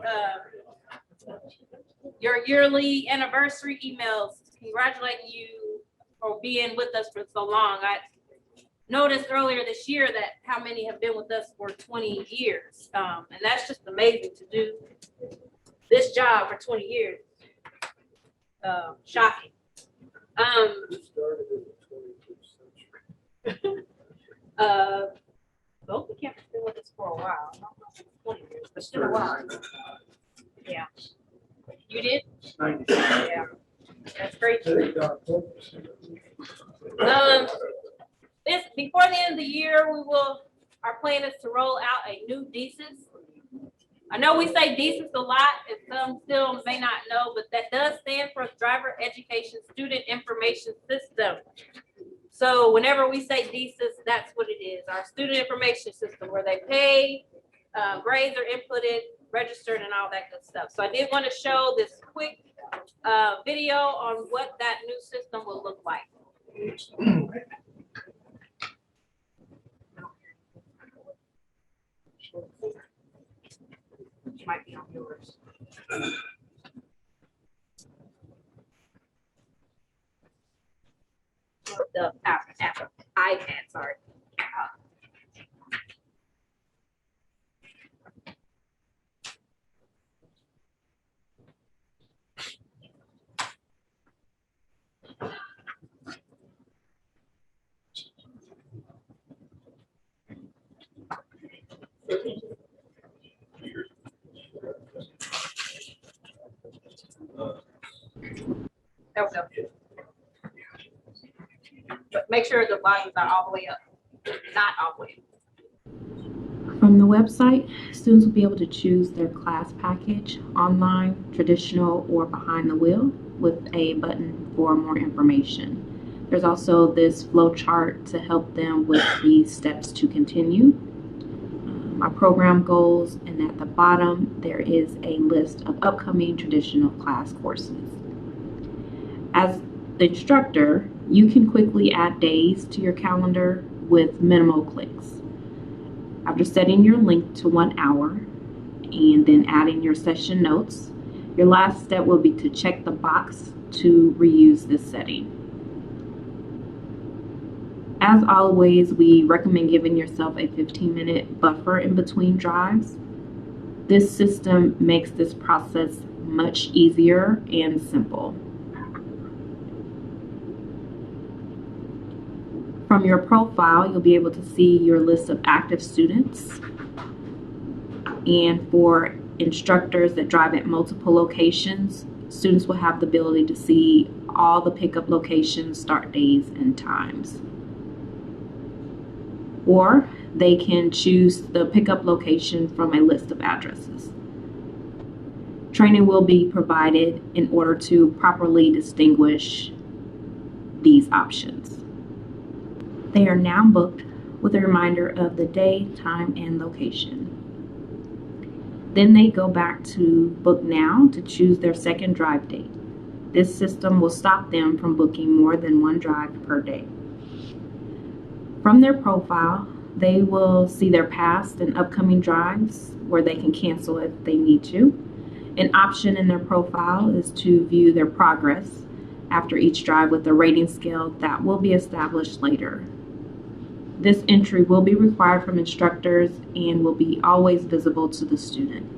your yearly anniversary emails congratulating you for being with us for so long. I noticed earlier this year that how many have been with us for 20 years. And that's just amazing to do this job for 20 years. Shocking. Both the campus been with us for a while. I don't know if it's 20 years, but it's been a while. Yeah. You did? Yeah. That's great. This before the end of the year, our plan is to roll out a new DESIS. I know we say DESIS a lot, and some still may not know, but that does stand for Driver Education Student Information System. So whenever we say DESIS, that's what it is, our student information system, where they pay, grades are inputted, registered, and all that good stuff. So I did want to show this quick video on what that new system will look like. Which might be on yours. The iPad, sorry. There we go. But make sure the volumes are all the way up, not all the way up. From the website, students will be able to choose their class package, online, traditional, or behind the wheel, with a button for more information. There's also this flow chart to help them with the steps to continue. My program goals, and at the bottom, there is a list of upcoming traditional class courses. As the instructor, you can quickly add days to your calendar with minimal clicks. After setting your link to 1 hour and then adding your session notes, your last step will be to check the box to reuse this setting. As always, we recommend giving yourself a 15-minute buffer in between drives. This system makes this process much easier and simple. From your profile, you'll be able to see your list of active students. And for instructors that drive at multiple locations, students will have the ability to see all the pickup locations, start days, and times. Or they can choose the pickup location from a list of addresses. Training will be provided in order to properly distinguish these options. They are now booked with a reminder of the day, time, and location. Then they go back to Book Now to choose their second drive date. This system will stop them from booking more than one drive per day. From their profile, they will see their past and upcoming drives where they can cancel if they need to. An option in their profile is to view their progress after each drive with a rating scale that will be established later. This entry will be required from instructors and will be always visible to the student.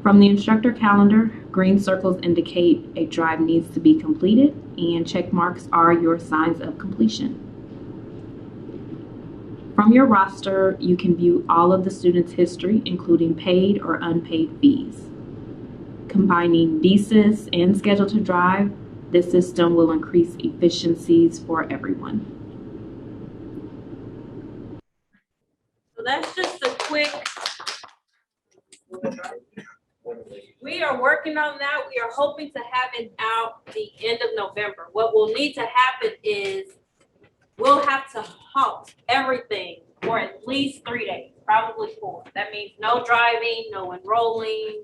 From the instructor calendar, green circles indicate a drive needs to be completed, and check marks are your signs of completion. From your roster, you can view all of the students' history, including paid or unpaid fees. Combining DESIS and Schedule to Drive, this system will increase efficiencies for everyone. So that's just a quick. We are working on that. We are hoping to have it out the end of November. What will need to happen is we'll have to halt everything for at least 3 days, probably 4. That means no driving, no enrolling,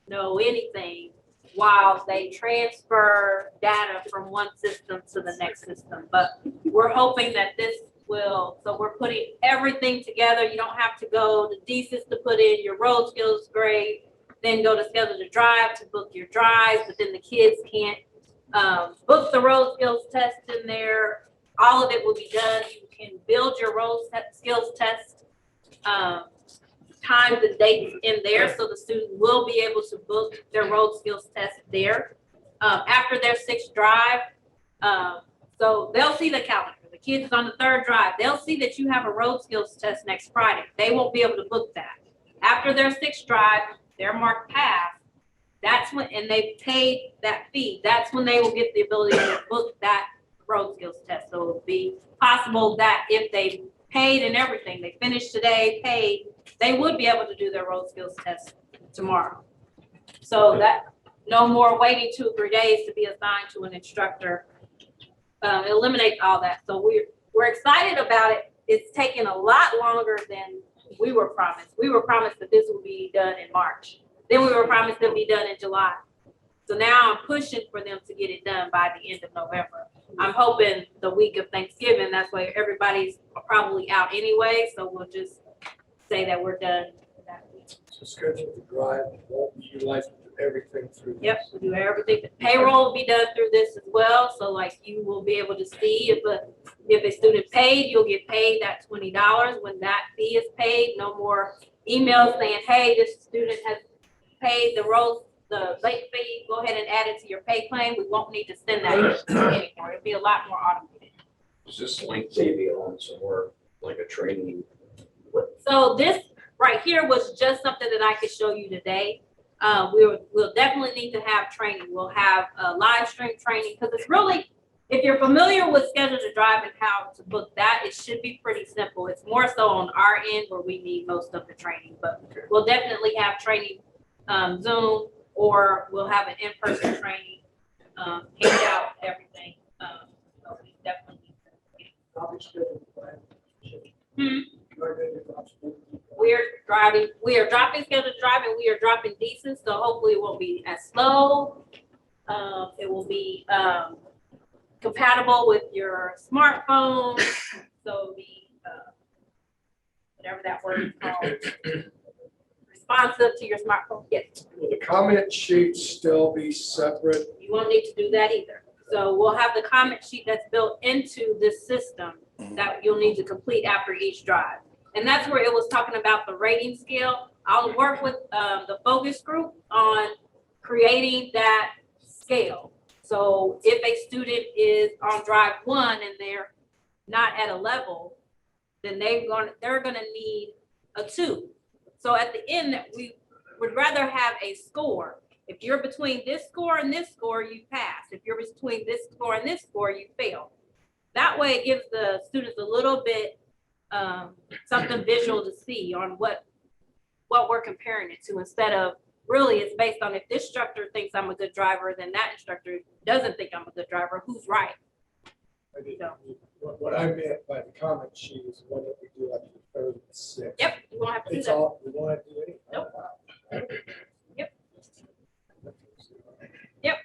no anything while they transfer data from one system to the next system. But we're hoping that this will, so we're putting everything together. You don't have to go to DSIS to put in your road skills grade, then go to schedule to drive to book your drives, but then the kids can't book the road skills test in there. All of it will be done. You can build your road skills test times and dates in there, so the student will be able to book their road skills test there. After their 6th drive, so they'll see the calendar. The kids is on the 3rd drive. They'll see that you have a road skills test next Friday. They won't be able to book that. After their 6th drive, they're marked pass. That's when, and they paid that fee. That's when they will get the ability to book that road skills test. So it'll be possible that if they paid and everything, they finished today, paid, they would be able to do their road skills test tomorrow. So that no more waiting 2 or 3 days to be assigned to an instructor. It eliminates all that. So we're excited about it. It's taken a lot longer than we were promised. We were promised that this would be done in March. Then we were promised it would be done in July. So now I'm pushing for them to get it done by the end of November. I'm hoping the week of Thanksgiving, that's why everybody's probably out anyway. So we'll just say that we're done that week. So schedule the drive, won't be utilized to everything through. Yep, we do everything. The payroll will be done through this as well. So like you will be able to see if a student paid, you'll get paid that $20 when that fee is paid. No more emails saying, hey, this student has paid the late fee. Go ahead and add it to your pay claim. We won't need to send that anymore. It'll be a lot more automated. Is this link maybe on somewhere, like a training? So this right here was just something that I could show you today. We'll definitely need to have training. We'll have live stream training because it's really, if you're familiar with Schedule to Drive and how to book that, it should be pretty simple. It's more so on our end where we need most of the training, but we'll definitely have training Zoom, or we'll have an in-person training, handout, everything. So we definitely. We are dropping Schedule to Drive and we are dropping decent, so hopefully it won't be as slow. It will be compatible with your smartphone, so it'll be whatever that word is called. Responsive to your smartphone. Yes. Will the comment sheet still be separate? You won't need to do that either. So we'll have the comment sheet that's built into this system that you'll need to complete after each drive. And that's where it was talking about the rating scale. I'll work with the focus group on creating that scale. So if a student is on drive 1 and they're not at a level, then they're gonna need a 2. So at the end, we would rather have a score. If you're between this score and this score, you pass. If you're between this score and this score, you fail. That way it gives the students a little bit something visual to see on what we're comparing it to, instead of really it's based on if this instructor thinks I'm a good driver, then that instructor doesn't think I'm a good driver. Who's right? So. What I meant by the comment sheet is one that we do after the 3rd and 6th. Yep, you won't have to do It's that. all, we won't have to do anything. Nope. Yep.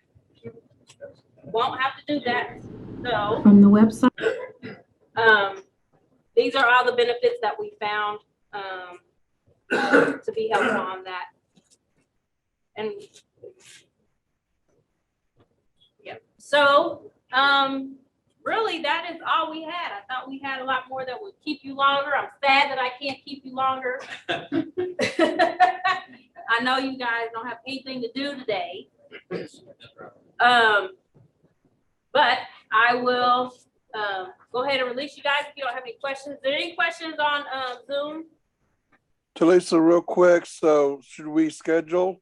Won't have to do that. So From the website. These are all the benefits that we found to be helpful on that. And yeah, so really that is all we had. I thought we had a lot more that would keep you longer. I'm sad that I can't keep you longer. I know you guys don't have anything to do today. But I will go ahead and release you guys if you don't have any questions. Is there any questions on Zoom? Talisa, real quick, so should we schedule,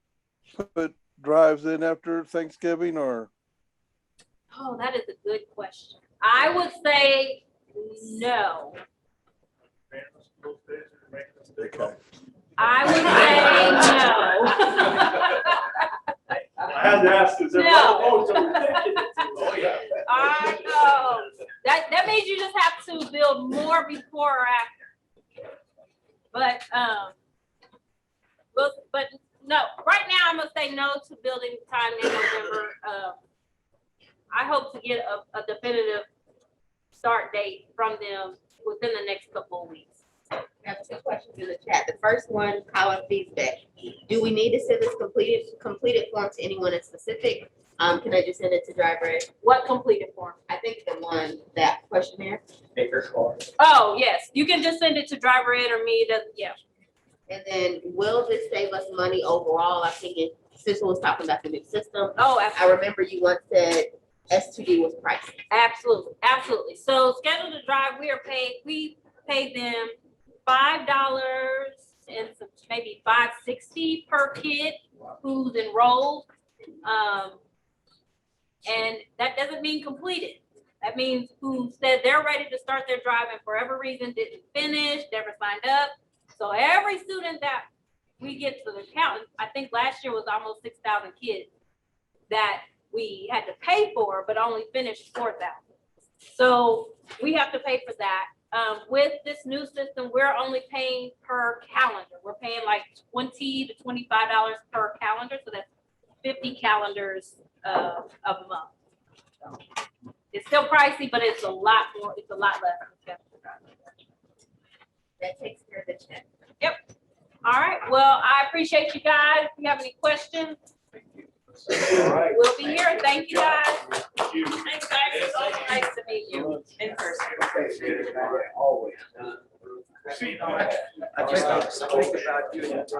put drives in after Thanksgiving or? Oh, that is a good question. I would say no. Okay. I would say no. I had to ask, is there? No. Oh, yeah. I know. That means you just have to build more before or after. But, but no, right now I'm gonna say no to building time in November. I hope to get a definitive start date from them within the next couple of weeks. I have 2 questions in the chat. The first one, Colin feedback. Do we need to send this completed form to anyone in specific? Can I just send it to driver ed? What completed form? I think the one, that questionnaire. Maker card. Oh, yes, you can just send it to driver ed or me, yeah. And then will this save us money overall? I think Cecil was talking about the new system. Oh, I absolutely. remember you once said S2D was pricey. Absolutely, absolutely. So schedule to drive, we pay them $5 and some, maybe $5.60 per kid who's enrolled. And that doesn't mean completed. That means who said they're ready to start their drive and for whatever reason didn't finish, never signed up. So every student that we get to the count, I think last year was almost 6,000 kids that we had to pay for, but only finished 4,000. So we have to pay for that. With this new system, we're only paying per calendar. We're paying like $20 to $25 per calendar. So that's 50 calendars of a month. So it's still pricey, but it's a lot more, it's a lot less. That takes care of the check. Yep. All right. Well, I appreciate you guys. If you have any questions, we'll be here. Thank you guys. Thanks, guys. It's so nice to meet you in person. See, I just think about doing that.